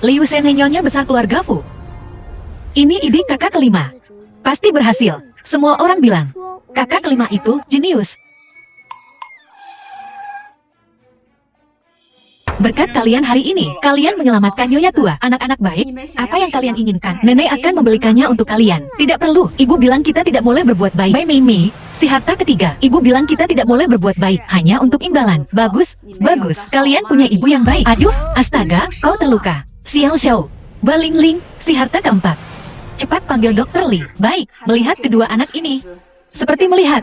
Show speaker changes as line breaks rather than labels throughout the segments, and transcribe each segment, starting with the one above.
Liu Shen nyonya besar keluarga Fu. Ini ide kakak kelima. Pasti berhasil. Semua orang bilang, kakak kelima itu jenius. Berkat kalian hari ini, kalian menyelamatkan nyonya tua. Anak-anak baik, apa yang kalian inginkan? Nenek akan membelikannya untuk kalian. Tidak perlu, ibu bilang kita tidak boleh berbuat baik. Mei Mei, si harta ketiga, ibu bilang kita tidak boleh berbuat baik, hanya untuk imbalan. Bagus, bagus, kalian punya ibu yang baik. Aduh, astaga, kau terluka. Xiao Xiao, Baling Ling, si harta keempat. Cepat panggil Dokter Li. Baik, melihat kedua anak ini. Seperti melihat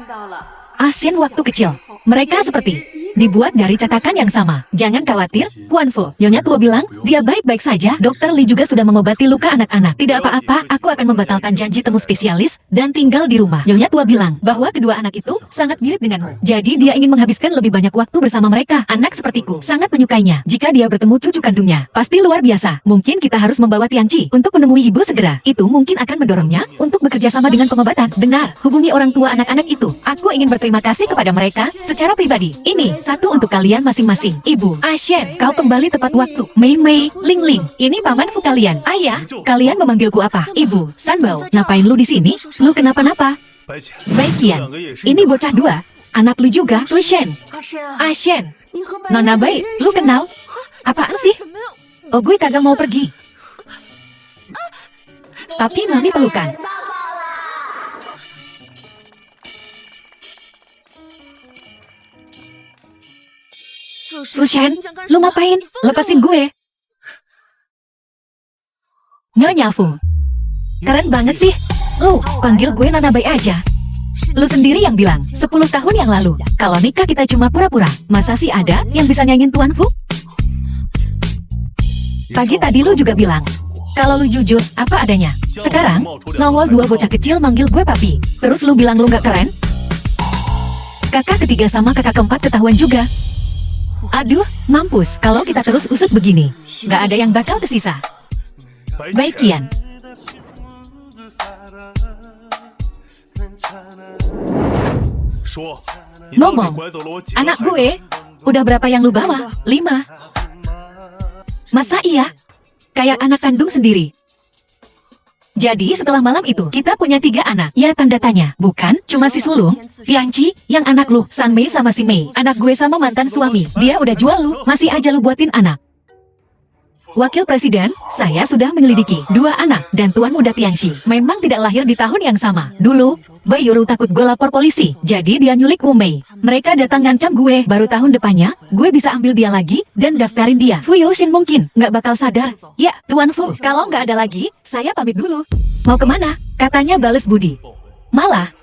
asin waktu kecil. Mereka seperti dibuat dari cetakan yang sama. Jangan khawatir, Kuan Fu. Nyonya tua bilang, dia baik-baik saja. Dokter Li juga sudah mengobati luka anak-anak. Tidak apa-apa, aku akan membatalkan janji temu spesialis dan tinggal di rumah. Nyonya tua bilang bahwa kedua anak itu sangat mirip denganmu. Jadi dia ingin menghabiskan lebih banyak waktu bersama mereka. Anak sepertiku sangat menyukainya. Jika dia bertemu cucu kandungnya, pasti luar biasa. Mungkin kita harus membawa Tianqi untuk menemui ibu segera. Itu mungkin akan mendorongnya untuk bekerja sama dengan pengobatan. Benar, hubungi orang tua anak-anak itu. Aku ingin berterima kasih kepada mereka secara pribadi. Ini satu untuk kalian masing-masing. Ibu, Ashen, kau kembali tepat waktu. Mei Mei, Ling Ling, ini paman Fu kalian. Ayah, kalian memanggilku apa? Ibu, Sanbao, ngapain lu di sini? Lu kenapa-napa? Baik Kian, ini bocah dua. Anak lu juga, Tui Shen. Ashen, Nona Bai, lu kenal? Apaan sih? Oh, gue kagak mau pergi. Tapi mami pelukan. Tushen, lu ngapain? Lepasin gue. Nyonya Fu. Keren banget sih. Lu, panggil gue Nona Bai aja. Lu sendiri yang bilang, 10 tahun yang lalu, kalau nikah kita cuma pura-pura. Masa sih ada yang bisa nyanyiin Tuan Fu? Pagi tadi lu juga bilang, kalau lu jujur, apa adanya. Sekarang, nongol dua bocah kecil manggil gue papi. Terus lu bilang lu gak keren? Kakak ketiga sama kakak keempat ketahuan juga. Aduh, mampus, kalau kita terus usut begini. Gak ada yang bakal tersisa. Baik Kian. Ngomong, anak gue, udah berapa yang lu bawa? 5. Masa iya? Kayak anak kandung sendiri. Jadi setelah malam itu, kita punya 3 anak. Ya tanda tanya, bukan? Cuma si sulung, Tianqi, yang anak lu, San Mei sama si Mei. Anak gue sama mantan suami, dia udah jual lu, masih aja lu buatin anak. Wakil Presiden, saya sudah menyelidiki 2 anak, dan Tuan Muda Tianqi memang tidak lahir di tahun yang sama. Dulu, Bai Yuru takut gue lapor polisi, jadi dia nyulik Wu Mei. Mereka datang ngancam gue, baru tahun depannya, gue bisa ambil dia lagi, dan daftarin dia. Fu Youshin mungkin nggak bakal sadar. Ya, Tuan Fu, kalau nggak ada lagi, saya pamit dulu. Mau kemana? Katanya bales budi. Malah,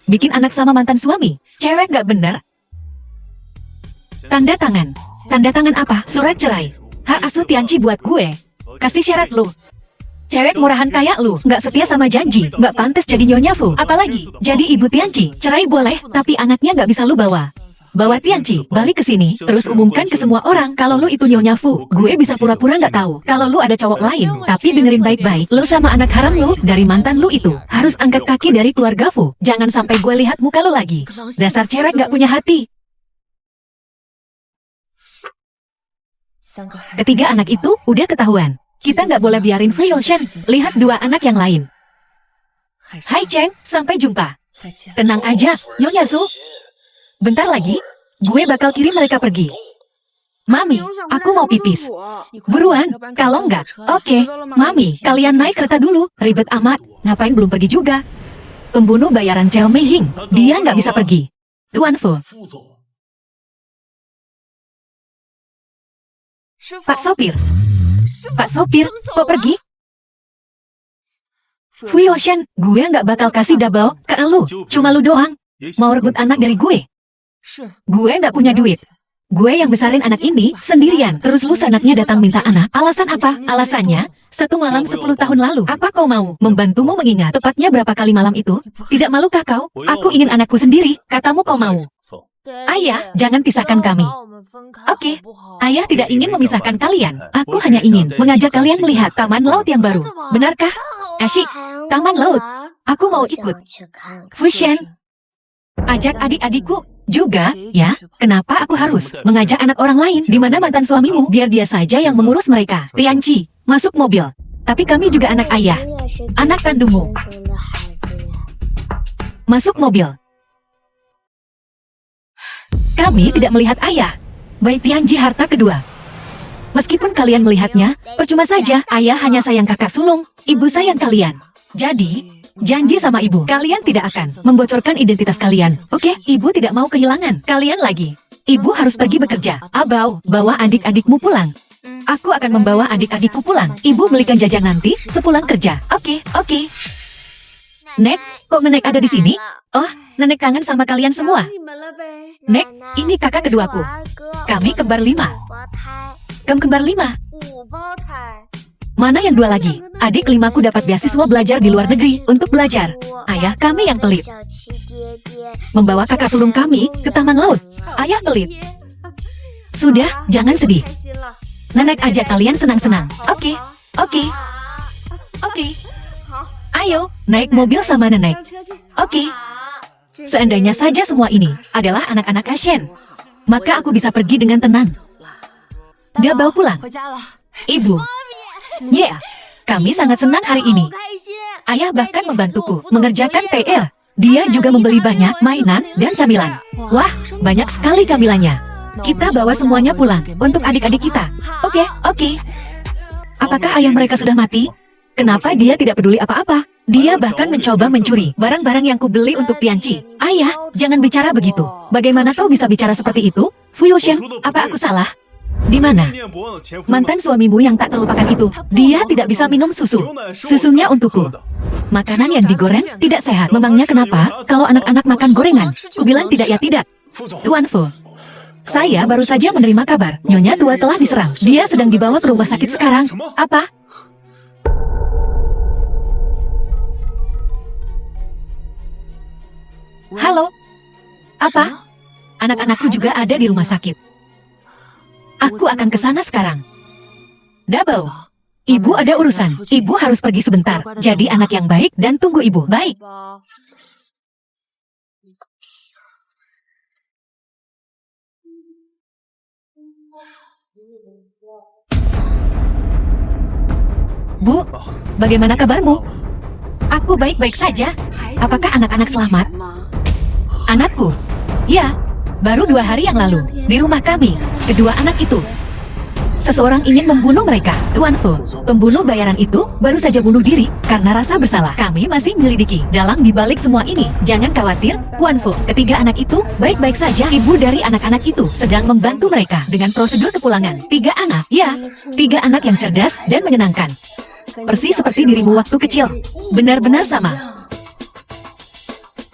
bikin anak sama mantan suami. Cewek nggak bener. Tanda tangan. Tanda tangan apa? Surat cerai. Hak asuh Tianqi buat gue. Kasih syarat lu. Cewek murahan kayak lu, nggak setia sama janji, nggak pantas jadi Nyonya Fu. Apalagi, jadi ibu Tianqi. Cerai boleh, tapi anaknya nggak bisa lu bawa. Bawa Tianqi, balik ke sini, terus umumkan ke semua orang kalau lu itu Nyonya Fu. Gue bisa pura-pura nggak tahu kalau lu ada cowok lain. Tapi dengerin baik-baik, lu sama anak haram lu dari mantan lu itu harus angkat kaki dari keluarga Fu. Jangan sampai gue lihat muka lu lagi. Dasar cewek nggak punya hati. Ketiga anak itu udah ketahuan. Kita nggak boleh biarin Fu Youshin lihat 2 anak yang lain. Hai Cheng, sampai jumpa. Tenang aja, Nyonya Su. Bentar lagi, gue bakal kirim mereka pergi. Mami, aku mau pipis. Buruan, kalau enggak, oke. Mami, kalian naik kereta dulu. Ribet amat, ngapain belum pergi juga? Pembunuh bayaran Chao Mei Hing, dia nggak bisa pergi. Tuan Fu. Pak sopir. Pak sopir, kok pergi? Fu Youshin, gue nggak bakal kasih double ke lu. Cuma lu doang. Mau rebut anak dari gue. Gue nggak punya duit. Gue yang besarin anak ini sendirian. Terus lu anaknya datang minta anak. Alasan apa? Alasannya, 1 malam 10 tahun lalu. Apa kau mau membantumu mengingat tepatnya berapa kali malam itu? Tidak malukah kau? Aku ingin anakku sendiri. Katamu kau mau. Ayah, jangan pisahkan kami. Oke, ayah tidak ingin memisahkan kalian. Aku hanya ingin mengajak kalian melihat taman laut yang baru. Benarkah? Asyik, taman laut. Aku mau ikut. Fushen, ajak adik-adikku juga, ya. Kenapa aku harus mengajak anak orang lain? Di mana mantan suamimu? Biar dia saja yang mengurus mereka. Tianqi, Masuk mobil. Tapi kami juga anak ayah. Anak kandungmu. Masuk mobil. Kami tidak melihat ayah. Bai Tianji harta kedua. Meskipun kalian melihatnya, percuma saja. Ayah hanya sayang kakak sulung, ibu sayang kalian. Jadi, janji sama ibu, kalian tidak akan membocorkan identitas kalian. Oke, ibu tidak mau kehilangan kalian lagi. Ibu harus pergi bekerja. Abau, bawa adik-adikmu pulang. Aku akan membawa adik-adikku pulang. Ibu belikan jajan nanti sepulang kerja. Oke. Nek, kok Nenek ada di sini? Oh, Nenek kangen sama kalian semua. Nek, ini kakak keduaku. Kami kembar 5. Kamu kembar 5. Mana yang 2 lagi? Adik 5ku dapat beasiswa belajar di luar negeri untuk belajar. Ayah kami yang pelit. Membawa kakak sulung kami ke taman laut. Ayah pelit. Sudah, jangan sedih. Nenek ajak kalian senang-senang. Oke. Ayo, naik mobil sama Nenek. Oke. Seandainya saja semua ini adalah anak-anak Ashen, maka aku bisa pergi dengan tenang. Dia bawa pulang. Ibu. Ya, kami sangat senang hari ini. Ayah bahkan membantuku mengerjakan PR. Dia juga membeli banyak mainan dan camilan. Wah, banyak sekali camilannya. Kita bawa semuanya pulang untuk adik-adik kita. Oke. Apakah ayah mereka sudah mati? Kenapa dia tidak peduli apa-apa? Dia bahkan mencoba mencuri barang-barang yang kubeli untuk Tianci. Ayah, jangan bicara begitu. Bagaimana kau bisa bicara seperti itu? Fuyoshen, apa aku salah? Di mana? Mantan suamimu yang tak terlupakan itu. Dia tidak bisa minum susu. Susunya untukku. Makanan yang digoreng tidak sehat. Memangnya kenapa kalau anak-anak makan gorengan? Kubilang tidak ya tidak. Tuan Fu. Saya baru saja menerima kabar. Nyonya tua telah diserang. Dia sedang dibawa ke rumah sakit sekarang. Apa? Halo? Apa? Anak-anakku juga ada di rumah sakit. Aku akan ke sana sekarang. Double. Ibu ada urusan. Ibu harus pergi sebentar. Jadi anak yang baik dan tunggu ibu. Baik. Bu, bagaimana kabarmu? Aku baik-baik saja. Apakah anak-anak selamat? Anakku? Ya, baru 2 hari yang lalu, di rumah kami, kedua anak itu. Seseorang ingin membunuh mereka. Tuan Fu, pembunuh bayaran itu baru saja bunuh diri karena rasa bersalah. Kami masih menyelidiki dalam dibalik semua ini. Jangan khawatir, Tuan Fu. Ketiga anak itu baik-baik saja. Ibu dari anak-anak itu sedang membantu mereka dengan prosedur kepulangan. 3 anak, ya, 3 anak yang cerdas dan menyenangkan. Persis seperti dirimu waktu kecil. Benar-benar sama.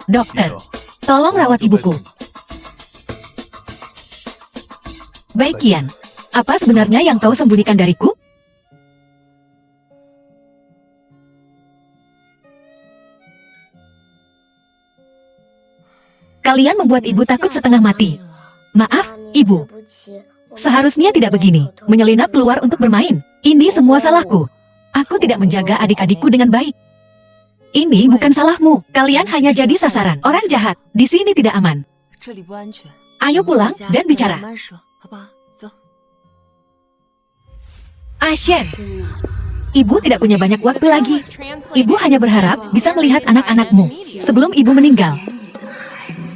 Dokter, tolong rawat ibuku. Baik, Kian. Apa sebenarnya yang kau sembunyikan dariku? Kalian membuat ibu takut setengah mati. Maaf, ibu. Seharusnya tidak begini, menyelinap keluar untuk bermain. Ini semua salahku. Aku tidak menjaga adik-adikku dengan baik. Ini bukan salahmu. Kalian hanya jadi sasaran orang jahat. Di sini tidak aman. Ayo pulang dan bicara. Ashen, ibu tidak punya banyak waktu lagi. Ibu hanya berharap bisa melihat anak-anakmu sebelum ibu meninggal.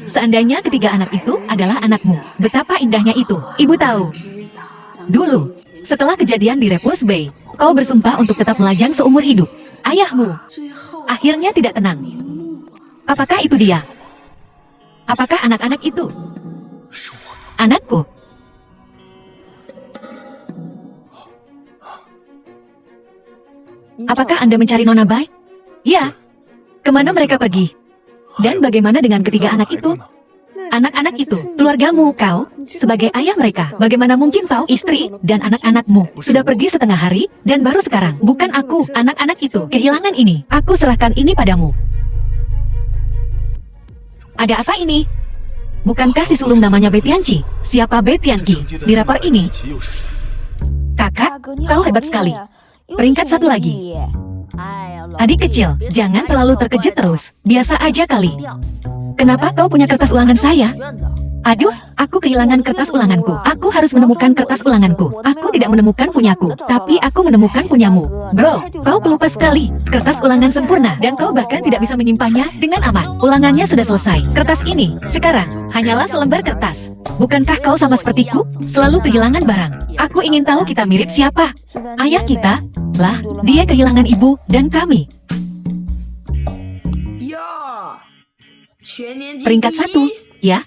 Seandainya ketiga anak itu adalah anakmu, betapa indahnya itu. Ibu tahu. Dulu, setelah kejadian di Repulse Bay, kau bersumpah untuk tetap melajang seumur hidup. Ayahmu akhirnya tidak tenang. Apakah itu dia? Apakah anak-anak itu? Anakku. Apakah Anda mencari Nona Bai? Ya. Kemana mereka pergi? Dan bagaimana dengan ketiga anak itu? Anak-anak itu, keluargamu, kau, sebagai ayah mereka. Bagaimana mungkin kau, istri, dan anak-anakmu sudah pergi setengah hari, dan baru sekarang, bukan aku, anak-anak itu, kehilangan ini. Aku serahkan ini padamu. Ada apa ini? Bukankah si sulung namanya Betianci? Siapa Betianci di rapor ini? Kakak, kau hebat sekali. Peringkat 1 lagi. Adik kecil, jangan terlalu terkejut terus. Biasa aja kali. Kenapa kau punya kertas ulangan saya? Aduh, aku kehilangan kertas ulanganku. Aku harus menemukan kertas ulanganku. Aku tidak menemukan punyaku, tapi aku menemukan punyamu. Bro, kau pelupa sekali. Kertas ulangan sempurna, dan kau bahkan tidak bisa menyimpannya dengan aman. Ulangannya sudah selesai. Kertas ini, sekarang, hanyalah selembar kertas. Bukankah kau sama sepertiku? Selalu kehilangan barang. Aku ingin tahu kita mirip siapa. Ayah kita? Lah, dia kehilangan ibu, dan kami. Peringkat 1, ya?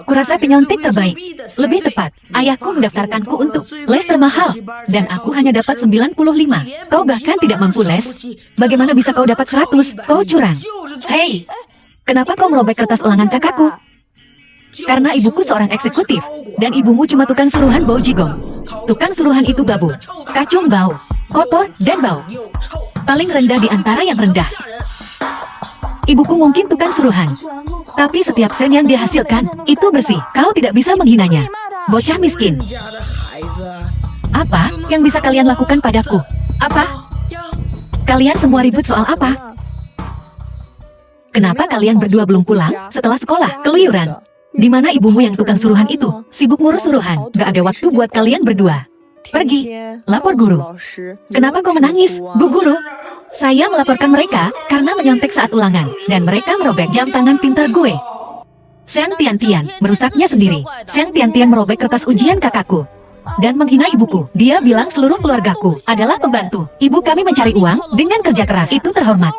Kurasa penyontek terbaik. Lebih tepat, ayahku mendaftarkanku untuk les termahal. Dan aku hanya dapat 95. Kau bahkan tidak mampu les. Bagaimana bisa kau dapat 100? Kau curang. Hei, kenapa kau merobek kertas ulangan kakakku? Karena ibuku seorang eksekutif. Dan ibumu cuma tukang suruhan bau jigong. Tukang suruhan itu babu, kacung bau, kotor, dan bau. Paling rendah di antara yang rendah. Ibuku mungkin tukang suruhan, tapi setiap sen yang dia hasilkan, itu bersih. Kau tidak bisa menghinanya. Bocah miskin. Apa yang bisa kalian lakukan padaku? Apa? Kalian semua ribut soal apa? Kenapa kalian berdua belum pulang setelah sekolah? Keluyuran. Di mana ibumu yang tukang suruhan itu? Sibuk ngurus suruhan. Gak ada waktu buat kalian berdua. Pergi, lapor guru. Kenapa kau menangis, Bu Guru? Saya melaporkan mereka karena menyontek saat ulangan, dan mereka merobek jam tangan pintar gue. Siang Tian-Tian merusaknya sendiri. Siang Tian-Tian merobek kertas ujian kakakku dan menghina ibuku. Dia bilang seluruh keluargaku adalah pembantu. Ibu kami mencari uang dengan kerja keras. Itu terhormat.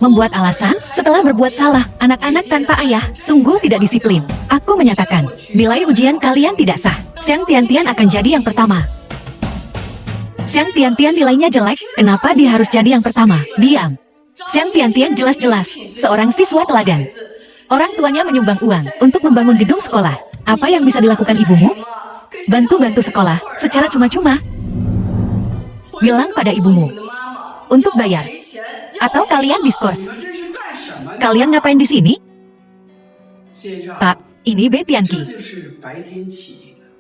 Membuat alasan setelah berbuat salah. Anak-anak tanpa ayah sungguh tidak disiplin. Aku menyatakan, nilai ujian kalian tidak sah. Siang Tian-Tian akan jadi yang pertama. Siang Tian-Tian nilainya jelek, kenapa dia harus jadi yang pertama? Diam. Siang Tian-Tian jelas-jelas seorang siswa teladan. Orang tuanya menyumbang uang untuk membangun gedung sekolah. Apa yang bisa dilakukan ibumu? Bantu-bantu sekolah secara cuma-cuma. Bilang pada ibumu untuk bayar. Atau kalian diskors. Kalian ngapain di sini? Pak, ini Bai Tianqi.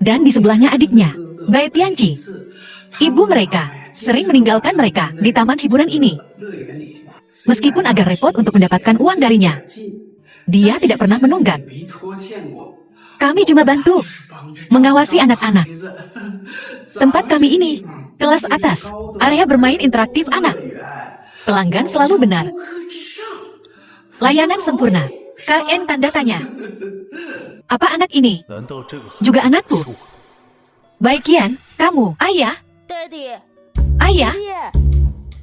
Dan di sebelahnya adiknya, Bai Tianqi. Ibu mereka sering meninggalkan mereka di taman hiburan ini. Meskipun agak repot untuk mendapatkan uang darinya, dia tidak pernah menunggak. Kami cuma bantu mengawasi anak-anak. Tempat kami ini, kelas atas, area bermain interaktif anak. Pelanggan selalu benar. Layanan sempurna. KN tanda tanya. Apa anak ini? Juga anakku? Baik Kian, kamu, ayah? Ayah?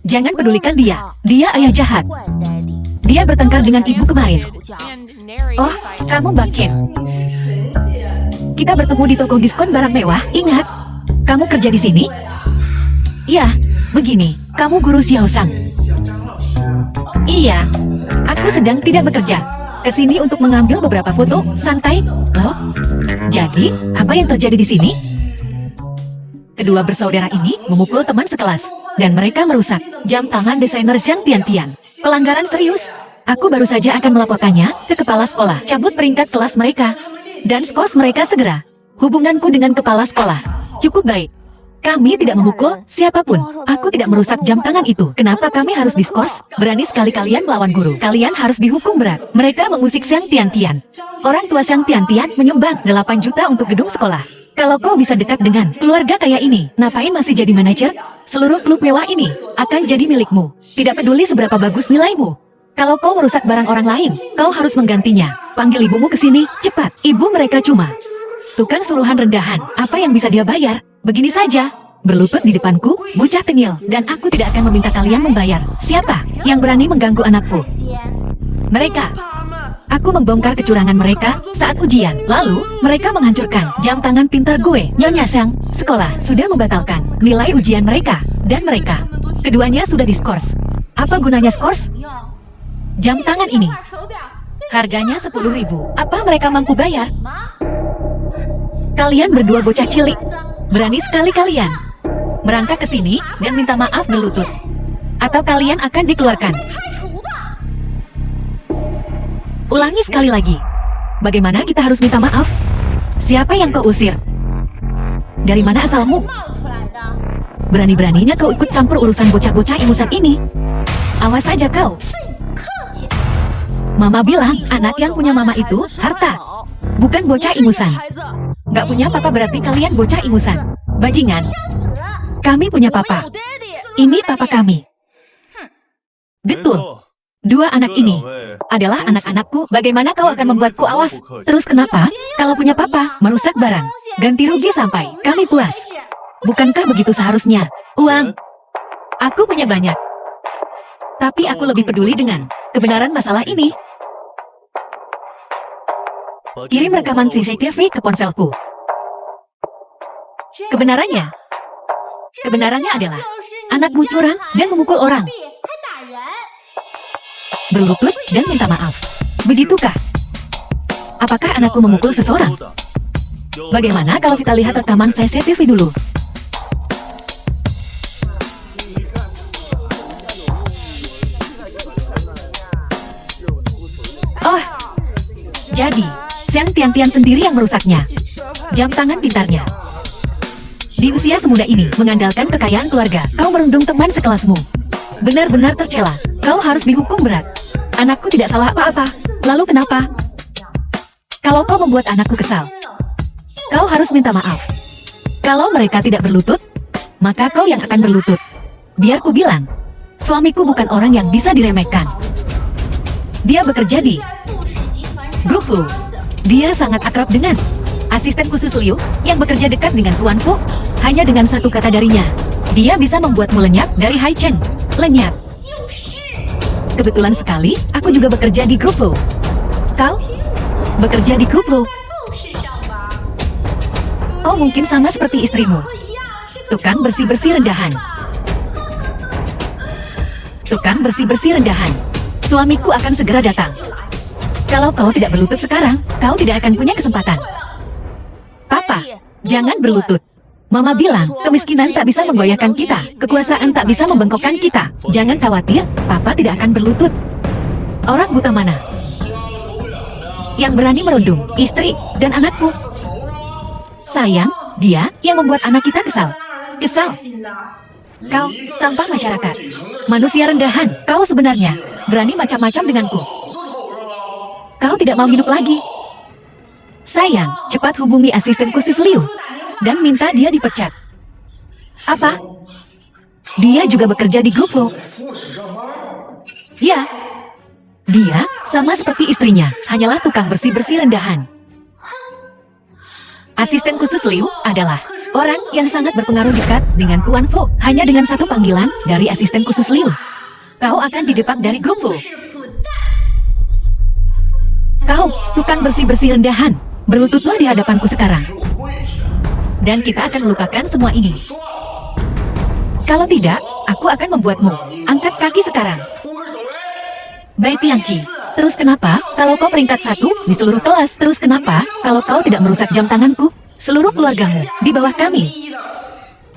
Jangan pedulikan dia. Dia ayah jahat. Dia bertengkar dengan ibu kemarin. Oh, kamu Mbak Kim. Kita bertemu di toko diskon barang mewah. Ingat, kamu kerja di sini? Iya, begini. Kamu guru Xiao Sang. Iya, aku sedang tidak bekerja. Kesini untuk mengambil beberapa foto. Santai. Loh? Jadi, apa yang terjadi di sini? Kedua bersaudara ini memukul teman sekelas, dan mereka merusak jam tangan desainer Zhang Tian-Tian. Pelanggaran serius. Aku baru saja akan melaporkannya ke kepala sekolah. Cabut peringkat kelas mereka, dan skors mereka segera. Hubunganku dengan kepala sekolah cukup baik. Kami tidak memukul siapapun. Aku tidak merusak jam tangan itu. Kenapa kami harus diskors? Berani sekali kalian melawan guru. Kalian harus dihukum berat. Mereka mengusik Zhang Tian-Tian. Orang tua Zhang Tian-Tian menyumbang 8 juta untuk gedung sekolah. Kalau kau bisa dekat dengan keluarga kaya ini, ngapain masih jadi manajer? Seluruh klub mewah ini akan jadi milikmu. Tidak peduli seberapa bagus nilaimu. Kalau kau merusak barang orang lain, kau harus menggantinya. Panggil ibumu ke sini, cepat. Ibu mereka cuma tukang suruhan rendahan. Apa yang bisa dia bayar? Begini saja, berlutut di depanku, bocah tengil. Dan aku tidak akan meminta kalian membayar. Siapa yang berani mengganggu anakku? Mereka. Aku membongkar kecurangan mereka saat ujian. Lalu, mereka menghancurkan jam tangan pintar gue. Nyonya Sang, sekolah sudah membatalkan nilai ujian mereka. Dan mereka, keduanya sudah diskors. Apa gunanya skors? Jam tangan ini harganya 10.000. Apa mereka mampu bayar? Kalian berdua bocah cilik, berani sekali kalian merangkak ke sini dan minta maaf berlutut. Atau kalian akan dikeluarkan. Ulangi sekali lagi. Bagaimana kita harus minta maaf? Siapa yang kau usir? Dari mana asalmu? Berani-beraninya kau ikut campur urusan bocah-bocah ingusan ini. Awas saja kau. Mama bilang anak yang punya mama itu harta, bukan bocah ingusan. Nggak punya papa berarti kalian bocah ingusan. Bajingan. Kami punya papa. Ini papa kami. Betul. Dua anak ini adalah anak-anakku. Bagaimana kau akan membuatku awas? Terus kenapa? Kalau punya papa, merusak barang. Ganti rugi sampai kami puas. Bukankah begitu seharusnya? Uang. Aku punya banyak. Tapi aku lebih peduli dengan kebenaran masalah ini. Kirim rekaman CCTV ke ponselku. Kebenarannya adalah anakmu curang dan memukul orang, berlutut dan minta maaf. Begitukah? Apakah anakku memukul seseorang? Bagaimana kalau kita lihat rekaman CCTV dulu? Oh, jadi Xiang Tiantian sendiri yang merusaknya. Jam tangan pintarnya. Di usia semuda ini, mengandalkan kekayaan keluarga, kau merundung teman sekelasmu. Benar-benar tercela. Kau harus dihukum berat. Anakku tidak salah apa-apa. Lalu kenapa? Kalau kau membuat anakku kesal, kau harus minta maaf. Kalau mereka tidak berlutut, maka kau yang akan berlutut. Biar ku bilang, suamiku bukan orang yang bisa diremehkan. Dia bekerja di Grup Lu. Dia sangat akrab dengan asisten khusus Liu yang bekerja dekat dengan Tuan Fu. Hanya dengan satu kata darinya, dia bisa membuatmu lenyap dari Hai Chen. Lenyap. Kebetulan sekali, aku juga bekerja di Grup Lu. Kau bekerja di Grup Lu. Kau mungkin sama seperti istrimu, tukang bersih-bersih rendahan. Tukang bersih-bersih rendahan. Suamiku akan segera datang. Kalau kau tidak berlutut sekarang, kau tidak akan punya kesempatan. Papa, jangan berlutut. Mama bilang, kemiskinan tak bisa menggoyahkan kita, kekuasaan tak bisa membengkokkan kita. Jangan khawatir, Papa tidak akan berlutut. Orang buta mana yang berani merundung istri dan anakku? Sayang, dia yang membuat anak kita kesal. Kesal. Kau, sampah masyarakat. Manusia rendahan, kau sebenarnya berani macam-macam denganku. Kau tidak mau hidup lagi. Sayang, cepat hubungi asisten khusus Liu dan minta dia dipecat. Apa? Dia juga bekerja di Grup Lu. Ya. Dia sama seperti istrinya, hanyalah tukang bersih-bersih rendahan. Asisten khusus Liu adalah orang yang sangat berpengaruh dekat dengan Tuan Fu. Hanya dengan satu panggilan dari asisten khusus Liu, kau akan didepak dari Grup Lu. Kau, tukang bersih-bersih rendahan, berlututlah di hadapanku sekarang. Dan kita akan melupakan semua ini. Kalau tidak, aku akan membuatmu angkat kaki sekarang. Bai Tianqi, terus kenapa kalau kau peringkat 1 di seluruh kelas? Terus kenapa kalau kau tidak merusak jam tanganku? Seluruh keluargamu di bawah kami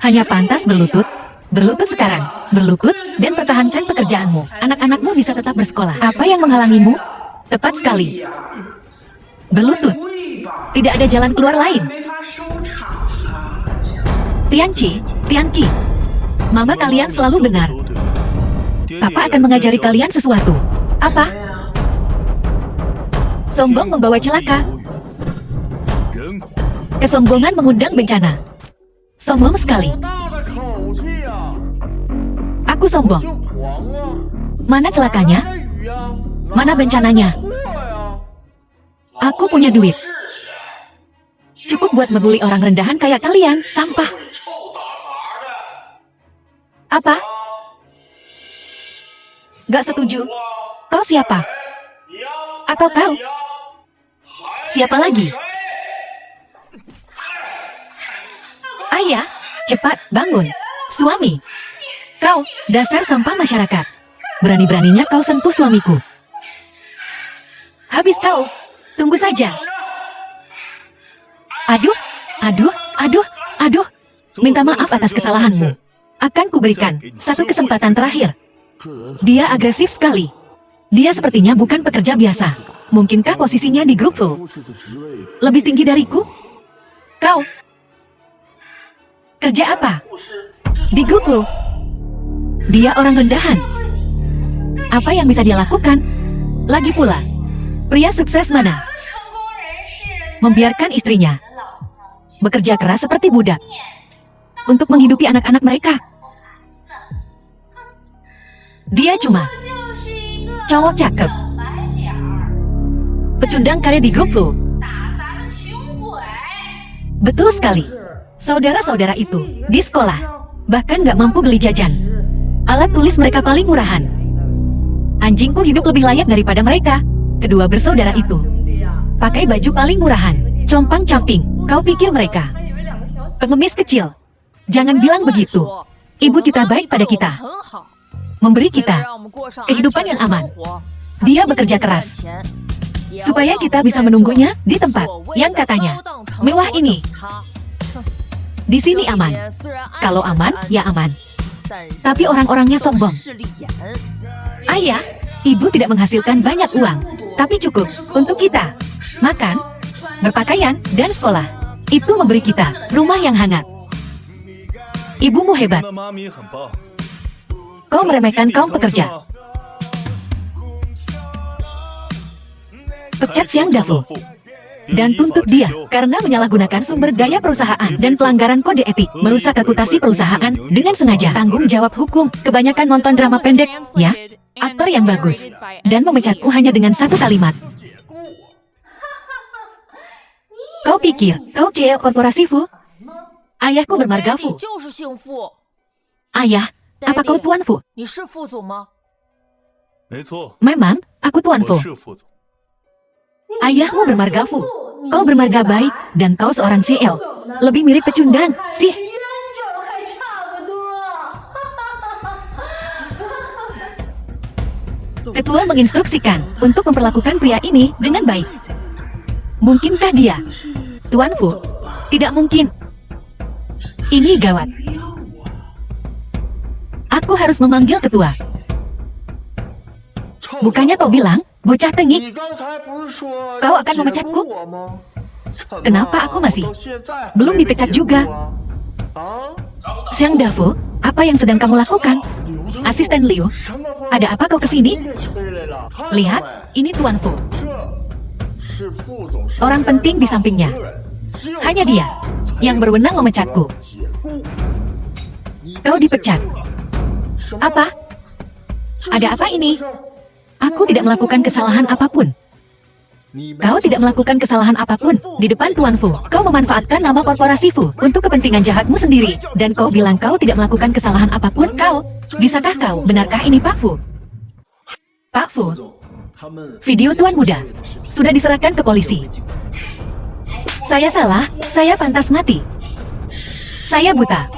hanya pantas berlutut. Berlutut sekarang, berlutut dan pertahankan pekerjaanmu. Anak-anakmu bisa tetap bersekolah. Apa yang menghalangimu? Tepat sekali. Berlutut. Tidak ada jalan keluar lain. Tianqi, Mama kalian selalu benar. Papa akan mengajari kalian sesuatu. Apa? Sombong membawa celaka. Kesombongan mengundang bencana. Sombong sekali. Aku sombong. Mana celakanya? Mana bencananya? Aku punya duit. Cukup buat membuli orang rendahan kayak kalian, sampah. Apa? Gak setuju. Kau siapa? Atau kau? Siapa lagi? Ayah, cepat bangun. Suami. Kau, dasar sampah masyarakat. Berani-beraninya kau sentuh suamiku. Habis kau. Tunggu saja. Aduh. Minta maaf atas kesalahanmu. Akan kuberikan satu kesempatan terakhir. Dia agresif sekali. Dia sepertinya bukan pekerja biasa. Mungkinkah posisinya di Grup Lu lebih tinggi dariku? Kau kerja apa? Di Grup Lu. Dia orang rendahan. Apa yang bisa dia lakukan? Lagi pula, pria sukses mana membiarkan istrinya bekerja keras seperti budak untuk menghidupi anak-anak mereka? Dia cuma cowok cakep, pecundang karya di grup Fu. Betul sekali. Saudara-saudara itu di sekolah bahkan nggak mampu beli jajan. Alat tulis mereka paling murahan. Anjingku hidup lebih layak daripada mereka. Kedua bersaudara itu pakai baju paling murahan, compang-camping. Kau pikir mereka pengemis kecil? Jangan bilang begitu. Ibu kita baik pada kita, memberi kita kehidupan yang aman. Dia bekerja keras supaya kita bisa menunggunya di tempat yang katanya mewah ini. Di sini aman. Kalau aman, ya aman. Tapi orang-orangnya sombong. Ayah, ibu tidak menghasilkan banyak uang, tapi cukup untuk kita makan, berpakaian, dan sekolah. Itu memberi kita rumah yang hangat. Ibumu hebat. Kau meremehkan kaum pekerja. Pecat Xiang Dafu dan tuntut dia karena menyalahgunakan sumber daya perusahaan dan pelanggaran kode etik, merusak reputasi perusahaan dengan sengaja. Tanggung jawab hukum. Kebanyakan nonton drama pendek, ya, aktor yang bagus, dan memecatku hanya dengan satu kalimat. Kau pikir kau CEO korporasi Fu? Ayahku bermarga Fu. Ayah, apa kau Tuan Fu? Memang, aku Tuan Fu. Ayahmu bermarga Fu. Kau bermarga baik, dan kau seorang CEO. Lebih mirip pecundang, sih. Ketua menginstruksikan untuk memperlakukan pria ini dengan baik. Mungkinkah dia Tuan Fu? Tidak mungkin. Ini gawat. Aku harus memanggil ketua. Bukannya kau bilang, bocah tengik, kau akan memecatku? Kenapa aku masih belum dipecat juga? Xiang Dafu, apa yang sedang kamu lakukan? Asisten Liu, ada apa kau kesini? Lihat, ini Tuan Fu. Orang penting di sampingnya. Hanya dia yang berwenang memecatku. Kau dipecat. Apa? Ada apa ini? Aku tidak melakukan kesalahan apapun. Kau tidak melakukan kesalahan apapun di depan Tuan Fu. Kau memanfaatkan nama korporasi Fu untuk kepentingan jahatmu sendiri. Dan kau bilang kau tidak melakukan kesalahan apapun. Kau, bisakah kau? Benarkah ini Pak Fu? Pak Fu, video Tuan Muda sudah diserahkan ke polisi. Saya salah, saya pantas mati. Saya buta.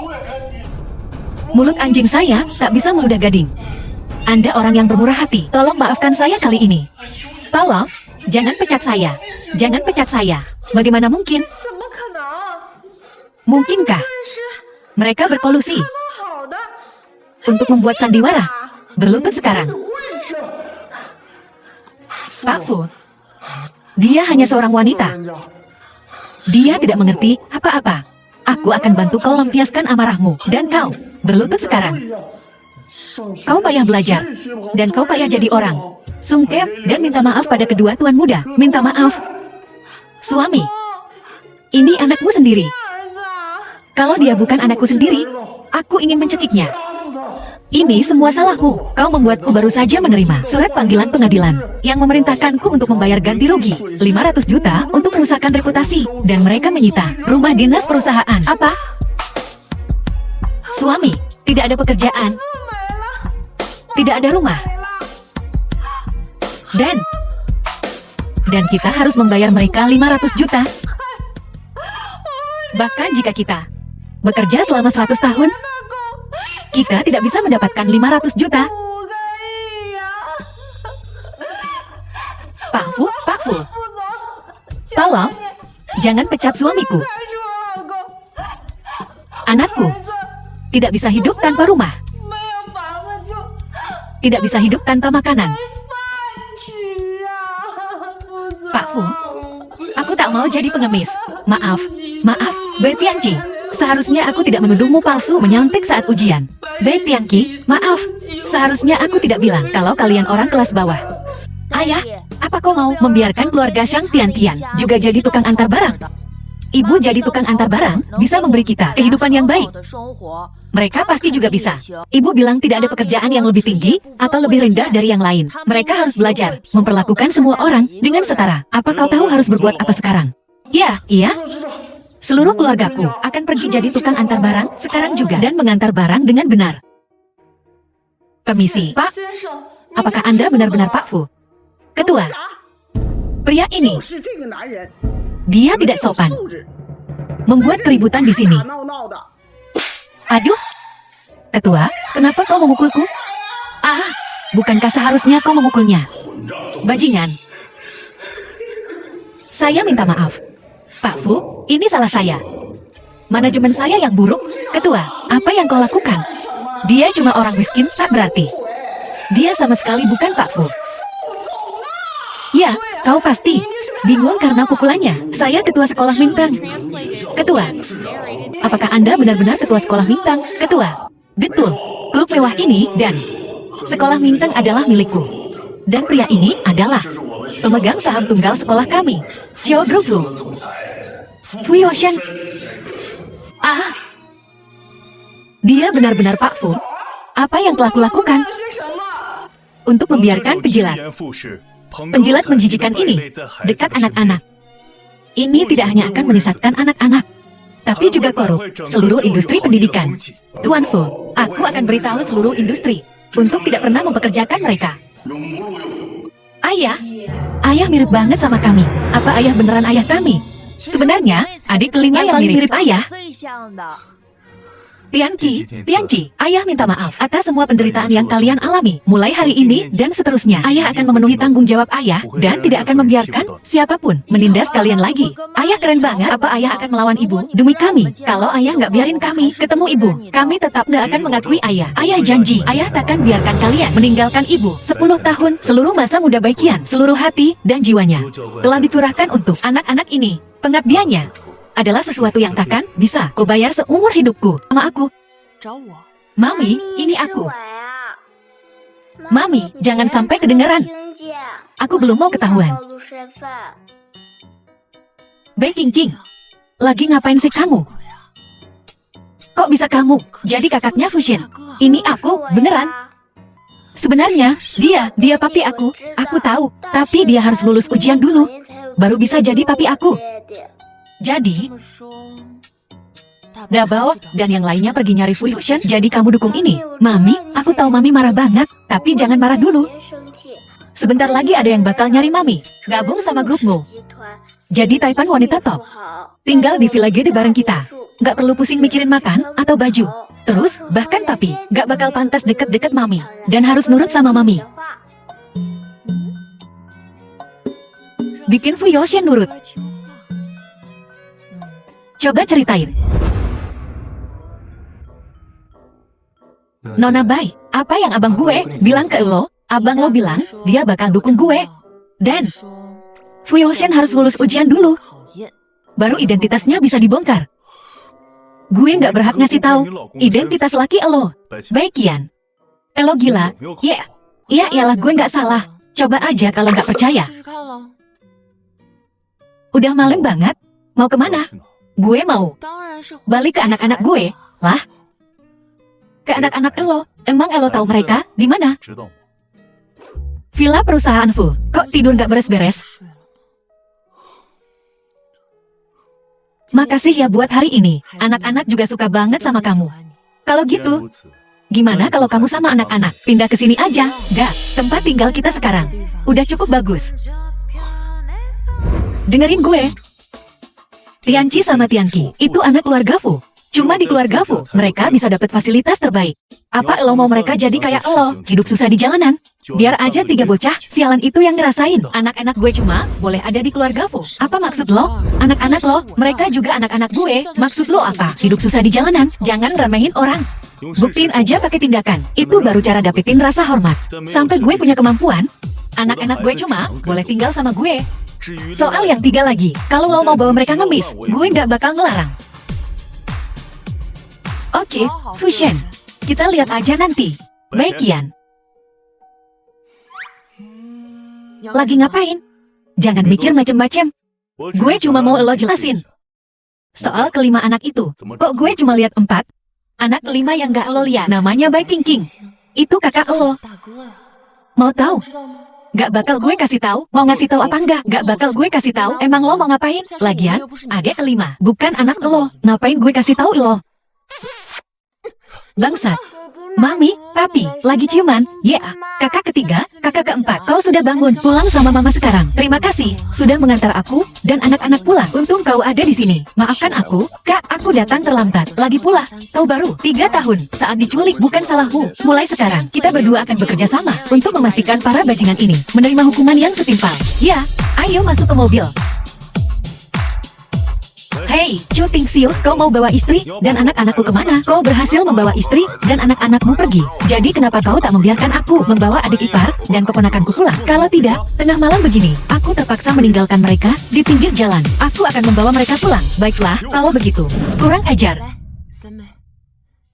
Mulut anjing saya tak bisa meludah gading. Anda orang yang bermurah hati, tolong maafkan saya kali ini. Tolong, jangan pecat saya. Jangan pecat saya. Bagaimana mungkin? Mungkinkah mereka berkolusi untuk membuat sandiwara berlutut sekarang? Pak Fu, dia hanya seorang wanita. Dia tidak mengerti apa-apa. Aku akan bantu kau lampiaskan amarahmu. Dan kau berlutut sekarang. Kau payah belajar, dan kau payah jadi orang. Sungkem dan minta maaf pada kedua Tuan Muda. Minta maaf. Suami, ini anakmu sendiri. Kalau dia bukan anakku sendiri, aku ingin mencekiknya. Ini semua salahmu. Kau membuatku baru saja menerima surat panggilan pengadilan yang memerintahkanku untuk membayar ganti rugi 500 juta untuk kerusakan reputasi. Dan mereka menyita rumah dinas perusahaan. Apa? Suami, tidak ada pekerjaan. Tidak ada rumah. Dan kita harus membayar mereka 500 juta. Bahkan jika kita bekerja selama 100 tahun, kita tidak bisa mendapatkan 500 juta. Pak Fu, tolong, jangan pecat suamiku. Anakku tidak bisa hidup tanpa rumah. Tidak bisa hidup tanpa makanan. Pak Fu, aku tak mau jadi pengemis. Maaf, Bai Tianqi. Seharusnya aku tidak menuduhmu palsu menyontek saat ujian. Bai Tianqi, maaf. Seharusnya aku tidak bilang kalau kalian orang kelas bawah. Ayah, apa kau mau membiarkan keluarga Shang Tian juga jadi tukang antar barang? Ibu jadi tukang antar barang, bisa memberi kita kehidupan yang baik. Mereka pasti juga bisa. Ibu bilang tidak ada pekerjaan yang lebih tinggi atau lebih rendah dari yang lain. Mereka harus belajar, memperlakukan semua orang dengan setara. Apa kau tahu harus berbuat apa sekarang? Ya, iya. Seluruh keluargaku akan pergi jadi tukang antar barang sekarang juga dan mengantar barang dengan benar. Permisi, Pak. Apakah Anda benar-benar Pak Fu? Ketua. Pria ini, dia tidak sopan. Membuat keributan di sini. Aduh. Ketua, kenapa kau memukulku? Ah, bukankah seharusnya kau memukulnya? Bajingan. Saya minta maaf. Pak Fu, ini salah saya. Manajemen saya yang buruk. Ketua, apa yang kau lakukan? Dia cuma orang miskin, tak berarti. Dia sama sekali bukan Pak Fu. Ya, kau pasti bingung karena pukulannya. Saya ketua sekolah Mingtang. Ketua, apakah Anda benar-benar ketua sekolah Mingtang? Ketua, betul. Klub mewah ini dan sekolah Mingtang adalah milikku. Dan pria ini adalah pemegang saham tunggal sekolah kami, Xiao Drufu. Fu Yoshan. Ah, dia benar-benar Pak Fu. Apa yang telah kulakukan? Untuk membiarkan penjilat menjijikan ini dekat anak-anak. Ini tidak hanya akan menyesatkan anak-anak, tapi juga korup seluruh industri pendidikan. Tuan Fu, aku akan beritahu seluruh industri untuk tidak pernah mempekerjakan mereka. Ayah, ayah mirip banget sama kami. Apa ayah beneran ayah kami? Sebenarnya, adik kelima yang mirip ayah. Tianqi, ayah minta maaf atas semua penderitaan yang kalian alami. Mulai hari ini dan seterusnya, ayah akan memenuhi tanggung jawab ayah dan tidak akan membiarkan siapapun menindas kalian lagi. Ayah keren banget. Apa ayah akan melawan ibu demi kami? Kalau ayah nggak biarin kami ketemu ibu, kami tetap nggak akan mengakui ayah. Ayah janji, ayah takkan biarkan kalian meninggalkan ibu. 10 tahun, seluruh masa muda Baiqian, seluruh hati dan jiwanya telah dicurahkan untuk anak-anak ini. Pengabdiannya adalah sesuatu yang takkan bisa kau bayar seumur hidupku. Sama aku. Mami, ini aku. Mami, jangan sampai kedengaran. Aku belum mau ketahuan. Baking King, lagi ngapain sih kamu? Kok bisa kamu jadi kakaknya Fusion? Ini aku, beneran. Sebenarnya, dia papi aku. Aku tahu, tapi dia harus lulus ujian dulu, baru bisa jadi papi aku. Jadi, Dabao dan yang lainnya pergi nyari Fu Yoshan. Jadi kamu dukung ini? Mami, aku tahu Mami marah banget, tapi jangan marah dulu. Sebentar lagi ada yang bakal nyari Mami. Gabung sama grupmu. Jadi Taipan wanita top. Tinggal di Villa Gede bareng kita. Gak perlu pusing mikirin makan atau baju. Terus, bahkan papi gak bakal pantas deket-deket Mami. Dan harus nurut sama Mami. Bikin Fu Yoshan nurut. Coba ceritain. Nona Bai, apa yang abang gue bilang ke lo? Abang lo bilang dia bakal dukung gue. Dan Fu Yoshan harus lulus ujian dulu, baru identitasnya bisa dibongkar. Gue nggak berhak ngasih tahu identitas laki lo. Baiqian. Lo gila? Ya, ya iyalah gue nggak salah. Coba aja kalau nggak percaya. Udah malam banget. Mau kemana? Gue mau balik ke anak-anak gue lah. Ke anak-anak lo. Emang lo tahu mereka di mana? Villa perusahaan Fu. Kok tidur nggak beres-beres? Makasih ya buat hari ini. Anak-anak juga suka banget sama kamu. Kalau gitu, gimana kalau kamu sama anak-anak pindah ke sini aja? Gak, tempat tinggal kita sekarang udah cukup bagus. Dengerin gue. Tianqi sama Tianqi itu anak keluarga Fu. Cuma di keluarga Fu, mereka bisa dapat fasilitas terbaik. Apa lo mau mereka jadi kayak lo, hidup susah di jalanan? Biar aja 3 bocah, sialan itu yang ngerasain. Anak-anak gue cuma boleh ada di keluarga Fu. Apa maksud lo? Anak-anak lo, mereka juga anak-anak gue. Maksud lo apa? Hidup susah di jalanan, jangan remehin orang. Buktiin aja pakai tindakan. Itu baru cara dapetin rasa hormat. Sampai gue punya kemampuan, anak-anak gue cuma boleh tinggal sama gue. Soal yang 3 lagi, kalau lo mau bawa mereka ngemis, gue nggak bakal ngelarang. Oke, Fusion. Kita lihat aja nanti. Baiqian. Lagi ngapain? Jangan mikir macem-macem. Gue cuma mau lo jelasin. Soal kelima anak itu, kok gue cuma lihat 4? Anak kelima yang gak lo lihat, namanya Bai King King. Itu kakak lo. Mau tahu? Gak bakal gue kasih tahu. Mau ngasih tahu apa enggak? Gak bakal gue kasih tahu. Emang lo mau ngapain? Lagian, adik kelima, bukan anak lo. Ngapain gue kasih tahu lo? Bangsat. Mami, papi, lagi ciuman? Ya, kakak ketiga, kakak keempat. Kau sudah bangun, pulang sama mama sekarang. Terima kasih, sudah mengantar aku dan anak-anak pulang. Untung kau ada di sini. Maafkan aku, kak, aku datang terlambat. Lagi pula, kau baru 3 tahun. Saat diculik bukan salahmu. Mulai sekarang, kita berdua akan bekerja sama untuk memastikan para bajingan ini menerima hukuman yang setimpal. Ya, ayo masuk ke mobil. Hei, Chu Tingxiu, kau mau bawa istri dan anak-anakku kemana? Kau berhasil membawa istri dan anak-anakmu pergi. Jadi kenapa kau tak membiarkan aku membawa adik ipar dan keponakanku pulang? Kalau tidak, tengah malam begini, aku terpaksa meninggalkan mereka di pinggir jalan. Aku akan membawa mereka pulang. Baiklah, kalau begitu. Kurang ajar.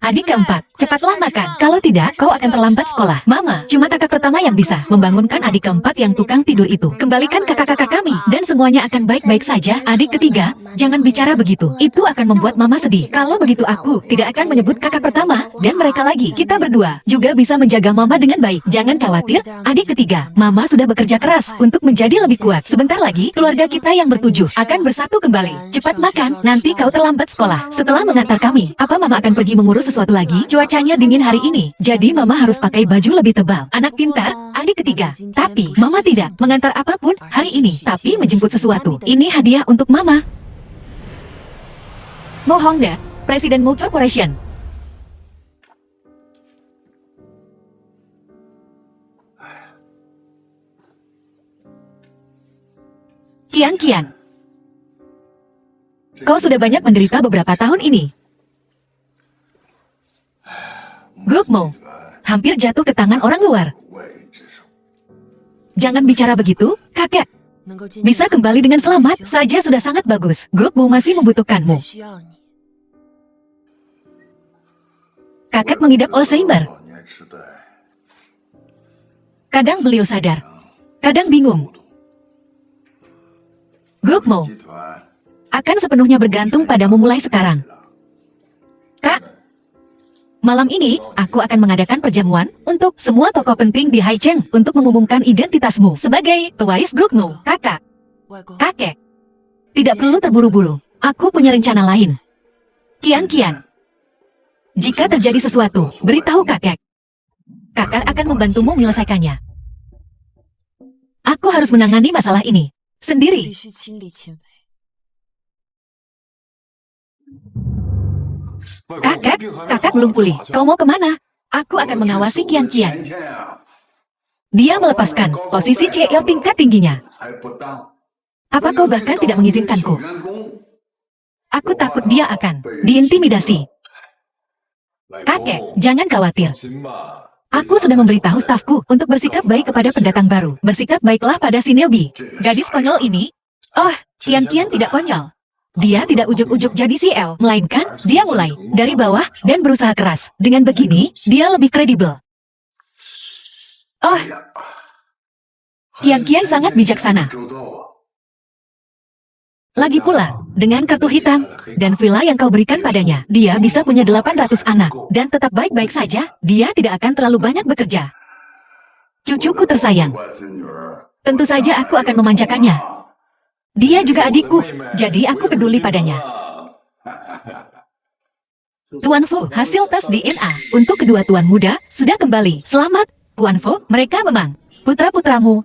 Adik keempat, cepatlah makan. Kalau tidak, kau akan terlambat sekolah. Mama, cuma kakak pertama yang bisa membangunkan adik keempat yang tukang tidur itu. Kembalikan kakak-kakak kami, dan semuanya akan baik-baik saja. Adik ketiga, jangan bicara begitu. Itu akan membuat mama sedih. Kalau begitu aku tidak akan menyebut kakak pertama, dan mereka lagi. Kita berdua juga bisa menjaga mama dengan baik. Jangan khawatir, adik ketiga. Mama sudah bekerja keras untuk menjadi lebih kuat. Sebentar lagi, keluarga kita yang bertujuh akan bersatu kembali. Cepat makan, nanti kau terlambat sekolah. Setelah mengantar kami, apa mama akan pergi mengurus sesuatu lagi? Cuacanya dingin hari ini, jadi mama harus pakai baju lebih tebal. Anak pintar, adik ketiga. Tapi, mama tidak mengantar apapun hari ini, tapi menjemput sesuatu. Ini hadiah untuk mama. Mo Hongda, Presiden Mo Corporation. Kian, kau sudah banyak menderita beberapa tahun ini. Group Mo, hampir jatuh ke tangan orang luar. Jangan bicara begitu, kakek. Bisa kembali dengan selamat saja sudah sangat bagus. Group Mo masih membutuhkanmu. Kakek mengidap Alzheimer. Kadang beliau sadar, kadang bingung. Group Mo akan sepenuhnya bergantung padamu mulai sekarang. Kak, malam ini, aku akan mengadakan perjamuan untuk semua tokoh penting di Haicheng untuk mengumumkan identitasmu sebagai pewaris Group Mo. Kakak, kakek, tidak perlu terburu-buru. Aku punya rencana lain. Kian, jika terjadi sesuatu, beritahu kakek. Kakak akan membantumu menyelesaikannya. Aku harus menangani masalah ini sendiri. Kakak belum pulih. Kau mau kemana? Aku akan mengawasi Kian. Dia melepaskan posisi CEO tingkat tingginya. Apa kau bahkan tidak mengizinkanku? Aku takut dia akan diintimidasi. Kakek, jangan khawatir. Aku sudah memberitahu stafku untuk bersikap baik kepada pendatang baru. Bersikap baiklah pada si newbie. Gadis konyol ini. Oh, Kian tidak konyol. Dia tidak ujuk-ujuk jadi CEO, melainkan dia mulai dari bawah dan berusaha keras. Dengan begini, dia lebih kredibel. Oh, Kian sangat bijaksana. Lagi pula, dengan kartu hitam dan villa yang kau berikan padanya, dia bisa punya 800 anak dan tetap baik-baik saja. Dia tidak akan terlalu banyak bekerja. Cucuku tersayang. Tentu saja aku akan memanjakannya. Dia juga adikku, jadi aku peduli padanya. Tuan Fu, hasil tes DNA untuk kedua tuan muda sudah kembali. Selamat, Tuan Fu, mereka memang putra-putramu.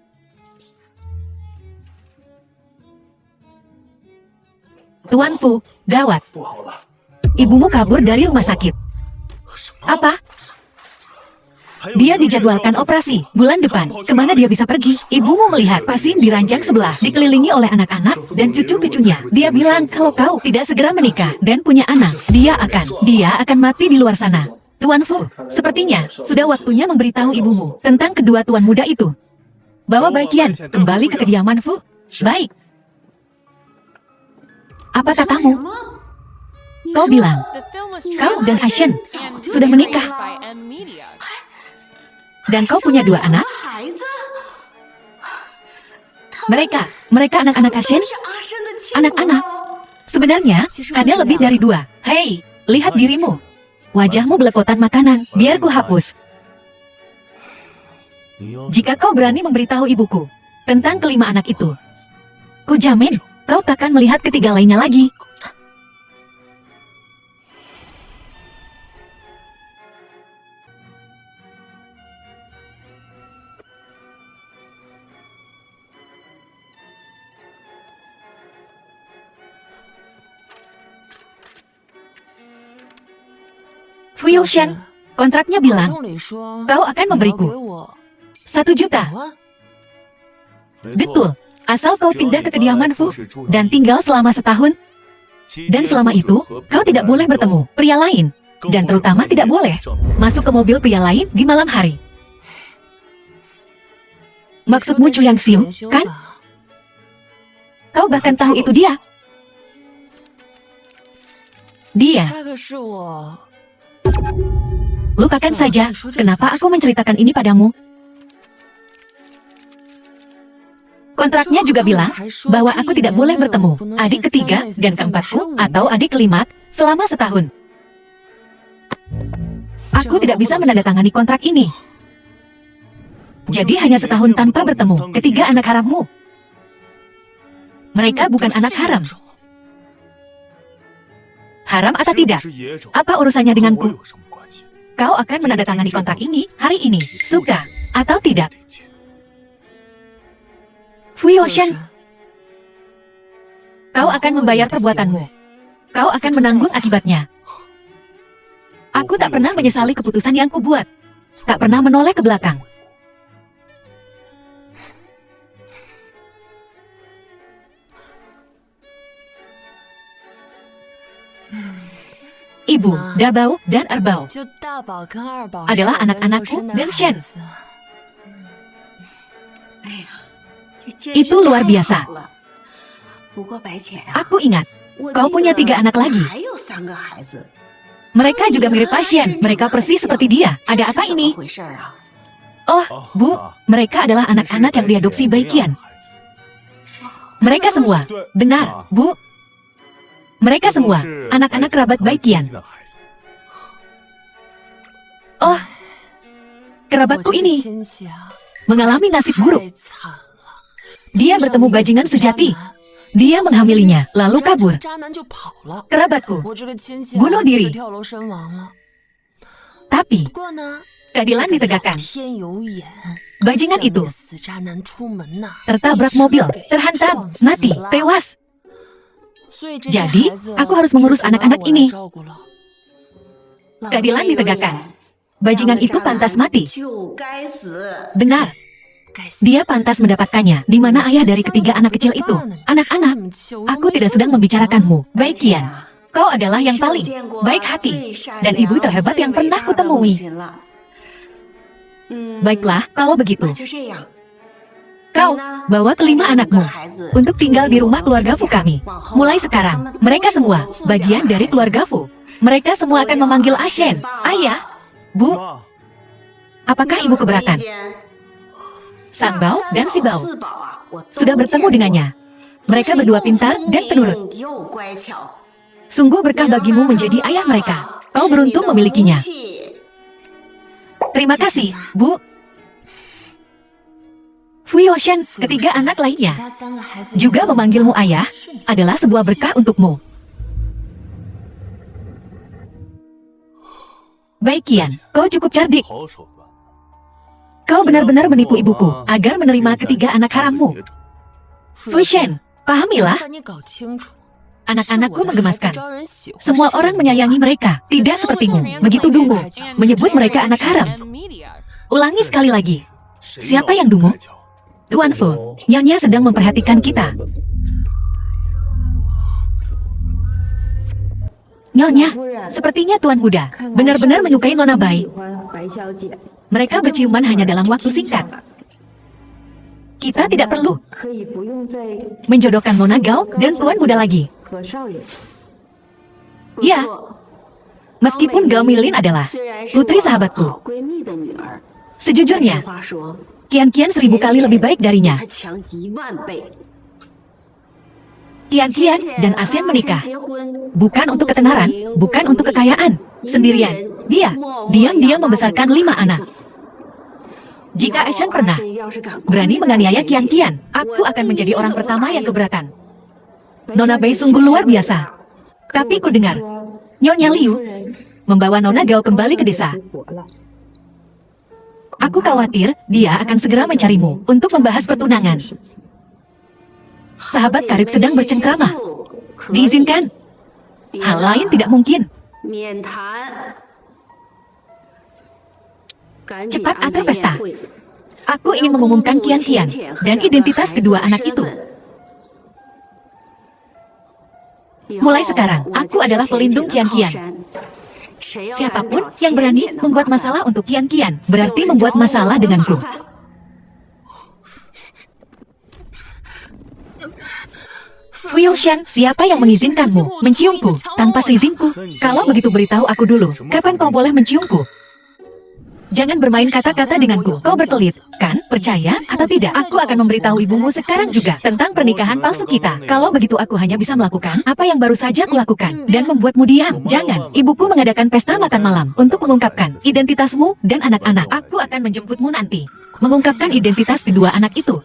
Tuan Fu, gawat. Ibumu kabur dari rumah sakit. Apa? Dia dijadwalkan operasi bulan depan. Kemana dia bisa pergi? Ibumu melihat pasien di ranjang sebelah, dikelilingi oleh anak-anak dan cucu-cucunya. Dia bilang kalau kau tidak segera menikah dan punya anak, dia akan mati di luar sana. Tuan Fu, sepertinya sudah waktunya memberitahu ibumu tentang kedua tuan muda itu. Bawa Bai Qian kembali ke kediaman Fu. Baik. Apa katamu? Kau bilang, kau dan Ashen sudah menikah. Dan kau punya 2 anak? Mereka anak-anak Ashen? Anak-anak? Sebenarnya, ada lebih dari 2. Hei, lihat dirimu. Wajahmu belepotan makanan, biar ku hapus. Jika kau berani memberitahu ibuku tentang kelima anak itu, ku jamin, kau takkan melihat ketiga lainnya lagi. Fu Youshan, kontraknya bilang, kau akan memberiku 1 juta. Betul, asal kau pindah ke kediaman Fu dan tinggal selama setahun. Dan selama itu, kau tidak boleh bertemu pria lain. Dan terutama tidak boleh masuk ke mobil pria lain di malam hari. Maksudmu Chu Yang Xiu, kan? Kau bahkan tahu itu dia. Dia. Lupakan saja, kenapa aku menceritakan ini padamu? Kontraknya juga bilang bahwa aku tidak boleh bertemu adik ketiga dan keempatku atau adik kelima selama setahun. Aku tidak bisa menandatangani kontrak ini. Jadi hanya setahun tanpa bertemu ketiga anak harammu. Mereka bukan anak haram. Haram atau tidak? Apa urusannya denganku? Kau akan menandatangani kontrak ini hari ini, suka atau tidak? Fu Youshan, kau akan membayar perbuatanmu. Kau akan menanggung akibatnya. Aku tak pernah menyesali keputusan yang kubuat. Tak pernah menoleh ke belakang. Ibu, Dabao, dan Erbao adalah anak-anakku dan Shen. Itu luar biasa. Aku ingat, kau punya 3 anak lagi. Mereka juga mirip pasien. Mereka persis seperti dia. Ada apa ini? Oh, Bu, mereka adalah anak-anak yang diadopsi Baiqian. Mereka semua. Benar, Bu. Mereka semua anak-anak kerabat Baiqian. Oh, kerabatku ini mengalami nasib buruk. Dia bertemu bajingan sejati. Dia menghamilinya, lalu kabur. Kerabatku bunuh diri. Tapi, keadilan ditegakkan. Bajingan itu tertabrak mobil, terhantam, mati, tewas. Jadi, aku harus mengurus anak-anak ini. Keadilan ditegakkan. Bajingan itu pantas mati. Benar. Dia pantas mendapatkannya. Di mana ayah dari ketiga anak kecil itu? Anak-anak, aku tidak sedang membicarakanmu. Baiqian, kau adalah yang paling baik hati dan ibu terhebat yang pernah kutemui. Baiklah, kalau begitu. Kau bawa kelima anakmu untuk tinggal di rumah keluarga Fu kami. Mulai sekarang, mereka semua bagian dari keluarga Fu. Mereka semua akan memanggil Ashen, Ayah, Bu. Apakah ibu keberatan? Sanbao dan Sibao sudah bertemu dengannya. Mereka berdua pintar dan penurut. Sungguh berkah bagimu menjadi ayah mereka. Kau beruntung memilikinya. Terima kasih, Bu. Fu Youshan, ketiga anak lainnya, juga memanggilmu ayah, adalah sebuah berkah untukmu. Baiqian, kau cukup cerdik. Kau benar-benar menipu ibuku agar menerima ketiga anak harammu. Fu Shen, pahamilah. Anak-anakku menggemaskan. Semua orang menyayangi mereka, tidak sepertimu, begitu dungu, menyebut mereka anak haram. Ulangi sekali lagi. Siapa yang dungu? Tuan Fu, Nyonya sedang memperhatikan kita. Nyonya, sepertinya Tuan muda benar-benar menyukai Nona Bai. Mereka berciuman hanya dalam waktu singkat. Kita tidak perlu menjodohkan Nona Gao dan Tuan muda lagi. Ya, meskipun Gao Milin adalah putri sahabatku. Sejujurnya, Kian-Kian 1000 kali lebih baik darinya. Kian-Kian dan Asian menikah. Bukan untuk ketenaran, bukan untuk kekayaan. Sendirian, dia diam-diam membesarkan 5 anak. Jika Asian pernah berani menganiaya Kian-Kian, aku akan menjadi orang pertama yang keberatan. Nona Bei sungguh luar biasa. Tapi ku dengar, Nyonya Liu membawa Nona Gao kembali ke desa. Aku khawatir dia akan segera mencarimu untuk membahas pertunangan. Sahabat karib sedang bercengkrama. Diizinkan. Hal lain tidak mungkin. Cepat atur pesta. Aku ingin mengumumkan Kian-Kian dan identitas kedua anak itu. Mulai sekarang, aku adalah pelindung Kian-Kian. Siapapun yang berani membuat masalah untuk Kian-Kian, berarti membuat masalah denganku. Fu Yongshan, siapa yang mengizinkanmu menciumku tanpa seizinku? Kalau begitu beritahu aku dulu, kapan kau boleh menciumku? Jangan bermain kata-kata denganku. Kau berkelit, kan? Percaya atau tidak? Aku akan memberitahu ibumu sekarang juga tentang pernikahan palsu kita. Kalau begitu aku hanya bisa melakukan apa yang baru saja kulakukan dan membuatmu diam. Jangan. Ibuku mengadakan pesta makan malam untuk mengungkapkan identitasmu dan anak-anak. Aku akan menjemputmu nanti. Mengungkapkan identitas kedua anak itu.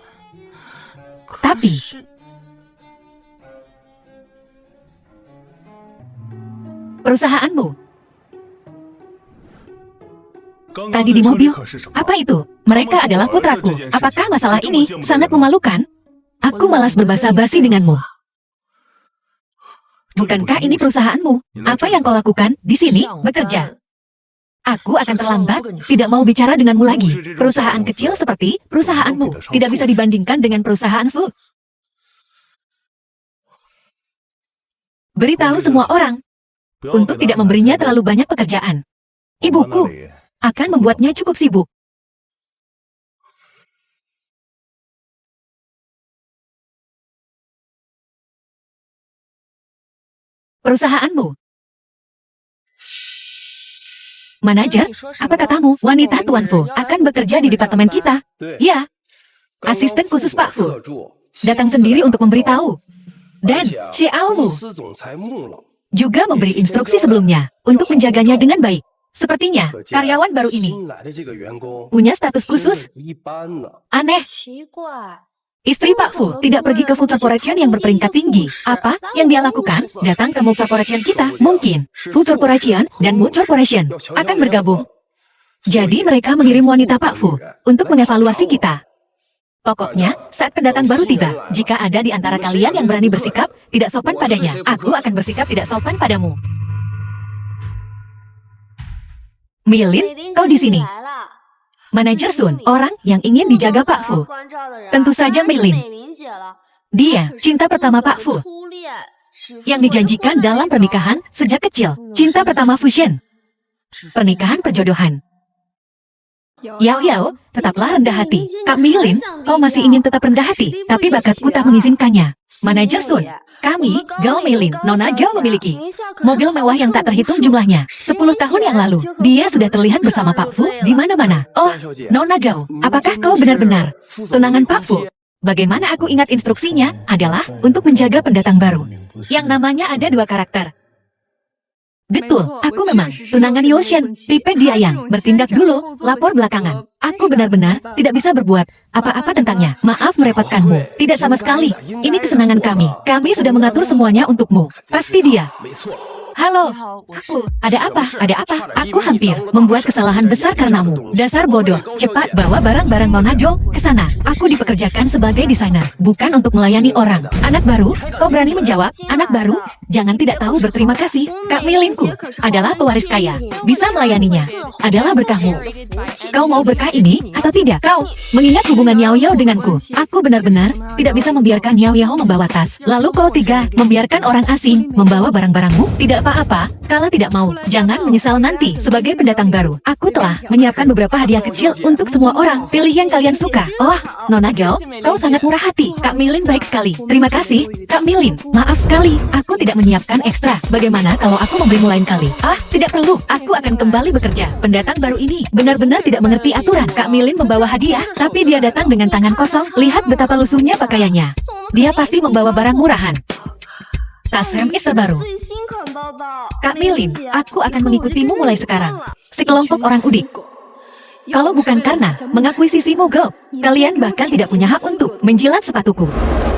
Tapi perusahaanmu tadi di mobil, apa itu? Mereka adalah putraku. Apakah masalah ini sangat memalukan? Aku malas berbasa-basi denganmu. Bukankah ini perusahaanmu? Apa yang kau lakukan di sini? Bekerja. Aku akan terlambat, tidak mau bicara denganmu lagi. Perusahaan kecil seperti perusahaanmu tidak bisa dibandingkan dengan perusahaan Fu. Beritahu semua orang untuk tidak memberinya terlalu banyak pekerjaan. Ibuku akan membuatnya cukup sibuk. Perusahaanmu. Manajer, apa katamu? Wanita Tuan Fu akan bekerja di departemen kita. Ya, asisten khusus Pak Fu datang sendiri untuk memberitahu. Dan Xiaomu juga memberi instruksi sebelumnya untuk menjaganya dengan baik. Sepertinya, karyawan baru ini punya status khusus. Aneh. Istri Pak Fu tidak pergi ke Fu Corporation yang berperingkat tinggi. Apa yang dia lakukan? Datang ke Mu Corporation kita. Mungkin Fu Corporation dan Mu Corporation akan bergabung. Jadi mereka mengirim wanita Pak Fu untuk mengevaluasi kita. Pokoknya, saat pendatang baru tiba, jika ada di antara kalian yang berani bersikap tidak sopan padanya, aku akan bersikap tidak sopan padamu. Milin, kau di sini. Manajer Sun, orang yang ingin dijaga Pak Fu. Tentu saja Milin. Dia, cinta pertama Pak Fu. Yang dijanjikan dalam pernikahan sejak kecil. Cinta pertama Fusion. Pernikahan perjodohan. Yao Yao, tetaplah rendah hati. Kak Milin, kau masih ingin tetap rendah hati, tapi bakatku tak mengizinkannya. Manajer Sun, kami, Gao Milin, Nona Gao memiliki mobil mewah yang tak terhitung jumlahnya. 10 tahun yang lalu, dia sudah terlihat bersama Pak Fu di mana-mana. Oh, Nona Gao, apakah kau benar-benar tunangan Pak Fu? Bagaimana aku ingat instruksinya adalah untuk menjaga pendatang baru, yang namanya ada 2 karakter. Betul, aku memang tunangan Yoshen. Tipe dia yang bertindak dulu, lapor belakangan. Aku benar-benar tidak bisa berbuat apa-apa tentangnya. Maaf merepotkanmu. Tidak sama sekali. Ini kesenangan kami. Kami sudah mengatur semuanya untukmu. Pasti dia. Halo, aku, ada apa? Ada apa? Aku hampir membuat kesalahan besar karenamu. Dasar bodoh. Cepat bawa barang-barang Nona Gao ke sana. Aku dipekerjakan sebagai desainer, bukan untuk melayani orang. Anak baru, kau berani menjawab? Anak baru, jangan tidak tahu berterima kasih. Kak Milinku adalah pewaris kaya. Bisa melayaninya. Adalah berkahmu. Kau mau berkah ini atau tidak? Kau mengingat hubungan Yao Yao denganku. Aku benar-benar tidak bisa membiarkan Yao Yao membawa tas. Lalu kau tega membiarkan orang asing membawa barang-barangmu? Tidak apa-apa, kalau tidak mau, jangan menyesal nanti. Sebagai pendatang baru, aku telah menyiapkan beberapa hadiah kecil untuk semua orang. Pilih yang kalian suka. Oh, Nona Gao, kau sangat murah hati. Kak Milin baik sekali. Terima kasih, Kak Milin. Maaf sekali, aku tidak menyiapkan ekstra. Bagaimana kalau aku memberimu lain kali? Ah, tidak perlu. Aku akan kembali bekerja. Pendatang baru ini benar-benar tidak mengerti aturan. Kak Milin membawa hadiah, tapi dia datang dengan tangan kosong. Lihat betapa lusuhnya pakaiannya. Dia pasti membawa barang murahan. Tas Hermes terbaru. Kak Milin, aku akan mengikutimu mulai sekarang. Sekelompok orang udik. Kalau bukan karena mengakuisisi Mogul, kalian bahkan tidak punya hak untuk menjilat sepatuku.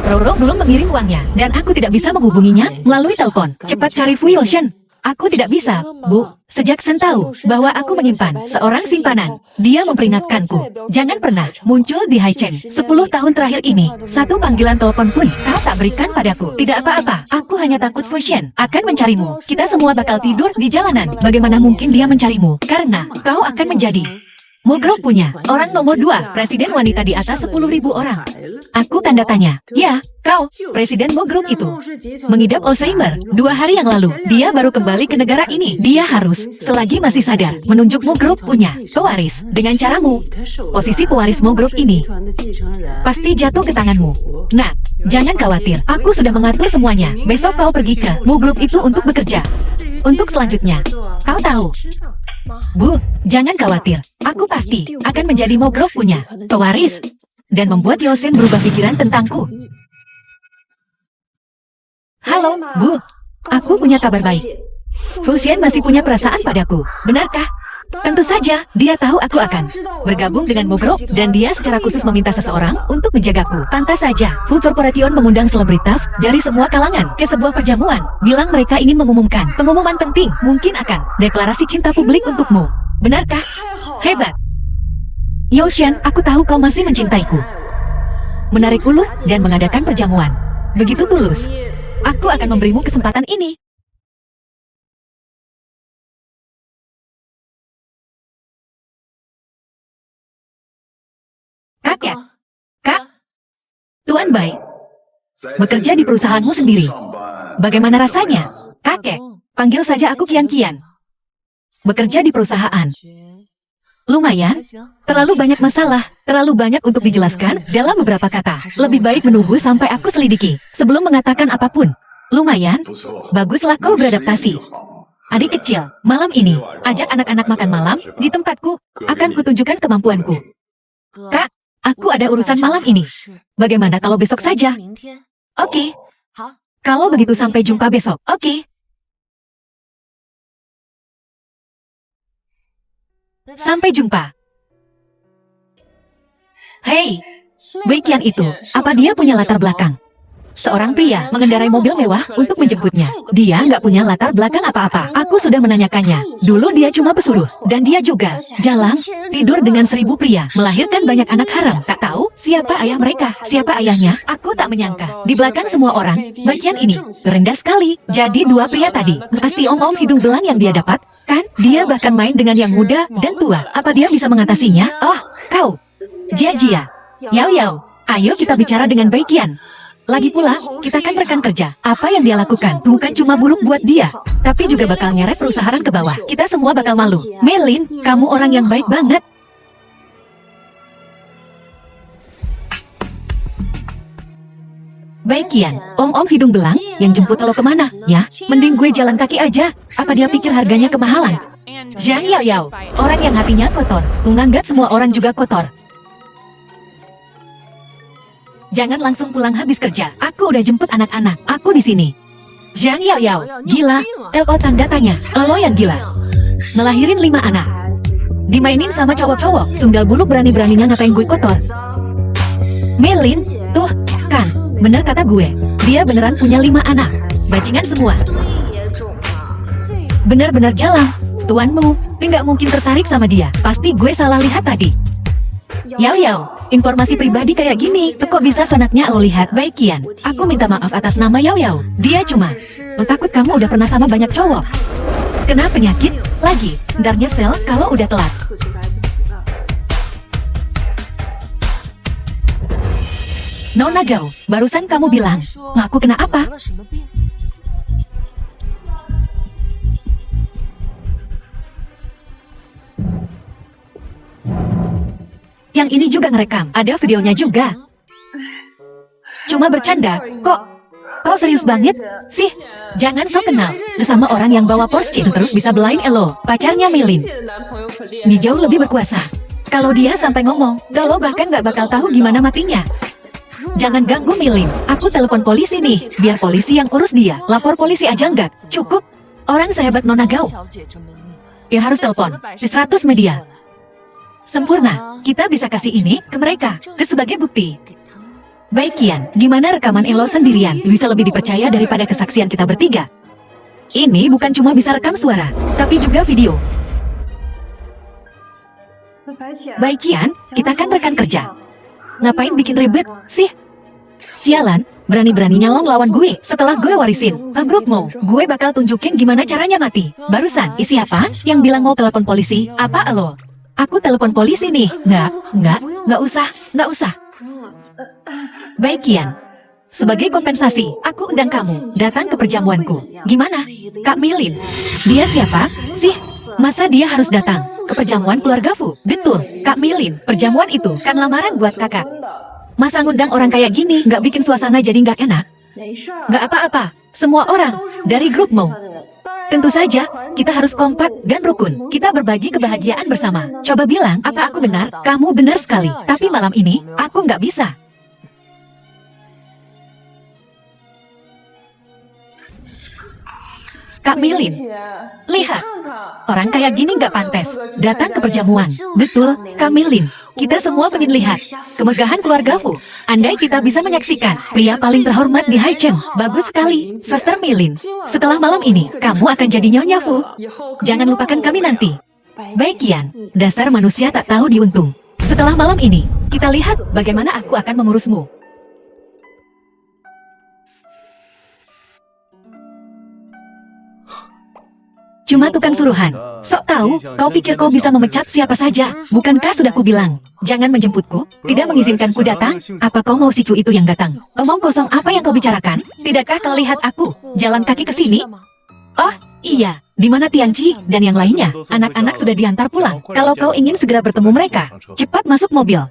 Roro belum mengirim uangnya, dan aku tidak bisa menghubunginya melalui telepon. Cepat cari Fu Yoshen. Aku tidak bisa, Bu. Sejak Sen tahu bahwa aku menyimpan seorang simpanan, dia memperingatkanku. Jangan pernah muncul di Haichen. 10 tahun terakhir ini, satu panggilan telepon pun kau tak berikan padaku. Tidak apa-apa, aku hanya takut Fu Shen akan mencarimu. Kita semua bakal tidur di jalanan. Bagaimana mungkin dia mencarimu? Karena kau akan menjadi Mogul punya orang nomor 2, presiden wanita di atas 10.000 orang. Aku tanda tanya. Ya, kau, presiden Mogul itu mengidap Alzheimer. 2 hari yang lalu, dia baru kembali ke negara ini. Dia harus, selagi masih sadar, menunjuk Mogul punya pewaris. Dengan caramu, posisi pewaris Mogul ini pasti jatuh ke tanganmu. Nah, jangan khawatir. Aku sudah mengatur semuanya. Besok kau pergi ke Mogul itu untuk bekerja. Untuk selanjutnya, kau tahu. Bu, jangan khawatir. Aku pasti akan menjadi Mogul punya pewaris dan membuat Yoshen berubah pikiran tentangku. Halo, Bu. Aku punya kabar baik. Fu Shen masih punya perasaan padaku. Benarkah? Tentu saja, dia tahu aku akan bergabung dengan Mogul dan dia secara khusus meminta seseorang untuk menjagaku. Pantas saja, Fu Corporation mengundang selebritas dari semua kalangan ke sebuah perjamuan. Bilang mereka ingin mengumumkan pengumuman penting, mungkin akan deklarasi cinta publik untukmu. Benarkah? Hebat. Yoshen, aku tahu kau masih mencintaiku. Menarik ulur dan mengadakan perjamuan. Begitu tulus. Aku akan memberimu kesempatan ini. Kakek. Kak. Tuan Bai. Bekerja di perusahaanmu sendiri. Bagaimana rasanya? Kakek. Panggil saja aku Kian-Kian. Bekerja di perusahaan. Lumayan. Terlalu banyak masalah. Terlalu banyak untuk dijelaskan dalam beberapa kata. Lebih baik menunggu sampai aku selidiki sebelum mengatakan apapun. Lumayan. Baguslah kau beradaptasi. Adik kecil, malam ini, ajak anak-anak makan malam di tempatku. Akan kutunjukkan kemampuanku. Kak. Aku ada urusan malam ini. Bagaimana kalau besok saja? Oke. Kalau begitu sampai jumpa besok. Oke. Sampai jumpa. Hei, Weiqian itu, apa dia punya latar belakang? Seorang pria mengendarai mobil mewah untuk menjemputnya. Dia nggak punya latar belakang apa-apa. Aku sudah menanyakannya. Dulu dia cuma pesuruh. Dan dia juga jalang, tidur dengan 1000 pria, melahirkan banyak anak haram. Tak tahu siapa ayah mereka, siapa ayahnya. Aku tak menyangka. Di belakang semua orang, bagian ini rendah sekali. Jadi 2 pria tadi, pasti om-om hidung belang yang dia dapat, kan? Dia bahkan main dengan yang muda dan tua. Apa dia bisa mengatasinya? Oh, kau. Jia-Jia. Yao-Yao. Ayo kita bicara dengan Weiqian. Lagi pula, kita kan rekan kerja. Apa yang dia lakukan bukan cuma buruk buat dia, tapi juga bakal nyeret perusahaan ke bawah. Kita semua bakal malu. Melin, kamu orang yang baik banget. Weiqian, om-om hidung belang yang jemput lo kemana? Ya, mending gue jalan kaki aja. Apa dia pikir harganya kemahalan? Zhang Yao-Yao, orang yang hatinya kotor, menganggap semua orang juga kotor. Jangan langsung pulang habis kerja. Aku udah jemput anak-anak. Aku di sini. Zhang Yao-Yao, gila. LO tanda tanya. Lo yang gila. Melahirin 5 anak. Dimainin sama cowok-cowok. Sundal bulu berani-beraninya ngatain gue kotor. Melin, tuh, kan. Bener kata gue. Dia beneran punya 5 anak. Bajingan semua. Bener-bener jalan. Tuanmu, nggak mungkin tertarik sama dia. Pasti gue salah lihat tadi. Yao-Yao, informasi pribadi kayak gini, kok bisa senaknya lo lihat? Weiqian, aku minta maaf atas nama Yao-Yao. Dia cuma, lo takut kamu udah pernah sama banyak cowok. Kena penyakit, lagi, ntar nyesel kalau udah telat. Nona Gao, barusan kamu bilang, aku kena apa? Yang ini juga ngerekam, ada videonya juga. Cuma bercanda, kok serius banget sih? Jangan sok kenal sama orang yang bawa Porsche terus bisa belain elo, pacarnya Melin. Dia jauh lebih berkuasa. Kalau dia sampai ngomong, lo bahkan gak bakal tahu gimana matinya. Jangan ganggu Milin. Aku telepon polisi nih. Biar polisi yang urus dia. Lapor polisi aja nggak? Cukup. Orang sehebat Nona Gao. Ya harus telepon. Di 100 media. Sempurna. Kita bisa kasih ini ke mereka. Sebagai bukti. Baik Kian, gimana rekaman Elo sendirian bisa lebih dipercaya daripada kesaksian kita bertiga? Ini bukan cuma bisa rekam suara, tapi juga video. Baik Kian, kita kan rekan kerja. Ngapain bikin ribet sih? Sialan, berani-beraninya lo ngelawan gue setelah gue warisin Agrupmo. Gue bakal tunjukin gimana caranya mati. Barusan, siapa yang bilang mau telepon polisi? Apa lo? Aku telepon polisi nih. Nggak usah. Baik Kian, sebagai kompensasi, aku undang kamu datang ke perjamuanku. Gimana? Kak Milin, dia siapa sih? Masa dia harus datang ke perjamuan keluarga Fu? Betul, Kak Milin, perjamuan itu kan lamaran buat kakak. Masa ngundang orang kayak gini nggak bikin suasana jadi nggak enak? Nggak apa-apa, semua orang dari Grupmo. Tentu saja, kita harus kompak dan rukun. Kita berbagi kebahagiaan bersama. Coba bilang, apa aku benar? Kamu benar sekali. Tapi malam ini, aku nggak bisa. Kak Milin, lihat. Orang kayak gini nggak pantas datang ke perjamuan. Betul, Kak Milin. Kita semua pengen lihat kemegahan keluarga Fu. Andai kita bisa menyaksikan pria paling terhormat di Haicheng. Bagus sekali, Suster Milin. Setelah malam ini, kamu akan jadi Nyonya Fu. Jangan lupakan kami nanti. Baik Kian, dasar manusia tak tahu diuntung. Setelah malam ini, kita lihat bagaimana aku akan mengurusmu. Cuma tukang suruhan. Sok tahu, kau pikir kau bisa memecat siapa saja. Bukankah sudah kubilang, jangan menjemputku, tidak mengizinkanku datang? Apa kau mau si Cu itu yang datang? Omong kosong apa yang kau bicarakan? Tidakkah kau lihat aku jalan kaki ke sini? Oh, iya. Di mana Tianqi dan yang lainnya? Anak-anak sudah diantar pulang. Kalau kau ingin segera bertemu mereka, cepat masuk mobil.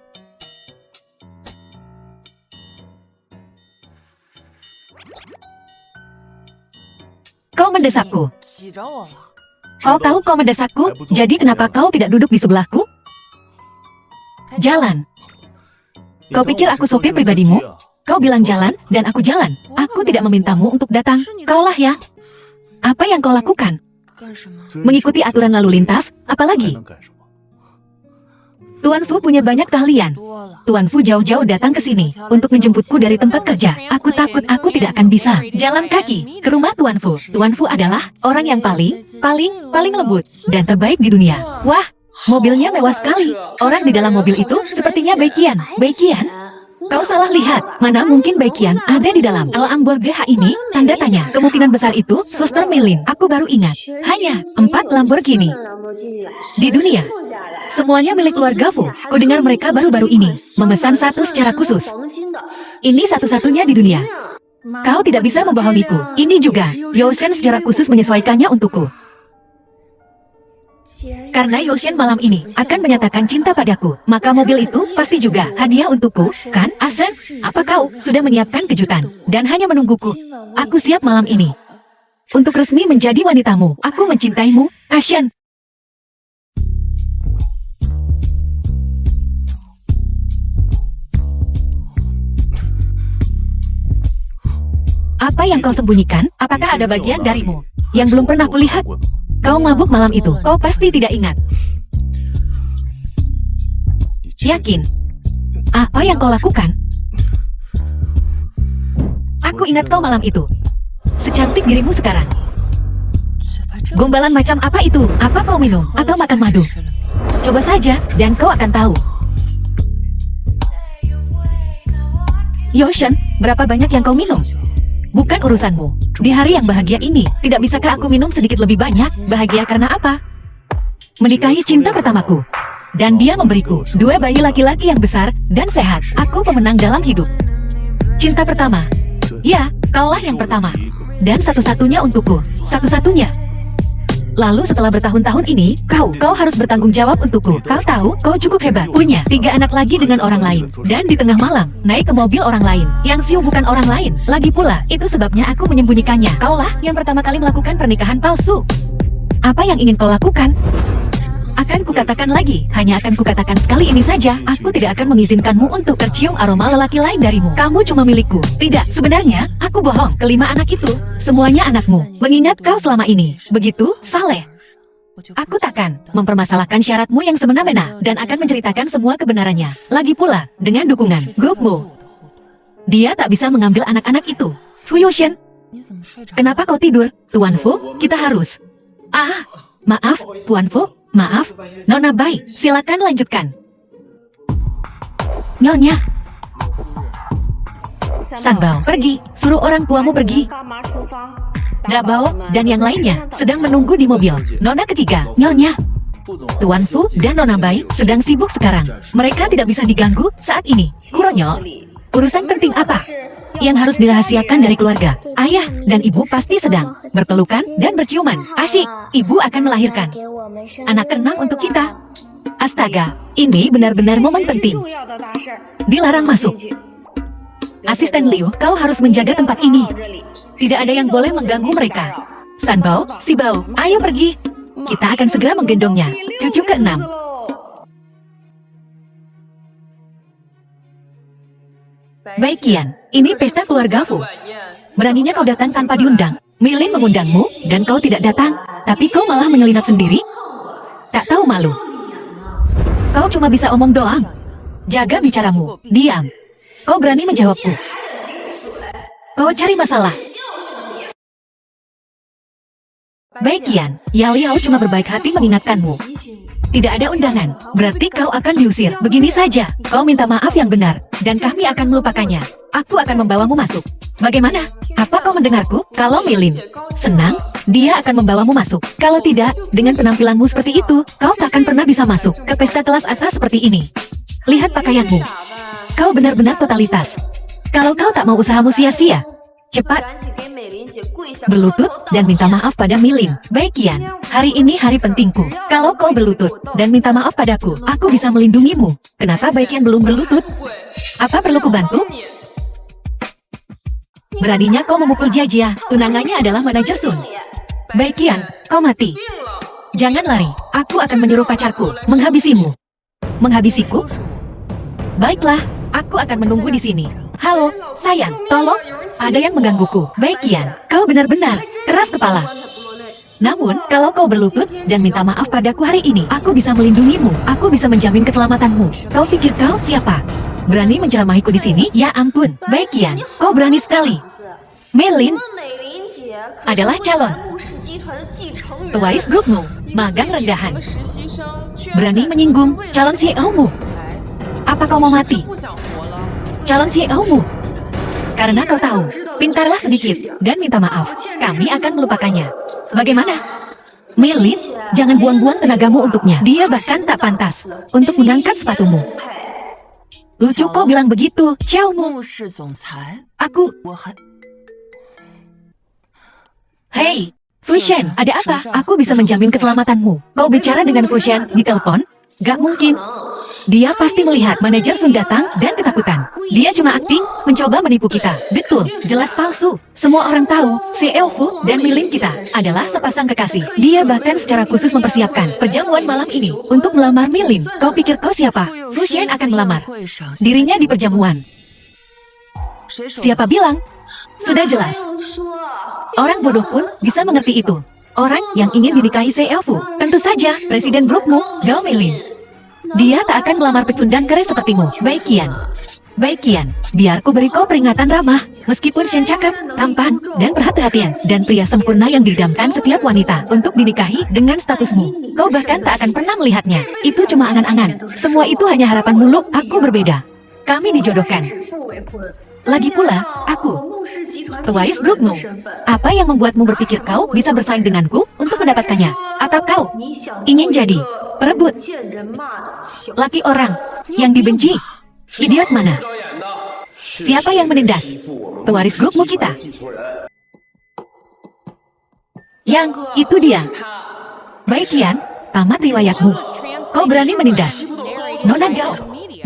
Kau mendesakku. Kau tahu kau mendesakku, jadi kenapa kau tidak duduk di sebelahku? Jalan. Kau pikir aku sopir pribadimu? Kau bilang jalan, dan aku jalan. Aku tidak memintamu untuk datang. Kaulah ya. Apa yang kau lakukan? Mengikuti aturan lalu lintas, apalagi? Tuan Fu punya banyak keahlian. Tuan Fu jauh-jauh datang ke sini untuk menjemputku dari tempat kerja. Aku takut aku tidak akan bisa jalan kaki ke rumah Tuan Fu. Tuan Fu adalah orang yang paling lembut dan terbaik di dunia. Wah, mobilnya mewah sekali. Orang di dalam mobil itu sepertinya Baikian. Baikian? Kau salah lihat. Mana mungkin Baikian ada di dalam Lamborghini ini? Tanda tanya. Kemungkinan besar itu Suster Milin. Aku baru ingat. Hanya 4 Lamborghini di dunia. Semuanya milik keluarga Fu. Kau dengar mereka baru-baru ini memesan satu secara khusus. Ini satu-satunya di dunia. Kau tidak bisa membohongiku. Ini juga Yoshen secara khusus menyesuaikannya untukku. Karena Yoshen malam ini akan menyatakan cinta padaku, maka mobil itu pasti juga hadiah untukku, kan? Asen, apa kau sudah menyiapkan kejutan dan hanya menungguku? Aku siap malam ini untuk resmi menjadi wanitamu. Aku mencintaimu, Asen. Apa yang kau sembunyikan? Apakah ada bagian darimu yang belum pernah kulihat? Kau mabuk malam itu, kau pasti tidak ingat. Yakin? Apa yang kau lakukan? Aku ingat kau malam itu. Secantik dirimu sekarang. Gombalan macam apa itu? Apa kau minum atau makan madu? Coba saja, dan kau akan tahu. Yoshen, berapa banyak yang kau minum? Bukan urusanmu. Di hari yang bahagia ini, tidak bisakah aku minum sedikit lebih banyak? Bahagia karena apa? Menikahi cinta pertamaku. Dan dia memberiku 2 bayi laki-laki yang besar dan sehat. Aku pemenang dalam hidup. Cinta pertama. Ya, kaulah yang pertama. Dan satu-satunya untukku. Satu-satunya. Lalu setelah bertahun-tahun ini, kau harus bertanggung jawab untukku. Kau tahu, kau cukup hebat. Punya 3 anak lagi dengan orang lain. Dan di tengah malam, naik ke mobil orang lain. Yang Xiu bukan orang lain. Lagi pula, itu sebabnya aku menyembunyikannya. Kaulah yang pertama kali melakukan pernikahan palsu. Apa yang ingin kau lakukan? Akan kukatakan lagi, hanya akan kukatakan sekali ini saja. Aku tidak akan mengizinkanmu untuk tercium aroma lelaki lain darimu. Kamu cuma milikku. Tidak, sebenarnya, aku bohong. Kelima anak itu, semuanya anakmu. Mengingat kau selama ini. Begitu, Saleh. Aku takkan mempermasalahkan syaratmu yang semena-mena dan akan menceritakan semua kebenarannya. Lagi pula, dengan dukungan grupmu. Dia tak bisa mengambil anak-anak itu. Fu Yushen, kenapa kau tidur? Tuan Fu, kita harus... maaf, Tuan Fu, maaf. Nona Bai, silakan lanjutkan. Nyonya. Sanbao, pergi. Suruh orang tuamu pergi. Dabao dan yang lainnya sedang menunggu di mobil. Nona ketiga, Nyonya. Tuan Fu dan Nona Bai sedang sibuk sekarang. Mereka tidak bisa diganggu saat ini. Kuronyo, urusan penting apa yang harus dirahasiakan dari keluarga? Ayah dan ibu pasti sedang berpelukan dan berciuman. Asyik, ibu akan melahirkan anak keenam untuk kita. Astaga, ini benar-benar momen penting. Dilarang masuk. Asisten Liu, kau harus menjaga tempat ini. Tidak ada yang boleh mengganggu mereka. Sanbao, Sibao, ayo pergi. Kita akan segera menggendongnya. Cucu ke-6. Baik Kian, ini pesta keluarga Fu. Beraninya kau datang tanpa diundang. Milin mengundangmu, dan kau tidak datang. Tapi kau malah menyelinap sendiri. Tak tahu malu. Kau cuma bisa omong doang. Jaga bicaramu. Diam. Kau berani menjawabku. Kau cari masalah. Baik Kian, Yao Yao cuma berbaik hati mengingatkanmu. Tidak ada undangan, berarti kau akan diusir. Begini saja, kau minta maaf yang benar, dan kami akan melupakannya. Aku akan membawamu masuk. Bagaimana? Apa kau mendengarku? Kalau Milin senang, dia akan membawamu masuk. Kalau tidak, dengan penampilanmu seperti itu, kau takkan pernah bisa masuk ke pesta kelas atas seperti ini. Lihat pakaianmu. Kau benar-benar totalitas. Kalau kau tak mau usahamu sia-sia, cepat berlutut dan minta maaf pada Milin. Baik Kian, hari ini hari pentingku. Kalau kau berlutut dan minta maaf padaku, aku bisa melindungimu. Kenapa Baik Kian belum berlutut? Apa perlu kubantu? Beraninya kau memukul Jia. Tunangannya adalah manajer Sun. Baik Kian, kau mati. Jangan lari, aku akan menyuruh pacarku menghabisimu. Menghabisiku? Baiklah, aku akan menunggu di sini. Halo, sayang, tolong. Ada yang menggangguku. Baik Kian, kau benar-benar keras kepala. Namun, kalau kau berlutut dan minta maaf padaku hari ini, aku bisa melindungimu. Aku bisa menjamin keselamatanmu. Kau pikir kau siapa? Berani menceramahiku di sini? Ya ampun, Baik Kian, kau berani sekali. Milin adalah calon pewaris grupmu, magang rendahan. Berani menyinggung calon CEO-mu. Apa kau mau mati? Calon CEO-mu. Karena kau tahu, pintarlah sedikit dan minta maaf. Kami akan melupakannya. Bagaimana? Milin, jangan buang-buang tenagamu untuknya. Dia bahkan tak pantas untuk mengangkat sepatumu. Lucu kau bilang begitu, Xiaomu. Aku... Hei, Fushen, ada apa? Aku bisa menjamin keselamatanmu. Kau bicara dengan Fushen di telepon? Gak mungkin. Dia pasti melihat manajer Sun datang dan ketakutan. Dia cuma akting, mencoba menipu kita. Betul, jelas palsu. Semua orang tahu, CEO Fu dan Milin kita adalah sepasang kekasih. Dia bahkan secara khusus mempersiapkan perjamuan malam ini untuk melamar Milin. Kau pikir kau siapa? Fushen akan melamar dirinya di perjamuan. Siapa bilang? Sudah jelas. Orang bodoh pun bisa mengerti itu. Orang yang ingin dinikahi CEO Fu, tentu saja presiden grupmu, Gao Milin. Dia tak akan melamar pecundang kere sepertimu. Baik Kian. Baik Kian, biar ku beri kau peringatan ramah. Meskipun Shen cakep, tampan, dan perhatian, dan pria sempurna yang didamkan setiap wanita untuk dinikahi dengan statusmu. Kau bahkan tak akan pernah melihatnya. Itu cuma angan-angan. Semua itu hanya harapan muluk. Aku berbeda. Kami dijodohkan. Lagi pula, aku pewaris grupmu. Apa yang membuatmu berpikir kau bisa bersaing denganku untuk mendapatkannya? Atau kau ingin jadi perebut laki orang yang dibenci? Idiot mana? Siapa yang menindas pewaris grupmu kita? Yang itu dia. Baik Kian, tamat riwayatmu. Kau berani menindas Nona Gao.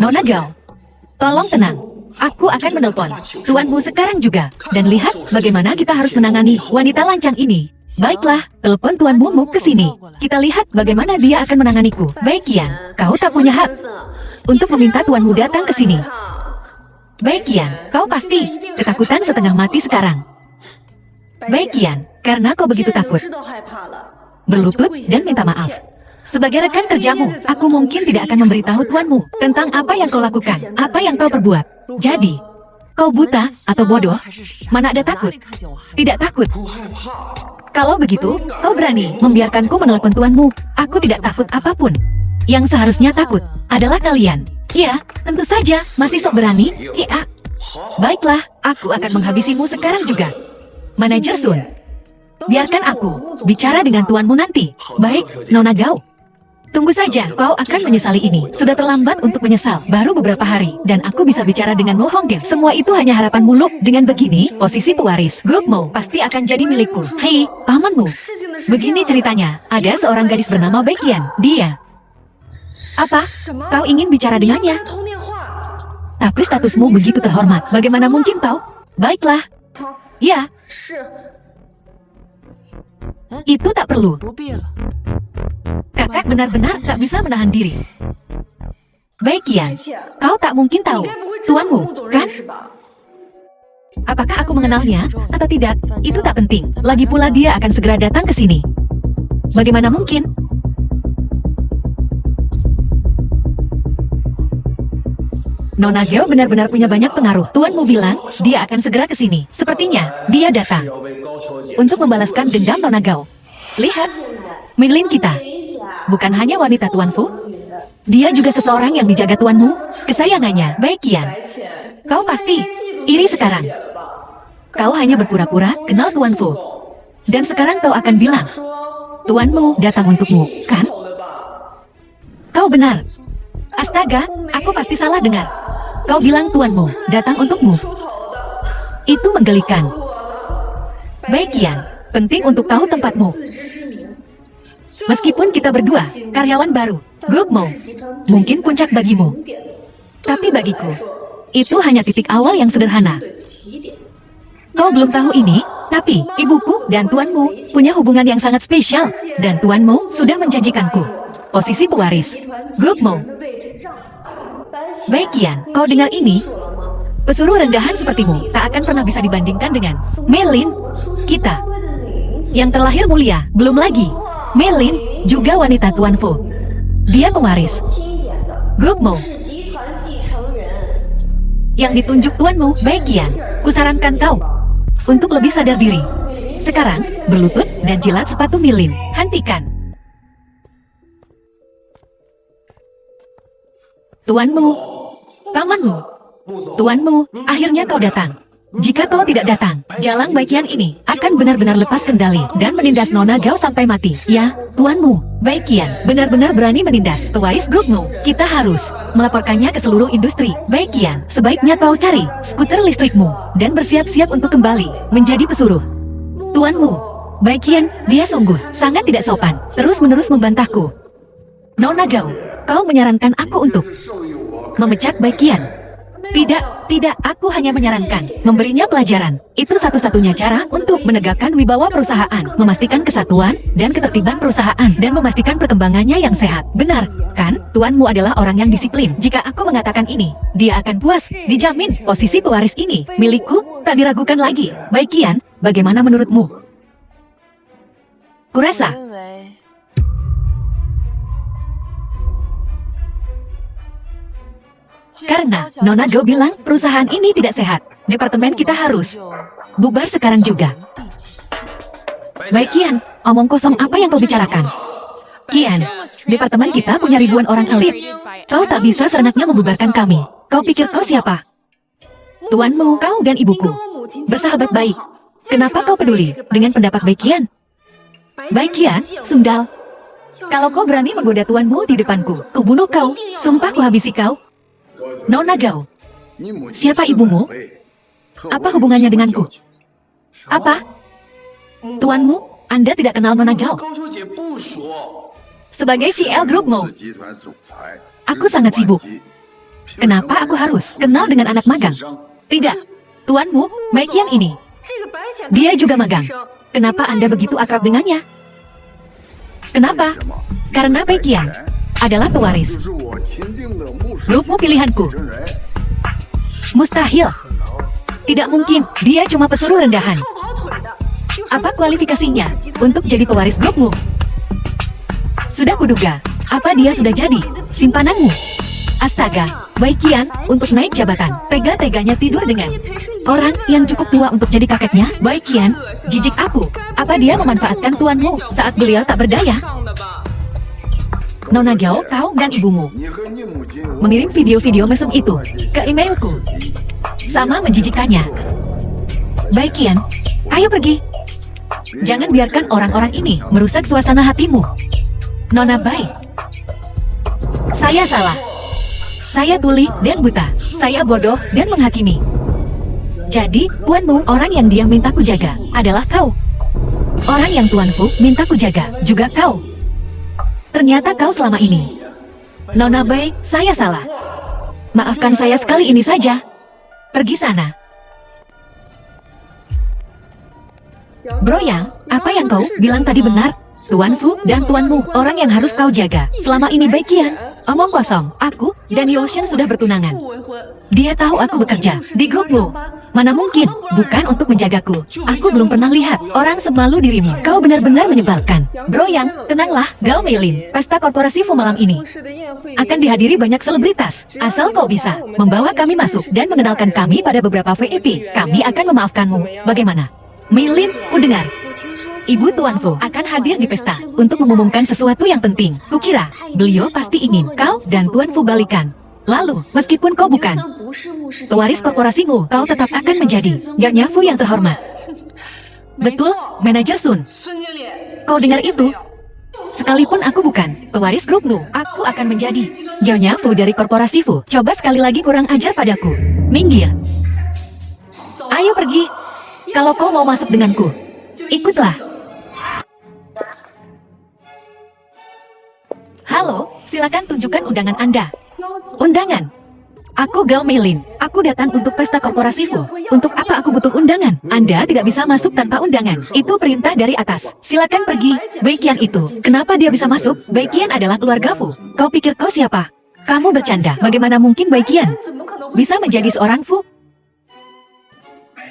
Nona Gao, tolong tenang. Aku akan menelpon tuanmu sekarang juga. Dan lihat bagaimana kita harus menangani wanita lancang ini. Baiklah, telepon Tuan Mumu ke sini. Kita lihat bagaimana dia akan menanganiku. Baik Qian, kau tak punya hak untuk meminta tuanmu datang ke sini. Baik Qian, kau pasti ketakutan setengah mati sekarang. Baik Qian, karena kau begitu takut, berlutut dan minta maaf. Sebagai rekan kerjamu, aku mungkin tidak akan memberitahu tuanmu tentang apa yang kau lakukan, apa yang kau perbuat. Jadi, kau buta atau bodoh? Mana ada takut? Tidak takut. Kalau begitu, kau berani membiarkanku menelepon tuanmu. Aku tidak takut apapun. Yang seharusnya takut adalah kalian. Ya, tentu saja, masih sok berani, ya. Baiklah, aku akan menghabisimu sekarang juga. Manajer Sun, biarkan aku bicara dengan tuanmu nanti. Baik, Nona Gao. Tunggu saja, kau akan menyesali ini. Sudah terlambat untuk menyesal. Baru beberapa hari, dan aku bisa bicara dengan Mo Honggen. Semua itu hanya harapan muluk. Dengan begini, posisi pewaris grup Mo pasti akan jadi milikku. Hei, pamanmu. Begini ceritanya, ada seorang gadis bernama Baiqian. Dia. Apa? Kau ingin bicara dengannya? Tapi statusmu begitu terhormat. Bagaimana mungkin tahu? Baiklah. Ya. Itu tak perlu. Kakak benar-benar tak bisa menahan diri. Baik Qian, kau tak mungkin tahu tuanmu, kan? Apakah aku mengenalnya atau tidak? Itu tak penting. Lagi pula dia akan segera datang ke sini. Bagaimana mungkin? Nona Gao benar-benar punya banyak pengaruh. Tuanmu bilang dia akan segera ke sini. Sepertinya dia datang untuk membalaskan dendam Nona Gao. Lihat, Minlin kita bukan hanya wanita Tuan Fu, dia juga seseorang yang dijaga tuanmu, kesayangannya. Baik Qian, kau pasti iri sekarang. Kau hanya berpura-pura kenal Tuan Fu, dan sekarang kau akan bilang tuanmu datang untukmu, kan? Kau benar. Astaga, aku pasti salah dengar. Kau bilang tuanmu datang untukmu. Itu menggelikan. Baik Qian, penting untuk tahu tempatmu. Meskipun kita berdua karyawan baru grup Mo, mungkin puncak bagimu, tapi bagiku itu hanya titik awal yang sederhana. Kau belum tahu ini, tapi ibuku dan tuanmu punya hubungan yang sangat spesial, dan tuanmu sudah menjanjikanku posisi pewaris grup Mo. Baik Qian, kau dengar ini? Pesuruh rendahan sepertimu tak akan pernah bisa dibandingkan dengan Melin. Kita yang terlahir mulia, belum lagi Melin juga wanita Tuan Fu. Dia pewaris grup Mo yang ditunjuk tuanmu. Baik Qian, kusarankan kau untuk lebih sadar diri. Sekarang, berlutut dan jilat sepatu Melin. Hentikan. Tuanmu, pamanmu, tuanmu, akhirnya kau datang. Jika kau tidak datang, jalang Baiqian ini akan benar-benar lepas kendali dan menindas Nona Gao sampai mati. Ya, tuanmu, Baiqian benar-benar berani menindas pewaris grupmu. Kita harus melaporkannya ke seluruh industri. Baiqian, sebaiknya kau cari skuter listrikmu dan bersiap-siap untuk kembali menjadi pesuruh. Tuanmu, Baiqian, dia sungguh sangat tidak sopan, terus-menerus membantahku. Nona Gao, kau menyarankan aku untuk memecat Baiqian. Tidak, aku hanya menyarankan, memberinya pelajaran. Itu satu-satunya cara untuk menegakkan wibawa perusahaan, memastikan kesatuan dan ketertiban perusahaan, dan memastikan perkembangannya yang sehat. Benar, kan? Tuanmu adalah orang yang disiplin. Jika aku mengatakan ini, dia akan puas. Dijamin, posisi pewaris ini milikku, tak diragukan lagi. Baiqian, bagaimana menurutmu? Kurasa karena Nona Gao bilang perusahaan ini tidak sehat, departemen kita harus bubar sekarang juga. Baik Qian, omong kosong apa yang kau bicarakan? Qian, departemen kita punya ribuan orang elit. Kau tak bisa seenaknya membubarkan kami. Kau pikir kau siapa? Tuanmu, kau dan ibuku bersahabat baik. Kenapa kau peduli dengan pendapat Baik Qian? Baik Qian, sundal. Kalau kau berani menggoda tuanmu di depanku, kubunuh kau. Sumpah kuhabisi kau. Nona Gao, siapa ibumu? Apa hubungannya denganku? Apa? Tuanmu, Anda tidak kenal Nona Gao? Sebagai CL Group Mo, aku sangat sibuk. Kenapa aku harus kenal dengan anak magang? Tidak, tuanmu, Baiqian ini. Dia juga magang. Kenapa Anda begitu akrab dengannya? Kenapa? Karena Baiqian adalah pewaris. Grupmu pilihanku. Mustahil. Tidak mungkin, dia cuma pesuruh rendahan. Apa kualifikasinya untuk jadi pewaris grupmu? Sudah kuduga. Apa dia sudah jadi simpananmu? Astaga, Baiqian untuk naik jabatan. Tega-teganya tidur dengan orang yang cukup tua untuk jadi kakeknya. Baiqian, jijik aku. Apa dia memanfaatkan tuanmu saat beliau tak berdaya? Nona Gao, kau dan ibumu mengirim video-video mesum itu ke emailku. Sama menjijikannya. Baiqian, ayo pergi. Jangan biarkan orang-orang ini merusak suasana hatimu. Nona Bai. Saya salah. Saya tuli dan buta. Saya bodoh dan menghakimi. Jadi, tuanmu, orang yang dia minta ku jaga, adalah kau. Orang yang tuanku minta ku jaga, juga kau. Ternyata kau selama ini. Nona Bai, saya salah. Maafkan saya sekali ini saja. Pergi sana. Bro Yang, apa yang kau bilang tadi benar? Tuan Fu dan tuanmu, orang yang harus kau jaga. Selama ini Baiqian. Omong kosong, aku dan Yoshin sudah bertunangan. Dia tahu aku bekerja di grupmu. Mana mungkin, bukan untuk menjagaku. Aku belum pernah lihat orang semalu dirimu. Kau benar-benar menyebalkan. Bro Yang, tenanglah, Gao Meilin. Pesta korporasi Fu malam ini akan dihadiri banyak selebritas. Asal kau bisa membawa kami masuk dan mengenalkan kami pada beberapa VIP, kami akan memaafkanmu. Bagaimana? Meilin, ku dengar Ibu Tuan Fu akan hadir di pesta untuk mengumumkan sesuatu yang penting. Kukira beliau pasti ingin kau dan Tuan Fu balikan. Lalu, meskipun kau bukan pewaris korporasimu, kau tetap akan menjadi Nyonya Fu yang terhormat. Betul, Manajer Sun. Kau dengar itu? Sekalipun aku bukan pewaris grupmu, aku akan menjadi Nyonya Fu dari korporasi Fu. Coba sekali lagi kurang ajar padaku. Minggir. Ayo pergi. Kalau kau mau masuk denganku, ikutlah. Halo, silakan tunjukkan undangan Anda. Undangan? Aku Gao Meilin. Aku datang untuk pesta korporasi Fu. Untuk apa aku butuh undangan? Anda tidak bisa masuk tanpa undangan. Itu perintah dari atas. Silakan pergi. Baiqian itu, kenapa dia bisa masuk? Baiqian adalah keluarga Fu. Kau pikir kau siapa? Kamu bercanda. Bagaimana mungkin Baiqian bisa menjadi seorang Fu?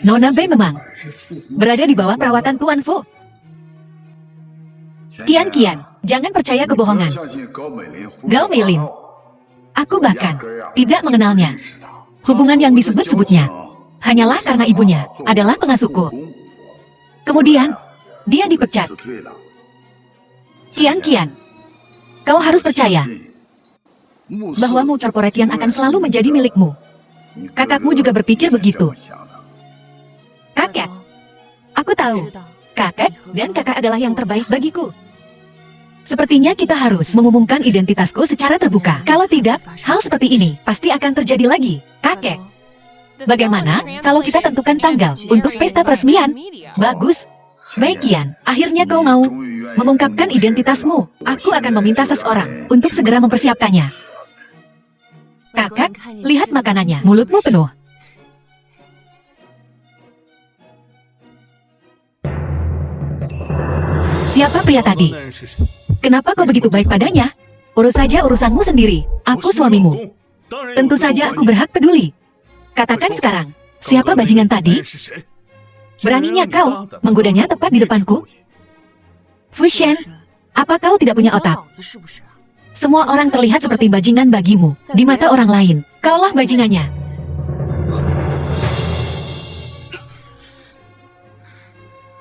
Nona Bai memang berada di bawah perawatan Tuan Fu. Kian, jangan percaya kebohongan. Gao Meilin. Aku bahkan tidak mengenalnya. Hubungan yang disebut-sebutnya hanyalah karena ibunya adalah pengasuhku. Kemudian, dia dipecat. Kian, kau harus percaya bahwa Mu Corporatian akan selalu menjadi milikmu. Kakakmu juga berpikir begitu. Kakek. Aku tahu. Kakek dan kakak adalah yang terbaik bagiku. Sepertinya kita harus mengumumkan identitasku secara terbuka. Kalau tidak, hal seperti ini pasti akan terjadi lagi. Kakek. Bagaimana kalau kita tentukan tanggal untuk pesta peresmian? Bagus. Baiqian, akhirnya kau mau mengungkapkan identitasmu. Aku akan meminta seseorang untuk segera mempersiapkannya. Kakak, lihat makanannya. Mulutmu penuh. Siapa pria tadi? Kenapa kau begitu baik padanya? Urus saja urusanmu sendiri. Aku suamimu. Tentu saja aku berhak peduli. Katakan sekarang, siapa bajingan tadi? Beraninya kau menggodanya tepat di depanku? Fu Shen, apa kau tidak punya otak? Semua orang terlihat seperti bajingan bagimu di mata orang lain. Kaulah bajingannya.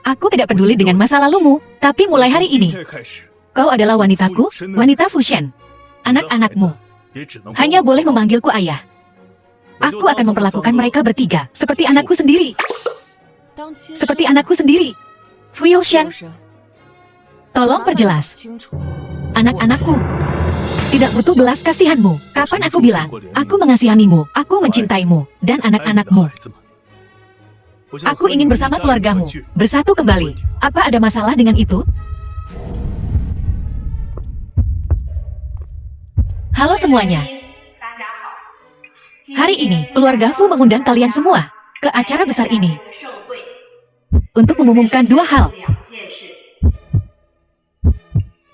Aku tidak peduli dengan masa lalumu, tapi mulai hari ini, kau adalah wanitaku, wanita Fu Shen. Anak-anakmu hanya boleh memanggilku ayah. Aku akan memperlakukan mereka bertiga seperti anakku sendiri. Seperti anakku sendiri. Fu Shen, tolong perjelas. Anak-anakku tidak butuh belas kasihanmu. Kapan aku bilang, aku mengasihanimu, aku mencintaimu, dan anak-anakmu. Aku ingin bersama keluargamu, bersatu kembali. Apa ada masalah dengan itu? Halo semuanya. Hari ini, keluarga Fu mengundang kalian semua ke acara besar ini untuk mengumumkan dua hal.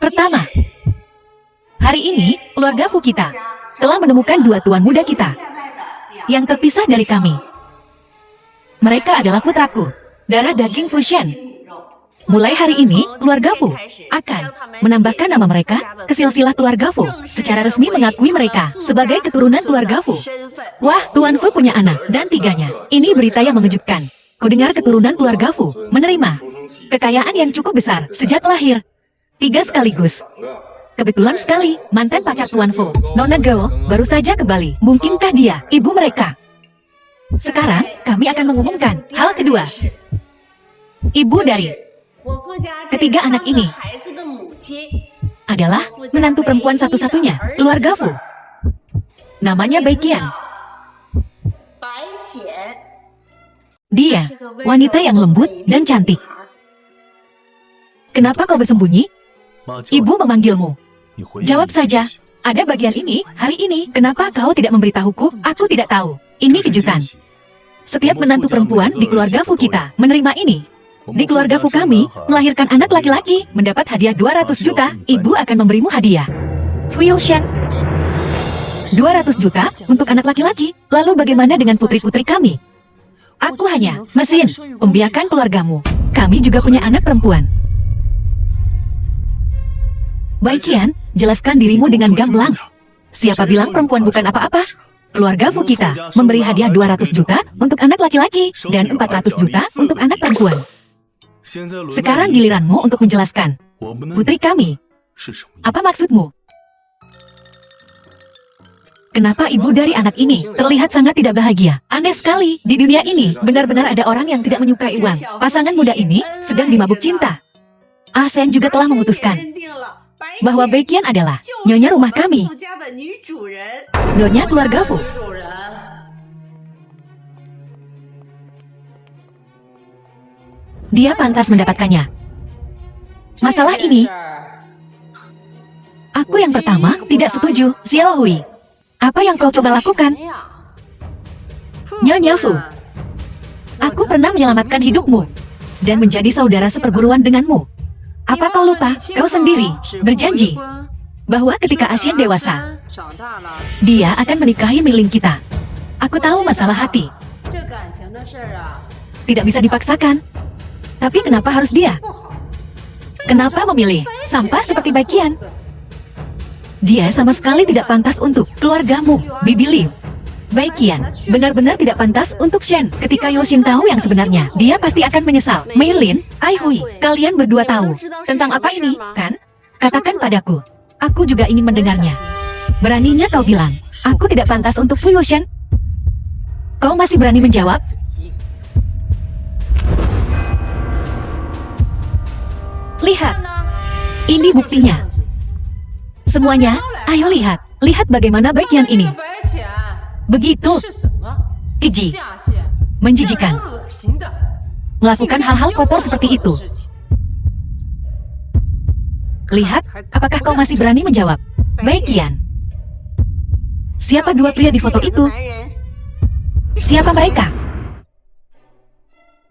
Pertama, hari ini, keluarga Fu kita telah menemukan dua tuan muda kita yang terpisah dari kami. Mereka adalah putraku, darah daging Fu Shen. Mulai hari ini, keluarga Fu akan menambahkan nama mereka ke silsilah keluarga Fu, secara resmi mengakui mereka sebagai keturunan keluarga Fu. Wah, Tuan Fu punya anak, dan tiganya. Ini berita yang mengejutkan. Kau dengar keturunan keluarga Fu menerima kekayaan yang cukup besar sejak lahir. 3 sekaligus. Kebetulan sekali, mantan pacar Tuan Fu, Nona Gao, baru saja kembali. Mungkinkah dia ibu mereka? Sekarang, kami akan mengumumkan hal kedua. Ibu dari ketiga anak ini adalah menantu perempuan satu-satunya keluarga Fu. Namanya Bai Qian. Dia wanita yang lembut dan cantik. Kenapa kau bersembunyi? Ibu memanggilmu. Jawab saja. Ada bagian ini, hari ini. Kenapa kau tidak memberitahuku? Aku tidak tahu. Ini kejutan. Setiap menantu perempuan di keluarga Fu kita menerima ini. Di keluarga Fu kami, melahirkan anak laki-laki, mendapat hadiah 200 juta, ibu akan memberimu hadiah. Fu Youshan, 200 juta untuk anak laki-laki. Lalu bagaimana dengan putri-putri kami? Aku hanya mesin pembiakan keluargamu. Kami juga punya anak perempuan. Bai Qian, jelaskan dirimu dengan gamblang. Siapa bilang perempuan bukan apa-apa? Keluarga Fu kita memberi hadiah 200 juta untuk anak laki-laki dan 400 juta untuk anak perempuan. Sekarang giliranmu untuk menjelaskan. Putri kami, apa maksudmu? Kenapa ibu dari anak ini terlihat sangat tidak bahagia? Aneh sekali, di dunia ini benar-benar ada orang yang tidak menyukai uang. Pasangan muda ini sedang dimabuk cinta. Ah Shen juga telah memutuskan bahwa Bai Qian adalah nyonya rumah kami. Nyonya keluarga Fu. Dia pantas mendapatkannya. Masalah ini, aku yang pertama tidak setuju. Xiao Hui, apa yang kau coba lakukan? Nyonya Fu, aku pernah menyelamatkan hidupmu dan menjadi saudara seperguruan denganmu. Apa kau lupa? Kau sendiri berjanji bahwa ketika Asian dewasa, dia akan menikahi Milin kita. Aku tahu masalah hati tidak bisa dipaksakan. Tapi kenapa harus dia? Kenapa memilih sampah seperti Bai Qian? Dia sama sekali tidak pantas untuk keluargamu, Bibi Liu. Bai Qian benar-benar tidak pantas untuk Shen. Ketika Youshin tahu yang sebenarnya, dia pasti akan menyesal. Mei Lin, Ai Hui, kalian berdua tahu tentang apa ini, kan? Katakan padaku. Aku juga ingin mendengarnya. Beraninya kau bilang, aku tidak pantas untuk Fu Youshin? Kau masih berani menjawab? Lihat, ini buktinya. Semuanya, ayo lihat. Lihat bagaimana Bai Qian ini. Begitu keji, menjijikan, melakukan hal-hal kotor seperti itu. Lihat, apakah kau masih berani menjawab? Bai Qian. Siapa dua pria di foto itu? Siapa mereka?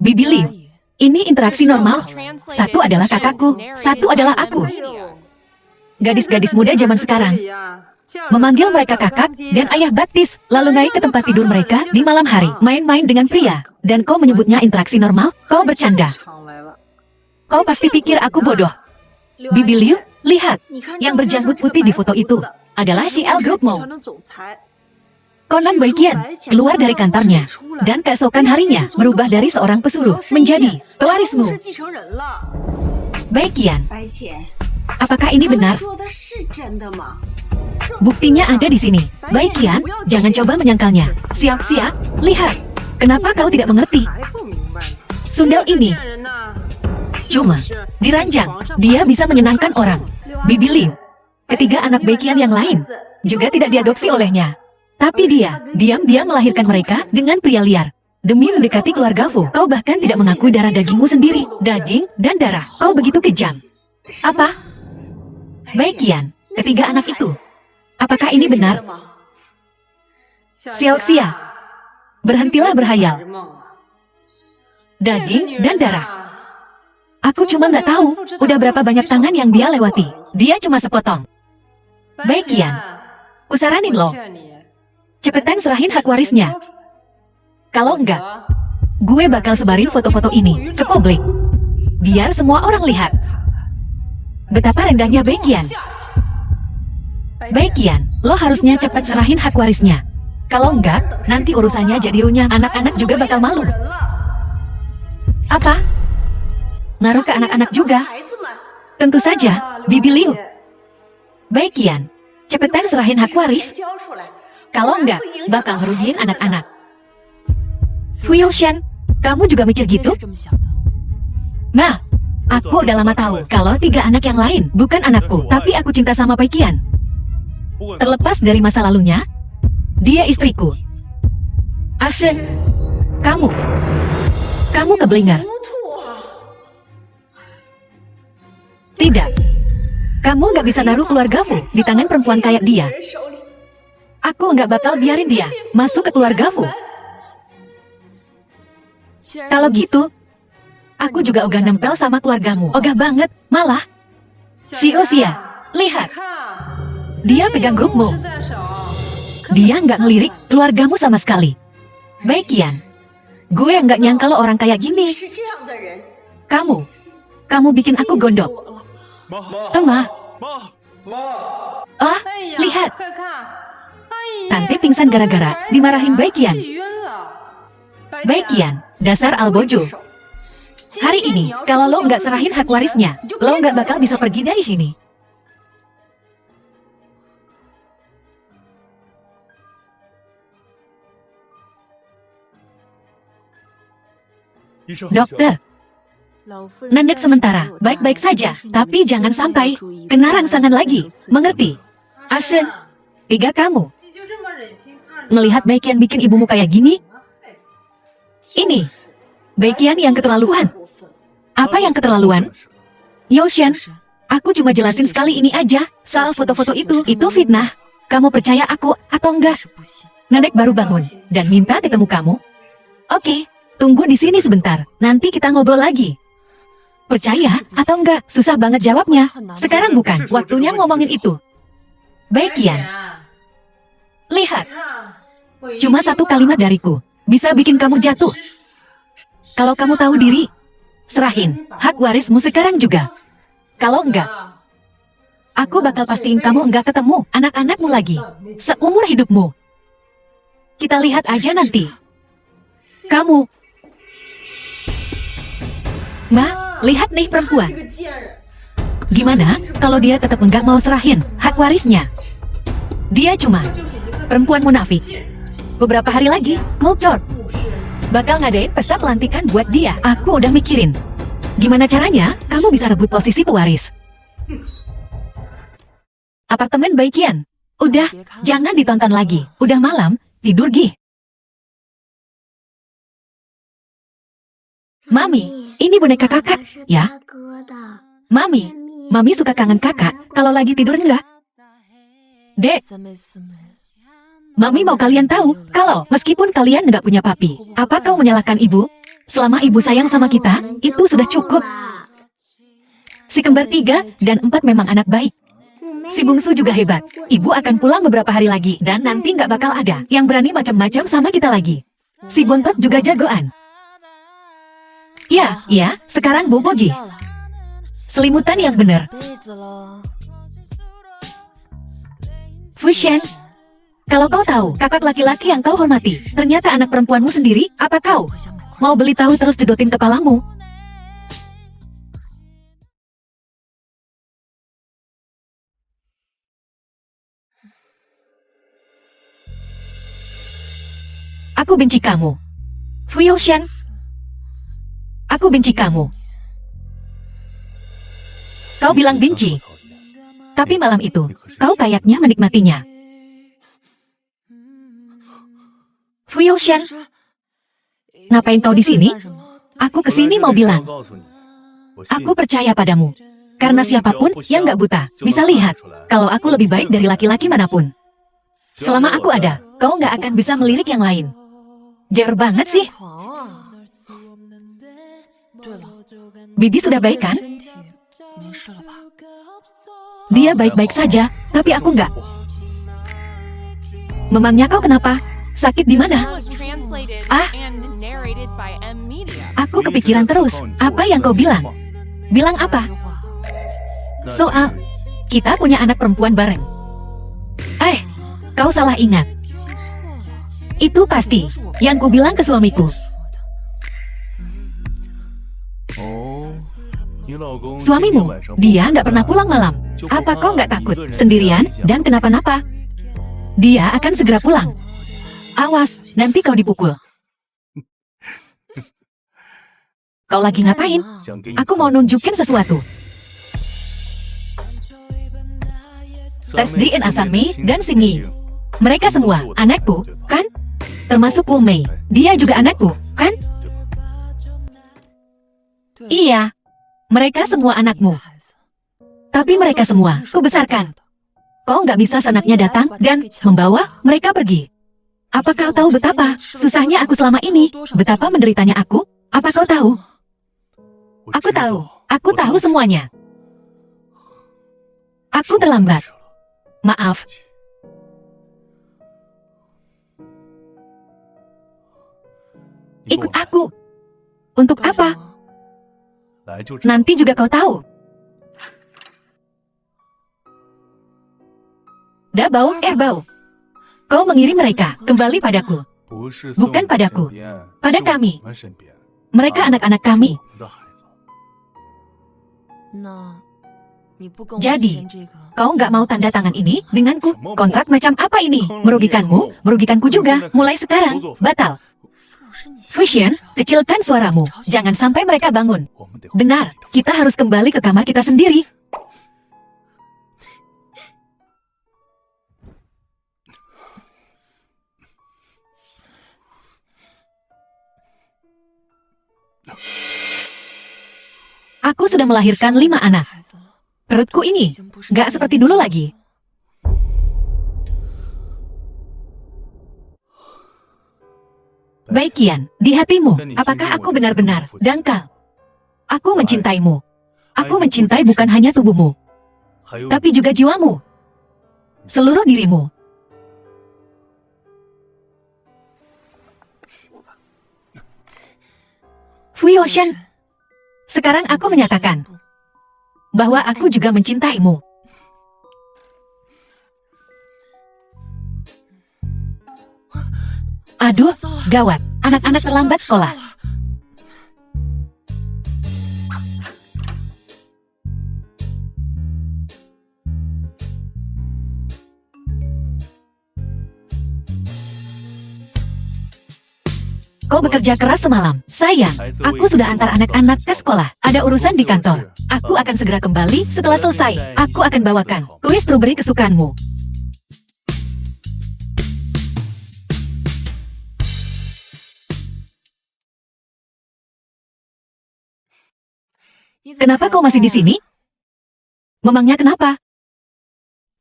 Bibi Liu. Ini interaksi normal. Satu adalah kakakku, satu adalah aku. Gadis-gadis muda zaman sekarang memanggil mereka kakak dan ayah baptis, lalu naik ke tempat tidur mereka di malam hari, main-main dengan pria. Dan kau menyebutnya interaksi normal? Kau bercanda. Kau pasti pikir aku bodoh. Bibi Liu, lihat. Yang berjanggut putih di foto itu adalah si L Group Mo. Konon Bai Qian keluar dari kantornya dan keesokan harinya berubah dari seorang pesuruh menjadi pewarismu. Bai Qian, apakah ini benar? Buktinya ada di sini. Bai Qian, jangan coba menyangkalnya. Siap-siap, lihat. Kenapa kau tidak mengerti? Sundel ini cuma diranjang. Dia bisa menyenangkan orang. Bibi Liu, ketiga anak Bai Qian yang lain juga tidak diadopsi olehnya. Tapi dia diam-diam melahirkan mereka dengan pria liar. Demi mendekati keluarga Fu, kau bahkan tidak mengakui darah dagingmu sendiri. Daging dan darah, kau begitu kejam. Apa? Bai Qian, ketiga anak itu. Apakah ini benar? Xiaoxia, berhentilah berhayal. Daging dan darah. Aku cuma nggak tahu, udah berapa banyak tangan yang dia lewati. Dia cuma sepotong. Baik Kian, kusaranin lo, cepetan serahin hak warisnya. Kalau enggak, gue bakal sebarin foto-foto ini ke publik. Biar semua orang lihat betapa rendahnya Baik Kian. Baik Kian, lo harusnya cepat serahin hak warisnya. Kalau enggak, nanti urusannya jadi runyam. Anak-anak juga bakal malu. Apa? Ngaruh ke anak-anak juga? Tentu saja, Bibi Liu. Baik Kian, cepetan serahin hak waris. Kalau enggak, bakal ngerugiin anak-anak. Fu Youshan, kamu juga mikir gitu? Nah, aku udah lama tahu kalau 3 anak yang lain bukan anakku, tapi aku cinta sama Bai Qian. Terlepas dari masa lalunya, dia istriku. Ashen, kamu keblinger. Tidak, kamu nggak bisa naruh keluargamu di tangan perempuan kayak dia. Aku nggak bakal biarin dia masuk ke keluargamu. Kalau gitu, aku juga ogah nempel sama keluargamu. Ogah banget, malah. Si Osia, lihat. Dia pegang grupmu. Dia nggak ngelirik keluargamu sama sekali. Baik Kian, gue nggak nyangka lo orang kayak gini. Kamu bikin aku gondok. Emma. Ah, lihat. Tante pingsan gara-gara dimarahin Baik Kian. Baik Kian, dasar albojo. Hari ini, kalau lo nggak serahin hak warisnya, lo nggak bakal bisa pergi dari sini. Dokter, Nenek sementara baik-baik saja, tapi jangan sampai kena rangsangan lagi, mengerti? Ashen, 3 kamu. Melihat Bai Qian bikin ibumu kayak gini? Ini, Bai Qian yang keterlaluan. Apa yang keterlaluan? Youshan, aku cuma jelasin sekali ini aja, soal foto-foto itu fitnah. Kamu percaya aku atau enggak? Nenek baru bangun dan minta ketemu kamu. Oke, tunggu di sini sebentar, nanti kita ngobrol lagi. Percaya atau enggak? Susah banget jawabnya. Sekarang bukan waktunya ngomongin itu. Baik Qian, lihat. Cuma 1 kalimat dariku bisa bikin kamu jatuh. Kalau kamu tahu diri, serahin hak warismu sekarang juga. Kalau enggak, aku bakal pastiin kamu enggak ketemu anak-anakmu lagi seumur hidupmu. Kita lihat aja nanti. Kamu, Ma, lihat nih perempuan. Gimana kalau dia tetap enggak mau serahin hak warisnya? Dia cuma perempuan munafik. Beberapa hari lagi, Mukchor bakal ngadain pesta pelantikan buat dia. Aku udah mikirin, gimana caranya kamu bisa rebut posisi pewaris. Apartemen Bai Qian. Udah, jangan ditonton lagi. Udah malam, tidur Gi. Mami, ini boneka kakak, ya? Mami suka kangen kakak kalau lagi tidur enggak? Dek, Mami mau kalian tahu kalau meskipun kalian nggak punya papi, apa kau menyalahkan ibu? Selama ibu sayang sama kita, itu sudah cukup. Si kembar 3 dan 4 memang anak baik. Si bungsu juga hebat. Ibu akan pulang beberapa hari lagi dan nanti nggak bakal ada yang berani macam-macam sama kita lagi. Si bontot juga jagoan. Ya, sekarang bobo Gi. Selimutan yang benar. Fushen, kalau kau tahu kakak laki-laki yang kau hormati ternyata anak perempuanmu sendiri, apa kau mau beli tahu terus jedotin kepalamu? Aku benci kamu. Fu Youshan, aku benci kamu. Kau bilang benci, tapi malam itu kau kayaknya menikmatinya. Fu Youshan, ngapain kau di sini? Aku kesini mau bilang, aku percaya padamu. Karena siapapun yang nggak buta bisa lihat kalau aku lebih baik dari laki-laki manapun. Selama aku ada, kau nggak akan bisa melirik yang lain. Jar banget sih. Bibi sudah baik kan? Dia baik-baik saja, tapi aku enggak. Memangnya kau kenapa? Sakit di mana? Ah, aku kepikiran terus. Apa yang kau bilang? Bilang apa? Soal kita punya anak perempuan bareng. Kau salah ingat. Itu pasti yang ku bilang ke suamiku. Suamimu, dia nggak pernah pulang malam. Apa kau nggak takut sendirian dan kenapa-napa? Dia akan segera pulang. Awas, nanti kau dipukul. Kau lagi ngapain? Aku mau nunjukin sesuatu. Tes DNA Sanmei dan Xingyi. Mereka semua anakku, kan? Termasuk Wu Mei. Dia juga anakku, kan? Iya. Mereka semua anakmu. Tapi mereka semua kubesarkan. Kau nggak bisa senaknya datang dan membawa mereka pergi. Apa kau tahu betapa susahnya aku selama ini? Betapa menderitanya aku? Apa kau tahu? Aku tahu semuanya. Aku terlambat. Maaf. Ikut aku. Untuk apa? Nanti juga kau tahu. Dabao, Erbao. Kau mengirim mereka kembali padaku. Bukan padaku. Pada kami. Mereka anak-anak kami. Jadi, kau nggak mau tanda tangan ini denganku? Kontrak macam apa ini? Merugikanmu, merugikanku juga. Mulai sekarang, batal. Fusion, kecilkan suaramu. Jangan sampai mereka bangun. Benar, kita harus kembali ke kamar kita sendiri. Aku sudah melahirkan 5 anak. Perutku ini nggak seperti dulu lagi. Baik Qian, di hatimu, apakah aku benar-benar dangkal? Aku mencintaimu. Aku mencintai bukan hanya tubuhmu, tapi juga jiwamu. Seluruh dirimu. Fuyotian, sekarang aku menyatakan bahwa aku juga mencintaimu. Aduh, gawat. Anak-anak terlambat sekolah. Kau bekerja keras semalam. Sayang, aku sudah antar anak-anak ke sekolah. Ada urusan di kantor. Aku akan segera kembali setelah selesai. Aku akan bawakan kue stroberi kesukaanmu. Kenapa kau masih di sini? Memangnya kenapa?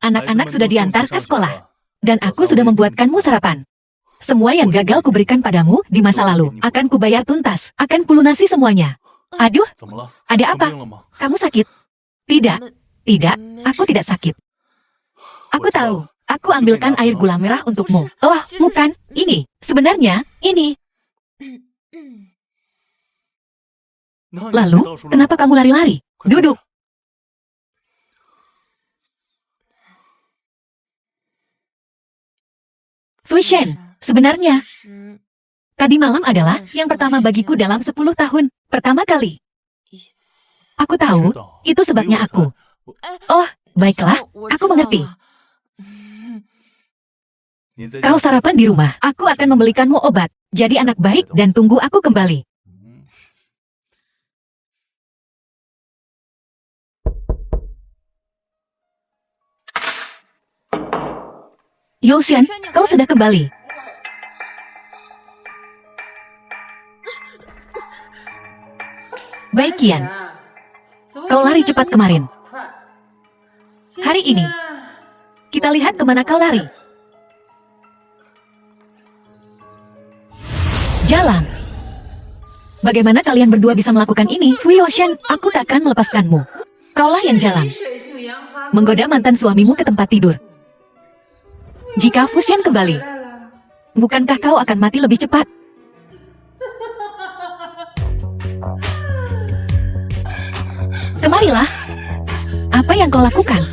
Anak-anak sudah diantar ke sekolah. Dan aku sudah membuatkanmu sarapan. Semua yang gagal kuberikan padamu di masa lalu akan kubayar tuntas. Akan kulunasi semuanya. Aduh, ada apa? Kamu sakit? Tidak, aku tidak sakit. Aku tahu, aku ambilkan air gula merah untukmu. Oh, bukan, ini. Sebenarnya, ini. Lalu, kenapa kamu lari-lari? Duduk. Fusion, sebenarnya, tadi malam adalah yang pertama bagiku dalam 10 tahun. Pertama kali. Aku tahu, itu sebabnya aku. Oh, baiklah, aku mengerti. Kau sarapan di rumah, aku akan membelikanmu obat. Jadi anak baik dan tunggu aku kembali. Youxian, kau sudah kembali. Baik Qian, kau lari cepat kemarin. Hari ini, kita lihat kemana kau lari. Jalan. Bagaimana kalian berdua bisa melakukan ini? Fu Yoshan, aku takkan melepaskanmu. Kaulah yang jalan. Menggoda mantan suamimu ke tempat tidur. Jika Fusion kembali, bukankah kau akan mati lebih cepat? Kemarilah. Apa yang kau lakukan?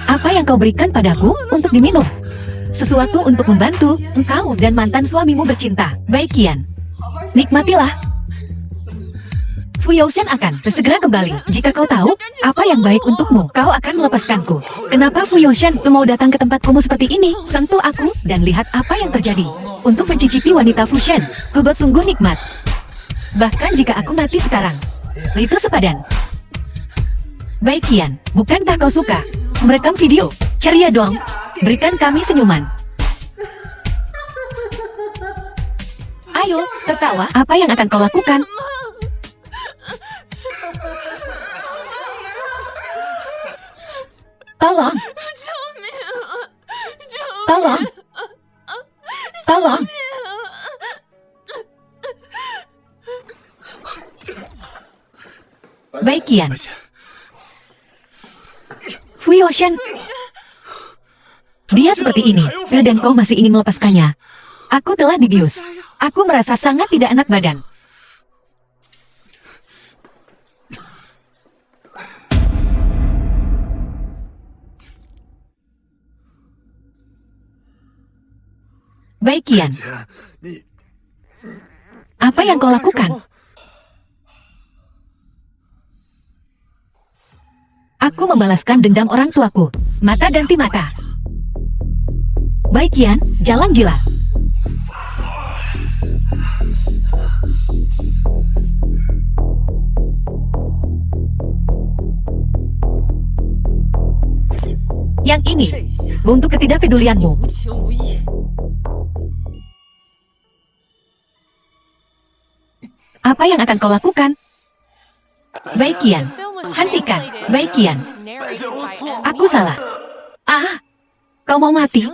Apa yang kau berikan padaku untuk diminum? Sesuatu untuk membantu engkau dan mantan suamimu bercinta. Baik Qian. Nikmatilah. Fu Yoshan akan segera kembali. Jika kau tahu apa yang baik untukmu, kau akan melepaskanku. Kenapa Fu Yoshan mau datang ke tempat kumuh seperti ini? Sentuh aku dan lihat apa yang terjadi. Untuk mencicipi wanita Fusion, bobot sungguh nikmat. Bahkan jika aku mati sekarang, itu sepadan. Baik Qian, bukankah kau suka merekam video? Ceria dong, berikan kami senyuman. Ayo, tertawa. Apa yang akan kau lakukan? Tolong. Tolong. Tolong. Baik Qian. Fu Yoshan. Dia seperti ini, dan kau masih ingin melepaskannya. Aku telah dibius. Aku merasa sangat tidak enak badan. Baik Qian. Apa yang kau lakukan? Aku membalaskan dendam orang tuaku. Mata ganti mata. Baik Qian, jalan gila. Yang ini, untuk ketidakpedulianmu. Apa yang akan kau lakukan? Baik Qian, hentikan. Baik Qian. Aku salah. Ah, kau mau mati?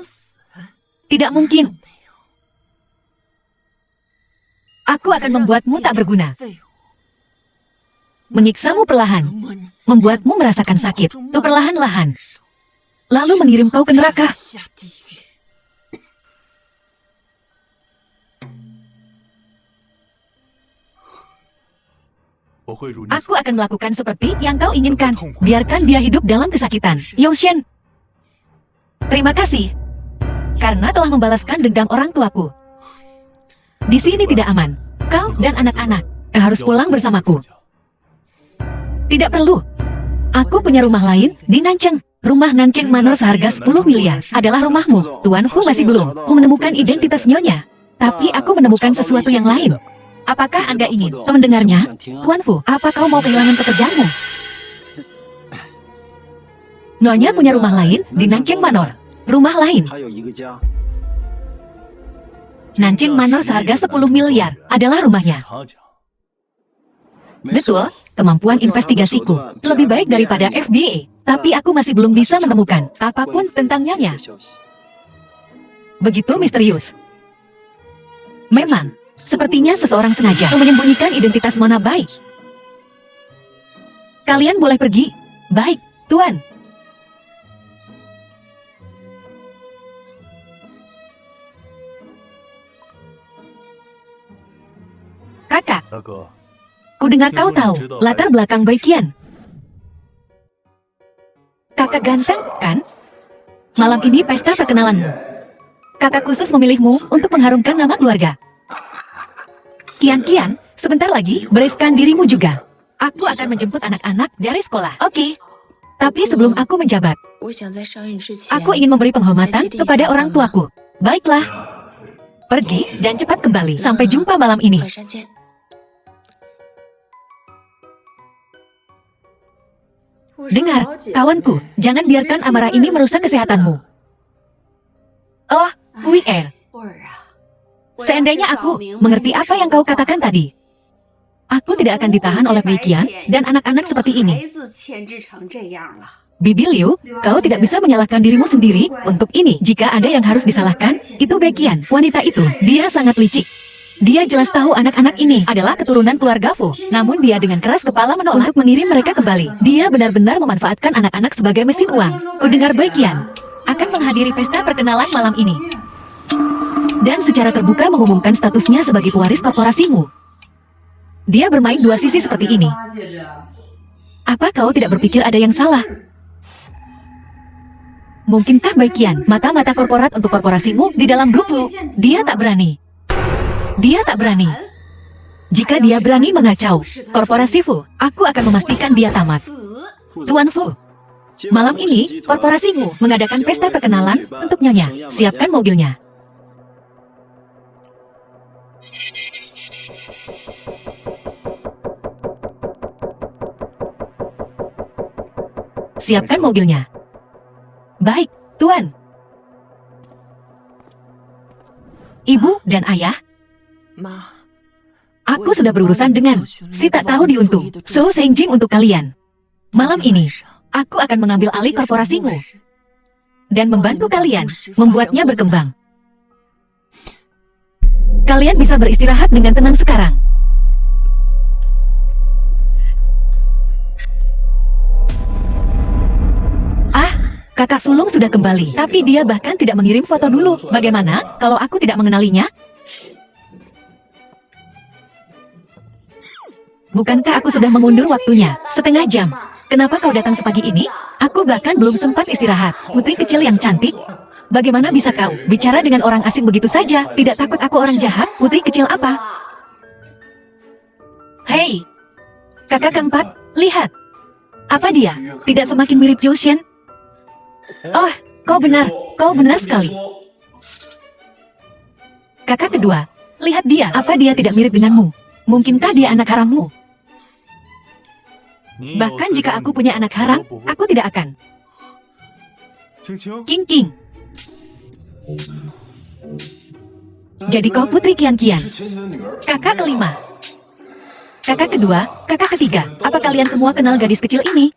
Tidak mungkin. Aku akan membuatmu tak berguna. Menyiksamu perlahan, membuatmu merasakan sakit, perlahan-lahan. Lalu mengirim kau ke neraka. Aku akan melakukan seperti yang kau inginkan. Biarkan dia hidup dalam kesakitan. Yoshan. Terima kasih. Karena telah membalaskan dendam orang tuaku. Di sini tidak aman. Kau dan anak-anak harus pulang bersamaku. Tidak perlu. Aku punya rumah lain di Nancheng. Rumah Nancheng Manor seharga 10 miliar adalah rumahmu. Tuan Fu masih belum menemukan identitas nyonya. Tapi aku menemukan sesuatu yang lain. Apakah Anda ingin mendengarnya? Tuan Fu, apa kau mau kehilangan pekerjaanmu? Nyonya punya rumah lain di Nancheng Manor. Rumah lain. Nancheng Manor seharga 10 miliar adalah rumahnya. Betul, kemampuan investigasiku lebih baik daripada FBI. Tapi aku masih belum bisa menemukan apapun tentang nyonya. Begitu misterius. Memang, sepertinya seseorang sengaja menyembunyikan identitas Mona Bai. Kalian boleh pergi. Baik, Tuan. Kakak, ku dengar kau tahu latar belakang Bai Qian. Kakak ganteng, kan? Malam ini pesta perkenalanmu. Kakak khusus memilihmu untuk mengharumkan nama keluarga. Qian, sebentar lagi bereskan dirimu juga. Aku akan menjemput anak-anak dari sekolah. Oke. Tapi sebelum aku menjabat, aku ingin memberi penghormatan kepada orang tuaku. Baiklah. Pergi dan cepat kembali. Sampai jumpa malam ini. Dengar, kawanku, jangan biarkan amarah ini merusak kesehatanmu. Oh, Hui Er. Seandainya aku mengerti apa yang kau katakan tadi, aku tidak akan ditahan oleh Bai Qian dan anak-anak seperti ini. Bibi Liu, kau tidak bisa menyalahkan dirimu sendiri untuk ini. Jika ada yang harus disalahkan, itu Baiqian. Wanita itu, dia sangat licik. Dia jelas tahu anak-anak ini adalah keturunan keluarga Fu. Namun dia dengan keras kepala menolak untuk mengirim mereka kembali. Dia benar-benar memanfaatkan anak-anak sebagai mesin uang. Kudengar Baiqian akan menghadiri pesta perkenalan malam ini. Dan secara terbuka mengumumkan statusnya sebagai pewaris korporasimu. Dia bermain dua sisi seperti ini. Apa kau tidak berpikir ada yang salah? Mungkinkah Baiqian, mata-mata korporat untuk korporasimu di dalam grupku? Dia tak berani. Dia tak berani. Jika dia berani mengacau korporasi Fu, aku akan memastikan dia tamat. Tuan Fu, malam ini korporasimu mengadakan pesta perkenalan untuk Nyonya. Siapkan mobilnya. Siapkan mobilnya. Baik, Tuan. Ibu dan Ayah, aku sudah berurusan dengan si tak tahu diuntung, So Sengjing untuk kalian. Malam ini, aku akan mengambil alih korporasimu dan membantu kalian membuatnya berkembang. Kalian bisa beristirahat dengan tenang sekarang. Kakak sulung sudah kembali, tapi dia bahkan tidak mengirim foto dulu. Bagaimana kalau aku tidak mengenalinya? Bukankah aku sudah mengundur waktunya? Setengah jam. Kenapa kau datang sepagi ini? Aku bahkan belum sempat istirahat. Putri kecil yang cantik. Bagaimana bisa kau bicara dengan orang asing begitu saja? Tidak takut aku orang jahat? Putri kecil apa? Hei, kakak keempat, lihat. Apa dia? Tidak semakin mirip Zhou Shen? Oh, kau benar sekali. Kakak kedua, lihat dia. Apa dia tidak mirip denganmu? Mungkinkah dia anak harammu? Bahkan jika aku punya anak haram, aku tidak akan. King King. Jadi kau putri Qian Qian. Kakak kelima. Kakak kedua, kakak ketiga. Apa kalian semua kenal gadis kecil ini?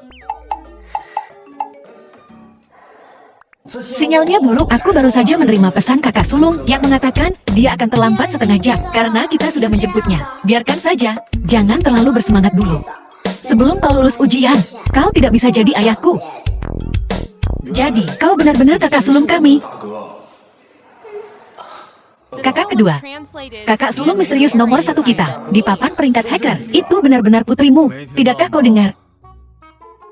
Sinyalnya buruk. Aku baru saja menerima pesan kakak sulung yang mengatakan dia akan terlambat setengah jam karena kita sudah menjemputnya. Biarkan saja, jangan terlalu bersemangat dulu. Sebelum kau lulus ujian, kau tidak bisa jadi ayahku. Jadi, kau benar-benar kakak sulung kami. Kakak kedua, kakak sulung misterius nomor 1 kita di papan peringkat hacker. Itu benar-benar putrimu. Tidakkah kau dengar?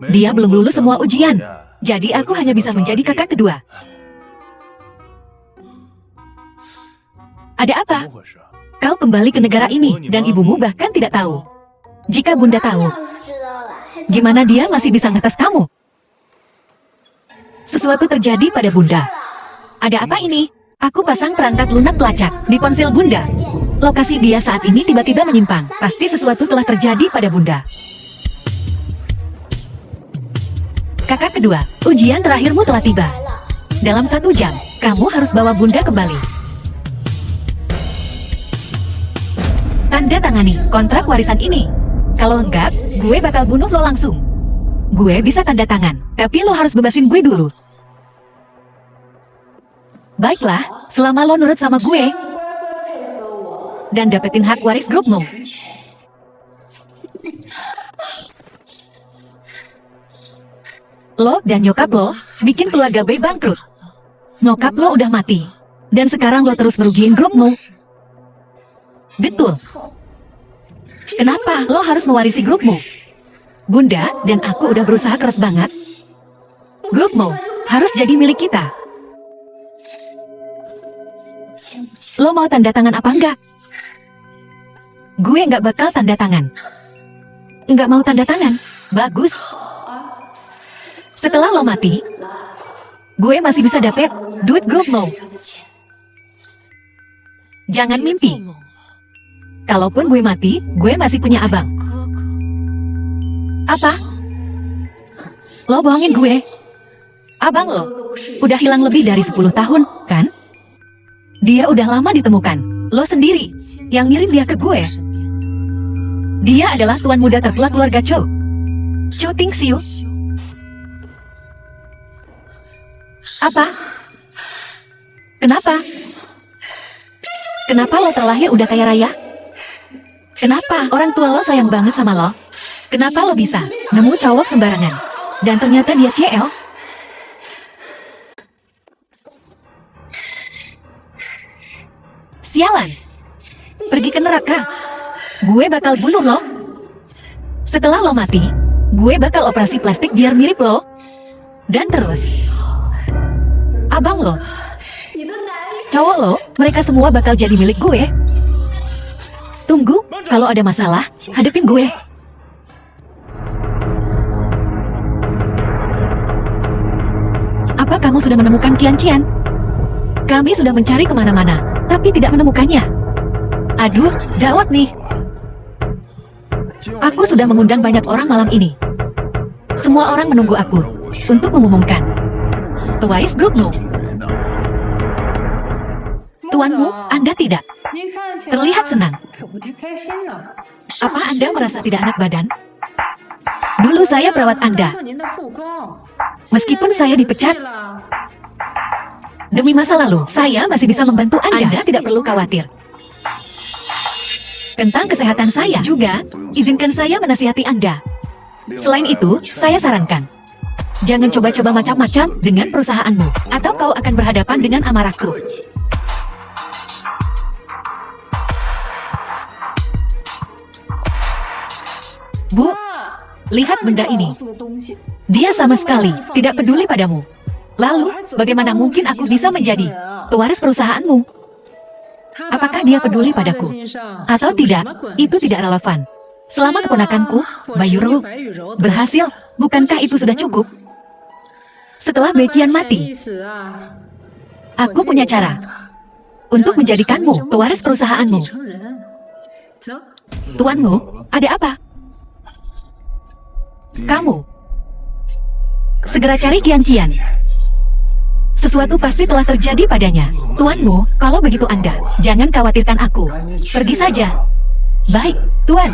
Dia belum lulus semua ujian. Jadi aku hanya bisa menjadi kakak kedua. Ada apa? Kau kembali ke negara ini dan ibumu bahkan tidak tahu. Jika bunda tahu, gimana dia masih bisa ngetes kamu? Sesuatu terjadi pada bunda. Ada apa ini? Aku pasang perangkat lunak pelacak di ponsel bunda. Lokasi dia saat ini tiba-tiba menyimpang. Pasti sesuatu telah terjadi pada bunda. Kakak kedua, ujian terakhirmu telah tiba. Dalam 1 jam, kamu harus bawa bunda kembali. Tanda tangani kontrak warisan ini. Kalau enggak, gue bakal bunuh lo langsung. Gue bisa tanda tangan, tapi lo harus bebasin gue dulu. Baiklah, selama lo nurut sama gue dan dapetin hak waris grupmu. Lo dan nyokap lo bikin keluarga Bei bangkrut. Nyokap lo udah mati. Dan sekarang lo terus merugiin grupmu. Betul. Kenapa lo harus mewarisi grupmu? Bunda dan aku udah berusaha keras banget. Grupmu harus jadi milik kita. Lo mau tanda tangan apa enggak? Gue nggak bakal tanda tangan. Nggak mau tanda tangan? Bagus. Setelah lo mati, gue masih bisa dapet duit grupmu. Jangan mimpi. Kalaupun gue mati, gue masih punya abang. Apa? Lo bohongin gue? Abang lo udah hilang lebih dari 10 tahun, kan? Dia udah lama ditemukan. Lo sendiri yang ngirim dia ke gue. Dia adalah tuan muda tertua keluarga Chou, Chou Tingxiu. Apa? Kenapa? Kenapa lo terlahir udah kaya raya? Kenapa orang tua lo sayang banget sama lo? Kenapa lo bisa nemu cowok sembarangan? Dan ternyata dia CL? Sialan! Pergi ke neraka. Gue bakal bunuh lo. Setelah lo mati, gue bakal operasi plastik biar mirip lo. Dan terus, abang lo, cowok lo, mereka semua bakal jadi milik gue. Tunggu, kalau ada masalah, hadepin gue. Apa kamu sudah menemukan Kian-Kian? Kami sudah mencari kemana-mana, tapi tidak menemukannya. Aduh, gawat nih. Aku sudah mengundang banyak orang malam ini. Semua orang menunggu aku untuk mengumumkan pewaris grupmu. Tuanmu, Anda tidak terlihat senang. Apa Anda merasa tidak enak badan? Dulu saya perawat Anda. Meskipun saya dipecat, demi masa lalu, saya masih bisa membantu Anda. Anda tidak perlu khawatir. Tentang kesehatan saya juga, izinkan saya menasihati Anda. Selain itu, saya sarankan, jangan coba-coba macam-macam dengan perusahaanmu, atau kau akan berhadapan dengan amarahku. Bu, lihat benda ini. Dia sama sekali tidak peduli padamu. Lalu, bagaimana mungkin aku bisa menjadi pewaris perusahaanmu? Apakah dia peduli padaku? Atau tidak, itu tidak relevan. Selama keponakanku, Bayuro, berhasil, bukankah itu sudah cukup? Setelah Beiqian mati, aku punya cara untuk menjadikanmu pewaris perusahaanmu. Tuanmu, ada apa? Kamu, segera cari Kian-Kian. Sesuatu pasti telah terjadi padanya. Tuanmu, kalau begitu Anda, jangan khawatirkan aku. Pergi saja. Baik, Tuan.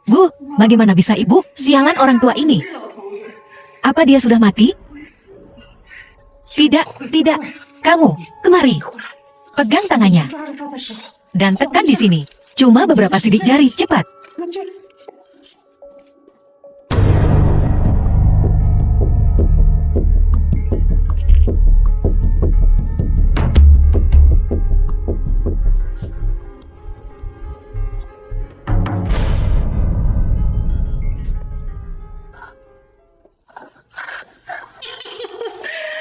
Bu, bagaimana bisa Ibu? Sialan orang tua ini. Apa dia sudah mati? Tidak, tidak. Kamu, kemari. Pegang tangannya. Dan tekan di sini. Cuma beberapa sidik jari, cepat.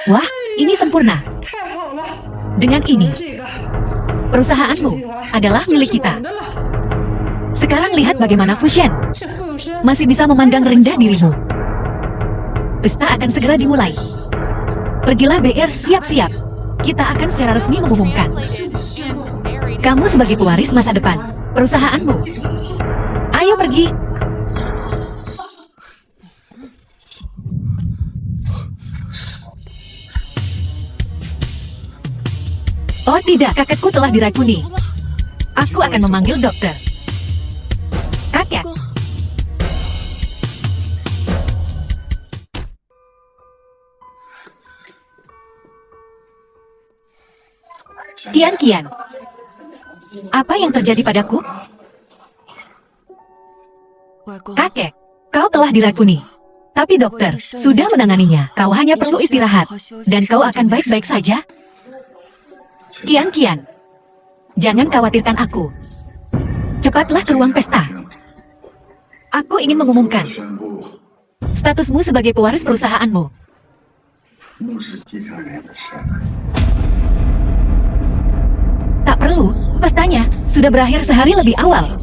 Wah, ini sempurna. Dengan ini, perusahaanmu adalah milik kita. Sekarang lihat bagaimana Fusion masih bisa memandang rendah dirimu. Pesta akan segera dimulai. Pergilah BR, siap-siap. Kita akan secara resmi mengumumkan kamu sebagai pewaris masa depan perusahaanmu. Ayo pergi. Oh tidak, kakekku telah diracuni. Aku akan memanggil dokter. Kakek. Kian-Kian. Apa yang terjadi padaku? Kakek, kau telah diracuni. Tapi dokter sudah menanganinya. Kau hanya perlu istirahat. Dan kau akan baik-baik saja. Kian-Kian, jangan khawatirkan aku. Cepatlah ke ruang pesta. Aku ingin mengumumkan statusmu sebagai pewaris perusahaanmu. Tak perlu, pestanya sudah berakhir sehari lebih awal.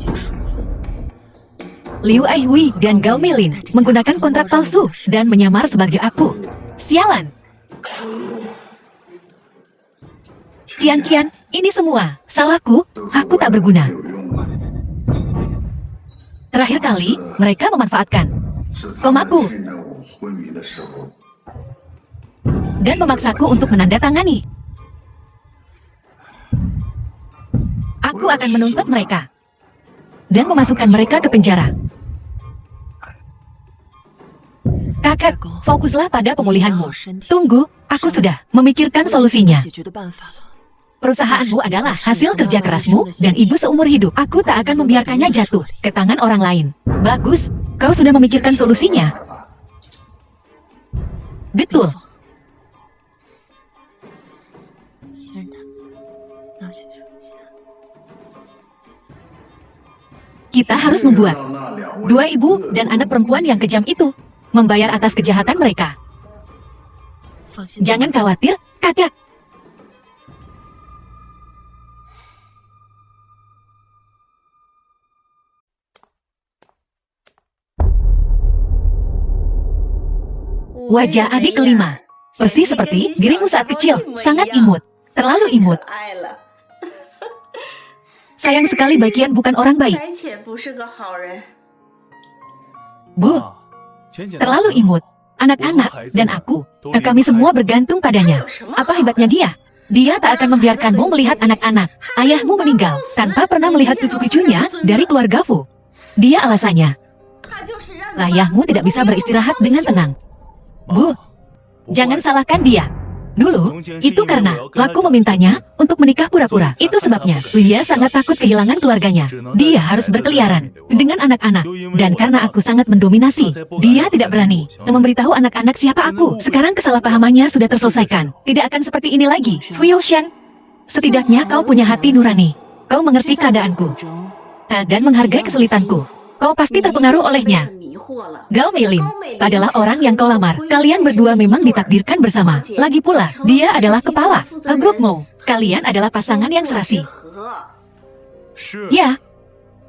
Liu Aihui dan Gao Milin menggunakan kontrak palsu dan menyamar sebagai aku. Sialan. Kian-Kian, ini semua salahku, aku tak berguna. Terakhir kali, mereka memanfaatkan komaku, dan memaksaku untuk menandatangani. Aku akan menuntut mereka dan memasukkan mereka ke penjara. Kakak, fokuslah pada pemulihanmu. Tunggu, aku sudah memikirkan solusinya. Perusahaanmu adalah hasil kerja kerasmu dan ibu seumur hidup. Aku tak akan membiarkannya jatuh ke tangan orang lain. Bagus, kau sudah memikirkan solusinya. Betul. Kita harus membuat dua ibu dan anak perempuan yang kejam itu membayar atas kejahatan mereka. Jangan khawatir, kakak. Wajah adik kelima, persis seperti dirimu saat kecil, sangat imut, terlalu imut. Sayang sekali Baiqian bukan orang baik. Bu, terlalu imut. Anak-anak dan aku, kami semua bergantung padanya. Apa hebatnya dia? Dia tak akan membiarkanmu melihat anak-anak. Ayahmu meninggal tanpa pernah melihat cucu-cucunya dari keluarga Fu. Dia alasannya. Ayahmu tidak bisa beristirahat dengan tenang. Bu, jangan salahkan dia. Dulu, itu karena Laku memintanya untuk menikah pura-pura. Itu sebabnya, dia sangat takut kehilangan keluarganya. Dia harus berkeliaran dengan anak-anak. Dan karena aku sangat mendominasi, dia tidak berani memberitahu anak-anak siapa aku. Sekarang kesalahpahamannya sudah terselesaikan. Tidak akan seperti ini lagi. Fu Youxian, setidaknya kau punya hati nurani. Kau mengerti keadaanku dan menghargai kesulitanku. Kau pasti terpengaruh olehnya. Gao Meilin adalah orang yang kau lamar. Kalian berdua memang ditakdirkan bersama. Lagi pula, dia adalah kepala grupmu. Kalian adalah pasangan yang serasi. Ya,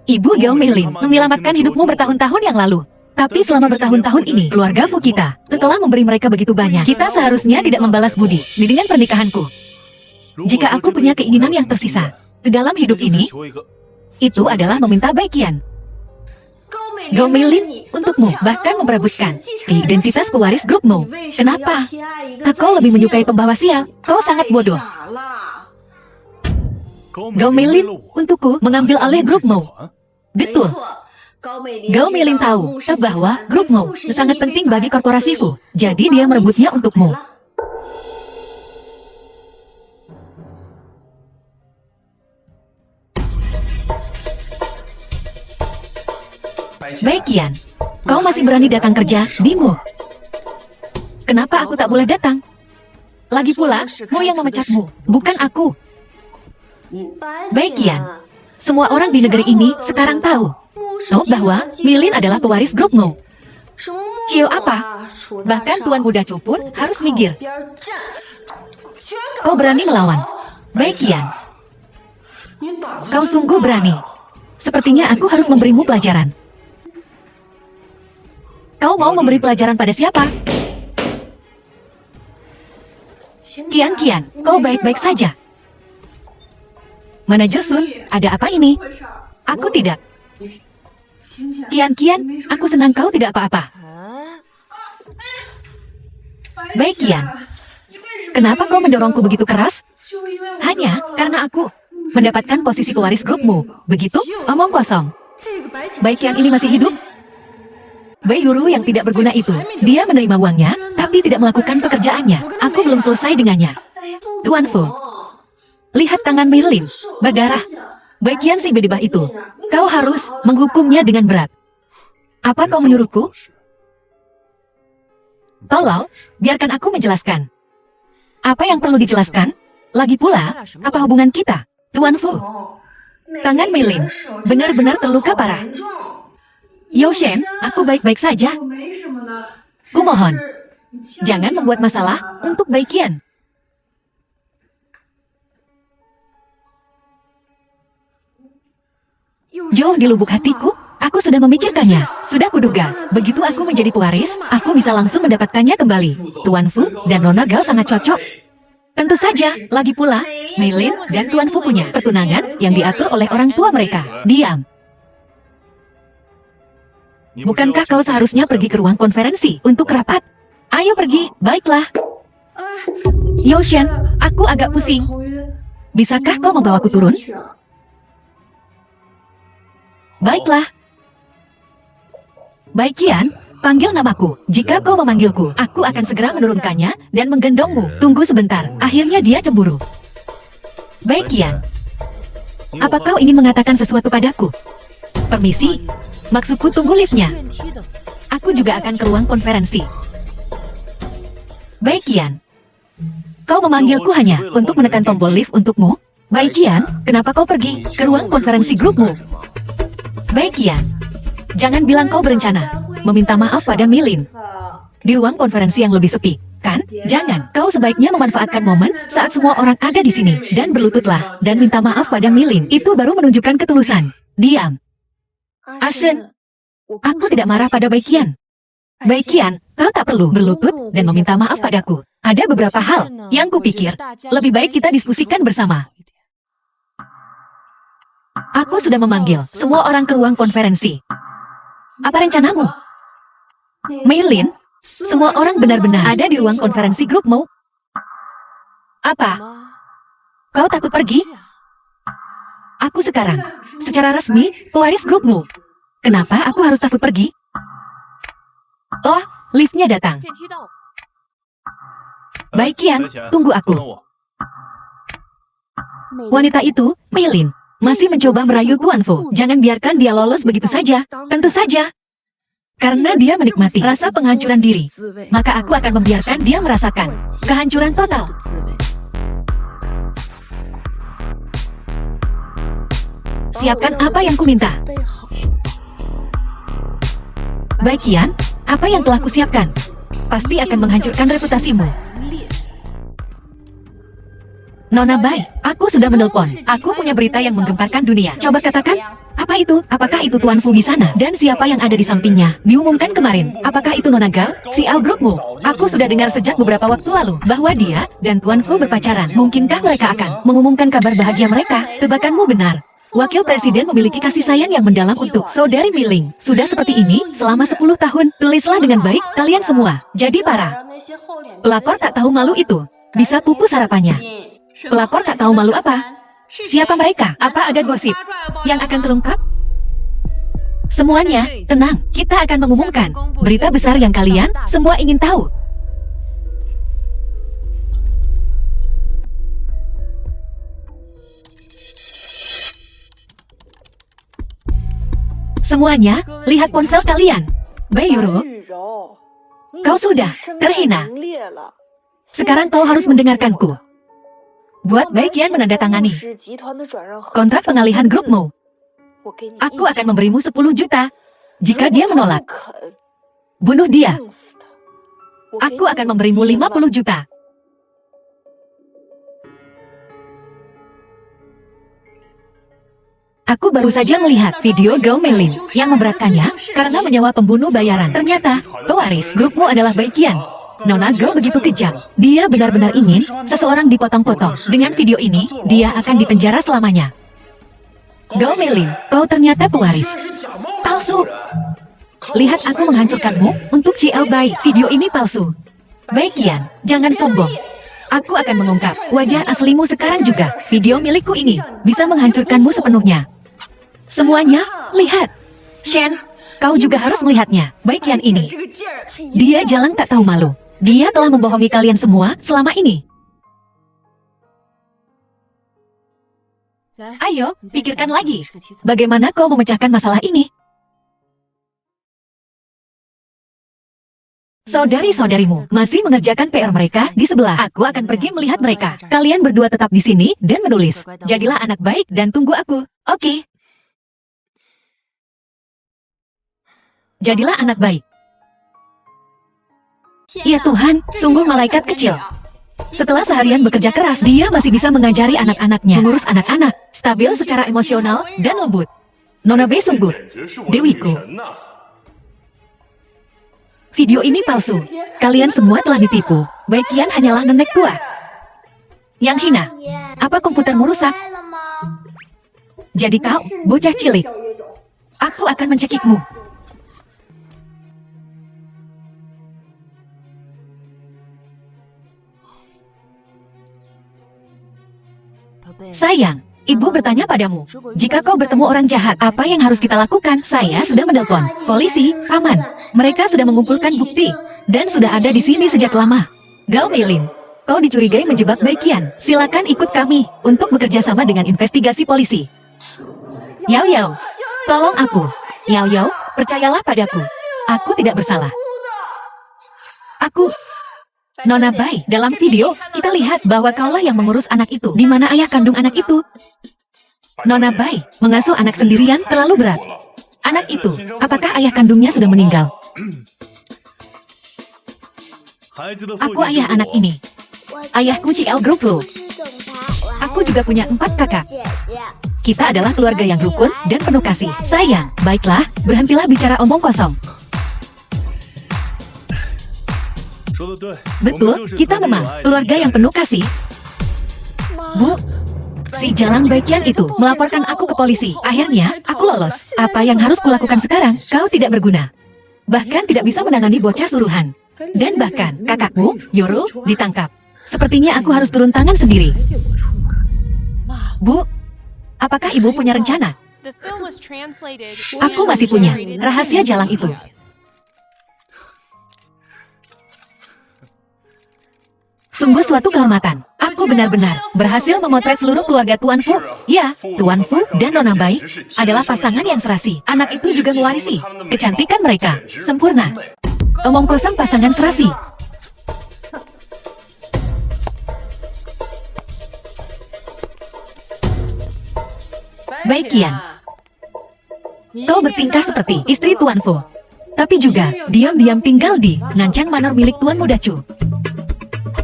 Ibu Gao Meilin menyelamatkan hidupmu bertahun-tahun yang lalu. Tapi selama bertahun-tahun ini, keluarga Fu kita telah memberi mereka begitu banyak. Kita seharusnya tidak membalas budi dengan pernikahanku. Jika aku punya keinginan yang tersisa dalam hidup ini, itu adalah meminta Baiqian. Gao Meilin untukmu bahkan memperebutkan identitas pewaris grupmu. Kenapa? Kau lebih menyukai pembawa sial. Kau sangat bodoh. Gao Meilin untukku mengambil alih grupmu. Betul. Gao Meilin tahu bahwa grupmu sangat penting bagi korporasi Fu. Jadi dia merebutnya untukmu. Baiqian, kau masih berani datang kerja di Mu. Kenapa aku tak boleh datang? Lagi pula, Mu yang memecatmu, bukan aku. Baiqian, semua orang di negeri ini sekarang tahu bahwa Meilin adalah pewaris grup Mu. Cio apa? Bahkan Tuan Muda Chu pun harus minggir. Kau berani melawan. Baiqian, kau sungguh berani. Sepertinya aku harus memberimu pelajaran. Kau mau memberi pelajaran pada siapa? Qian, kau baik-baik saja. Manajer Sun, ada apa ini? Aku tidak. Qian, aku senang kau tidak apa-apa. Baiqian, kenapa kau mendorongku begitu keras? Hanya karena aku mendapatkan posisi pewaris grupmu. Begitu? Omong kosong. Baiqian ini masih hidup? Bai Yuru yang tidak berguna itu, dia menerima uangnya, tapi tidak melakukan pekerjaannya. Aku belum selesai dengannya. Tuan Fu, lihat tangan Meilin, berdarah. Baiqian si bedebah itu, kau harus menghukumnya dengan berat. Apa kau menyuruhku? Tolong, biarkan aku menjelaskan. Apa yang perlu dijelaskan? Lagi pula, apa hubungan kita? Tuan Fu, tangan Meilin benar-benar terluka parah. Youxian, aku baik-baik saja. Kumohon, jangan membuat masalah untuk Baiqian. Jauh di lubuk hatiku, aku sudah memikirkannya. Sudah kuduga, begitu aku menjadi pewaris, aku bisa langsung mendapatkannya kembali. Tuan Fu dan Nona Gao sangat cocok. Tentu saja, lagi pula, Meilin dan Tuan Fu punya pertunangan yang diatur oleh orang tua mereka. Diam. Bukankah kau seharusnya pergi ke ruang konferensi untuk rapat? Ayo pergi, baiklah. Yoshan, aku agak pusing. Bisakah kau membawaku turun? Baiklah. Baik Qian, panggil namaku. Jika kau memanggilku, aku akan segera menurunkannya dan menggendongmu. Tunggu sebentar, akhirnya dia cemburu. Baik Qian. Apa kau ingin mengatakan sesuatu padaku? Permisi, maksudku tunggu liftnya. Aku juga akan ke ruang konferensi. Baik Qian. Kau memanggilku hanya untuk menekan tombol lift untukmu? Baik Qian, kenapa kau pergi ke ruang konferensi grupmu? Baik Qian. Jangan bilang kau berencana meminta maaf pada Milin di ruang konferensi yang lebih sepi, kan? Jangan, kau sebaiknya memanfaatkan momen saat semua orang ada di sini dan berlututlah dan minta maaf pada Milin. Itu baru menunjukkan ketulusan. Diam. Ashen, aku tidak marah pada Baikian. Baikian, kau tak perlu berlutut dan meminta maaf padaku. Ada beberapa hal yang kupikir lebih baik kita diskusikan bersama. Aku sudah memanggil semua orang ke ruang konferensi. Apa rencanamu? Meilin, semua orang benar-benar ada di ruang konferensi grupmu. Apa? Kau takut pergi? Aku sekarang, secara resmi, pewaris grupmu. Kenapa aku harus takut pergi? Oh, liftnya datang. Baik Qian, tunggu aku. Wanita itu, Meilin, masih mencoba merayu Tuan Fu. Jangan biarkan dia lolos begitu saja. Tentu saja. Karena dia menikmati rasa penghancuran diri, maka aku akan membiarkan dia merasakan kehancuran total. Siapkan apa yang kuminta. Baik Qian, apa yang telah kusiapkan pasti akan menghancurkan reputasimu. Nona Bai, aku sudah menelpon. Aku punya berita yang menggemparkan dunia. Coba katakan, apa itu? Apakah itu Tuan Fu di sana? Dan siapa yang ada di sampingnya? Diumumkan kemarin. Apakah itu Nona Gao, si Al grupmu? Aku sudah dengar sejak beberapa waktu lalu bahwa dia dan Tuan Fu berpacaran. Mungkinkah mereka akan mengumumkan kabar bahagia mereka? Tebakanmu benar. Wakil Presiden memiliki kasih sayang yang mendalam untuk saudari Miling. Sudah seperti ini selama 10 tahun. Tulislah dengan baik, kalian semua. Jadi para pelakor tak tahu malu itu bisa pupus harapannya. Pelakor tak tahu malu apa? Siapa mereka? Apa ada gosip yang akan terungkap? Semuanya, tenang. Kita akan mengumumkan berita besar yang kalian semua ingin tahu. Semuanya, lihat ponsel kalian. Baiyuro, kau sudah terhina. Sekarang kau harus mendengarkanku. Buat Baikian menandatangani kontrak pengalihan grupmu. Aku akan memberimu 10 juta. Jika dia menolak, bunuh dia. Aku akan memberimu 50 juta. Aku baru saja melihat video Gao Meilin yang memberatkannya karena menyewa pembunuh bayaran. Ternyata, pewaris grupmu adalah Baikian. Nona Gao begitu kejam. Dia benar-benar ingin seseorang dipotong-potong. Dengan video ini, dia akan dipenjara selamanya. Gao Meilin, kau ternyata pewaris palsu. Lihat aku menghancurkanmu untuk Ciao Bai. Video ini palsu. Baikian, jangan sombong. Aku akan mengungkap wajah aslimu sekarang juga. Video milikku ini bisa menghancurkanmu sepenuhnya. Semuanya, lihat. Shen, kau juga harus melihatnya. Baikian ini, dia jalan tak tahu malu. Dia telah membohongi kalian semua selama ini. Ayo, pikirkan lagi. Bagaimana kau memecahkan masalah ini? Saudari-saudarimu masih mengerjakan PR mereka di sebelah. Aku akan pergi melihat mereka. Kalian berdua tetap di sini dan menulis. Jadilah anak baik dan tunggu aku. Oke. Jadilah anak baik. Ya Tuhan, sungguh malaikat kecil. Setelah seharian bekerja keras, dia masih bisa mengajari anak-anaknya mengurus anak-anak, stabil secara emosional dan lembut. Nona Bei sungguh dewiku. Video ini palsu. Kalian semua telah ditipu. Baikian hanyalah nenek tua yang hina. Apa komputermu rusak? Jadi kau, bocah cilik. Aku akan mencekikmu. Sayang, ibu bertanya padamu, jika kau bertemu orang jahat, apa yang harus kita lakukan? Saya sudah menelpon polisi, paman. Mereka sudah mengumpulkan bukti dan sudah ada di sini sejak lama. Gao Meilin, kau dicurigai menjebak Baiqian. Silakan ikut kami untuk bekerja sama dengan investigasi polisi. Yao Yao, tolong aku. Yao Yao, percayalah padaku. Aku tidak bersalah. Aku... Nona Bai, dalam video, kita lihat bahwa kaulah yang mengurus anak itu. Di mana ayah kandung anak itu? Nona Bai, mengasuh anak sendirian terlalu berat. Anak itu, apakah ayah kandungnya sudah meninggal? Aku ayah anak ini. Ayahku Ciao Group Lu. Aku juga punya 4 kakak. Kita adalah keluarga yang rukun dan penuh kasih. Sayang, baiklah, berhentilah bicara omong kosong. Betul, kita memang keluarga yang penuh kasih. Bu, si Jalang Baiqian itu melaporkan aku ke polisi. Akhirnya, aku lolos. Apa yang harus kulakukan sekarang? Kau tidak berguna. Bahkan tidak bisa menangani bocah suruhan. Dan bahkan, kakakmu, Yoro, ditangkap. Sepertinya aku harus turun tangan sendiri. Bu, apakah ibu punya rencana? Aku masih punya rahasia Jalang itu. Sungguh suatu kehormatan. Aku benar-benar berhasil memotret seluruh keluarga Tuan Fu. Ya, Tuan Fu dan Nona Bai adalah pasangan yang serasi. Anak itu juga mewarisi kecantikan mereka. Sempurna. Omong kosong pasangan serasi. Baiqian, kau bertingkah seperti istri Tuan Fu. Tapi juga diam-diam tinggal di Nanchang Manor milik Tuan Muda Chu.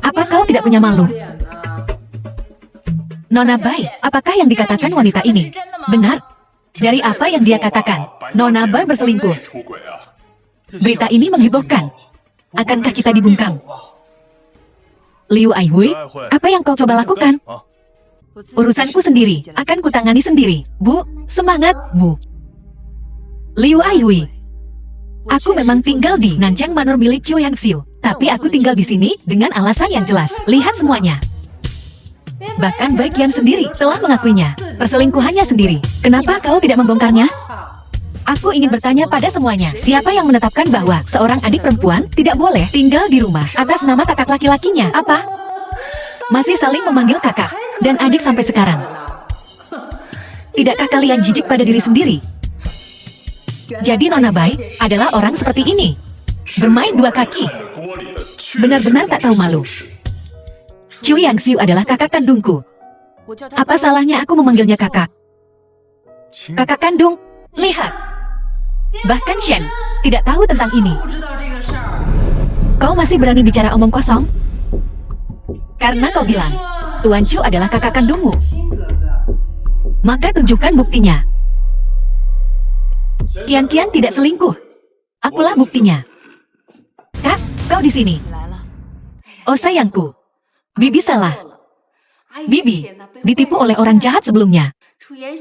Apa kau tidak punya malu? Nona Bai, apakah yang dikatakan wanita ini benar? Dari apa yang dia katakan, Nona Bai berselingkuh. Berita ini menghebohkan. Akankah kita dibungkam? Liu Aihui, apa yang kau coba lakukan? Urusanku sendiri, akan kutangani sendiri. Bu, semangat, Bu. Liu Aihui, aku memang tinggal di Nanchang Manor milik Qiu Yangxiu. Tapi aku tinggal di sini dengan alasan yang jelas. Lihat semuanya. Bahkan Baiqian sendiri telah mengakuinya. Perselingkuhannya sendiri. Kenapa kau tidak membongkarnya? Aku ingin bertanya pada semuanya. Siapa yang menetapkan bahwa seorang adik perempuan tidak boleh tinggal di rumah atas nama kakak laki-lakinya? Apa? Masih saling memanggil kakak dan adik sampai sekarang. Tidakkah kalian jijik pada diri sendiri? Jadi Nona Bai adalah orang seperti ini. Bermain 2 kaki. Benar-benar tak tahu malu. Qiu Yangxiu adalah kakak kandungku. Apa salahnya aku memanggilnya kakak? Kakak kandung, lihat. Bahkan Shen tidak tahu tentang ini. Kau masih berani bicara omong kosong? Karena kau bilang, Tuan Chu adalah kakak kandungmu. Maka tunjukkan buktinya. Qian tidak selingkuh. Akulah buktinya. Kak, kau di sini. Oh sayangku, Bibi salah. Bibi ditipu oleh orang jahat sebelumnya.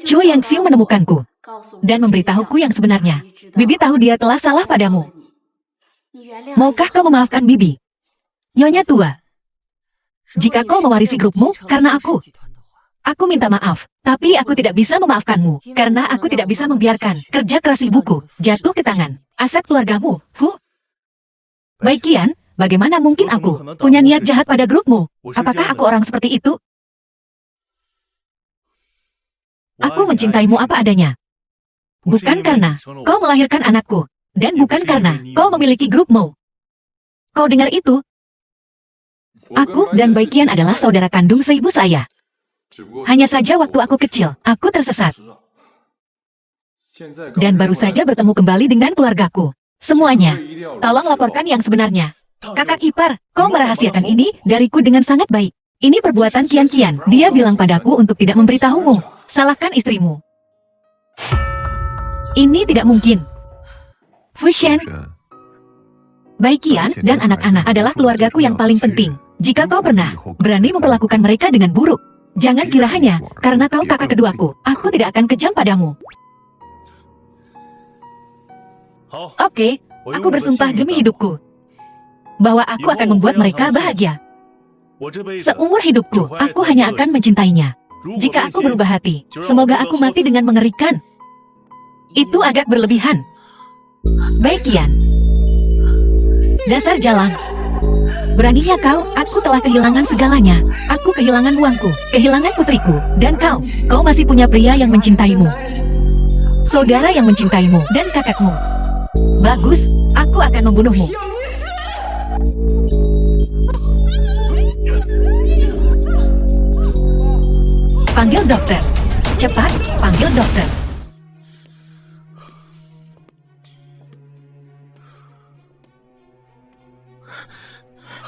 Qiu Yangxiu menemukanku dan memberitahuku yang sebenarnya. Bibi tahu dia telah salah padamu. Maukah kau memaafkan Bibi? Nyonya tua, jika kau mewarisi grupmu karena aku minta maaf. Tapi aku tidak bisa memaafkanmu karena aku tidak bisa membiarkan kerja keras ibuku jatuh ke tangan aset keluargamu. Baiqian, bagaimana mungkin aku punya niat jahat pada grupmu? Apakah aku orang seperti itu? Aku mencintaimu apa adanya. Bukan karena kau melahirkan anakku, dan bukan karena kau memiliki grupmu. Kau dengar itu? Aku dan Baiqian adalah saudara kandung seibu saya. Hanya saja waktu aku kecil, aku tersesat. Dan baru saja bertemu kembali dengan keluargaku. Semuanya, tolong laporkan yang sebenarnya. Kakak ipar, kau merahasiakan ini dariku dengan sangat baik. Ini perbuatan Qian. Dia bilang padaku untuk tidak memberitahumu. Salahkan istrimu. Ini tidak mungkin. Fushen, Baiqian dan anak-anak adalah keluargaku yang paling penting. Jika kau pernah berani memperlakukan mereka dengan buruk, jangan kira hanya karena kau kakak keduaku, aku tidak akan kejam padamu. Oke, aku bersumpah demi hidupku bahwa aku akan membuat mereka bahagia. Seumur hidupku, aku hanya akan mencintainya. Jika aku berubah hati, semoga aku mati dengan mengerikan. Itu agak berlebihan. Baik, Qian. Dasar jalang. Beraninya kau, aku telah kehilangan segalanya. Aku kehilangan uangku, kehilangan putriku, dan kau masih punya pria yang mencintaimu. Saudara yang mencintaimu, dan kakakmu. Bagus, aku akan membunuhmu. Panggil dokter. Cepat, panggil dokter.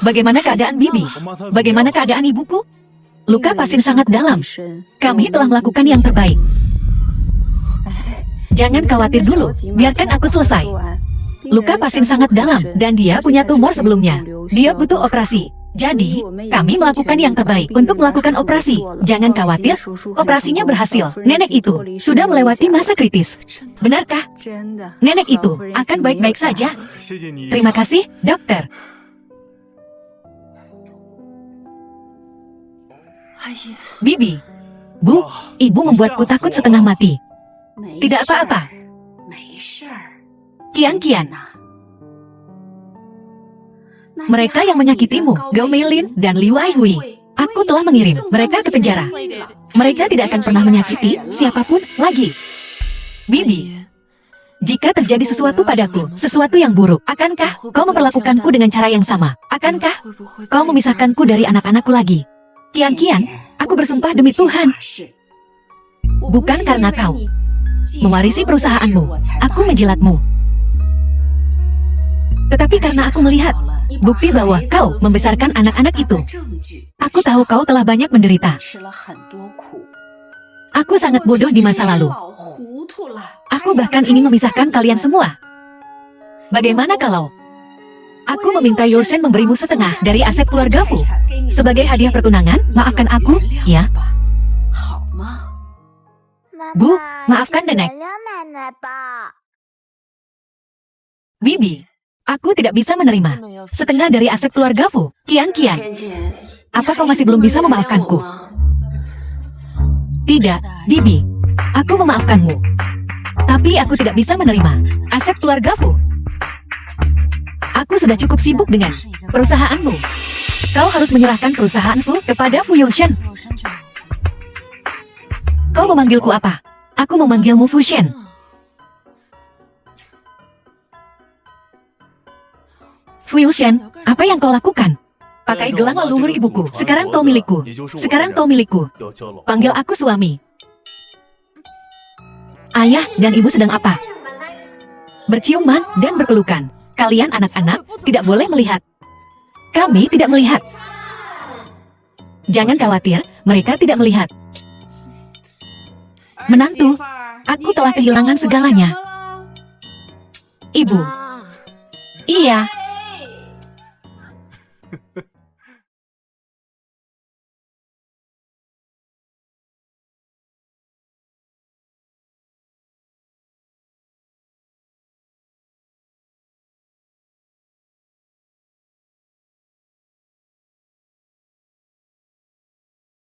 Bagaimana keadaan Bibi? Bagaimana keadaan ibuku? Luka Pasin sangat dalam. Kami telah melakukan yang terbaik. Jangan khawatir dulu, biarkan aku selesai. Luka Pasin sangat dalam, dan dia punya tumor sebelumnya. Dia butuh operasi. Jadi, kami melakukan yang terbaik untuk melakukan operasi. Jangan khawatir, operasinya berhasil. Nenek itu sudah melewati masa kritis. Benarkah? Nenek itu akan baik-baik saja. Terima kasih, dokter. Bibi, Bu, ibu membuatku takut setengah mati. Tidak apa-apa. Qian. Mereka yang menyakitimu, Gao Meilin dan Liu Aihui. Aku telah mengirim mereka ke penjara. Mereka tidak akan pernah menyakiti siapapun lagi. Bibi, jika terjadi sesuatu padaku, sesuatu yang buruk, akankah kau memperlakukanku dengan cara yang sama? Akankah kau memisahkanku dari anak-anakku lagi? Qian, aku bersumpah demi Tuhan. Bukan karena kau mewarisi perusahaanmu, aku menjilatmu. Tetapi karena aku melihat bukti bahwa kau membesarkan anak-anak itu. Aku tahu kau telah banyak menderita. Aku sangat bodoh di masa lalu. Aku bahkan ingin memisahkan kalian semua. Bagaimana kalau aku meminta Yoshen memberimu setengah dari aset keluarga Fu sebagai hadiah pertunangan? Maafkan aku, ya. Bu, maafkan nenek. Bibi, aku tidak bisa menerima setengah dari aset keluarga Fu. Qian, apa kau masih belum bisa memaafkanku? Tidak, Bibi. Aku memaafkanmu. Tapi aku tidak bisa menerima aset keluarga Fu. Aku sudah cukup sibuk dengan perusahaanmu. Kau harus menyerahkan perusahaan Fu kepada Fu Yoshen. Kau memanggilku apa? Aku memanggilmu Fu Shen. Fu Yoshen, apa yang kau lakukan? Pakai gelang leluhur ibuku. Sekarang kau milikku. Sekarang kau milikku. Panggil aku suami. Ayah dan ibu sedang apa? Berciuman dan berpelukan. Kalian anak-anak tidak boleh melihat. Kami tidak melihat. Jangan khawatir, mereka tidak melihat. Menantu, aku telah kehilangan segalanya. Ibu. Iya.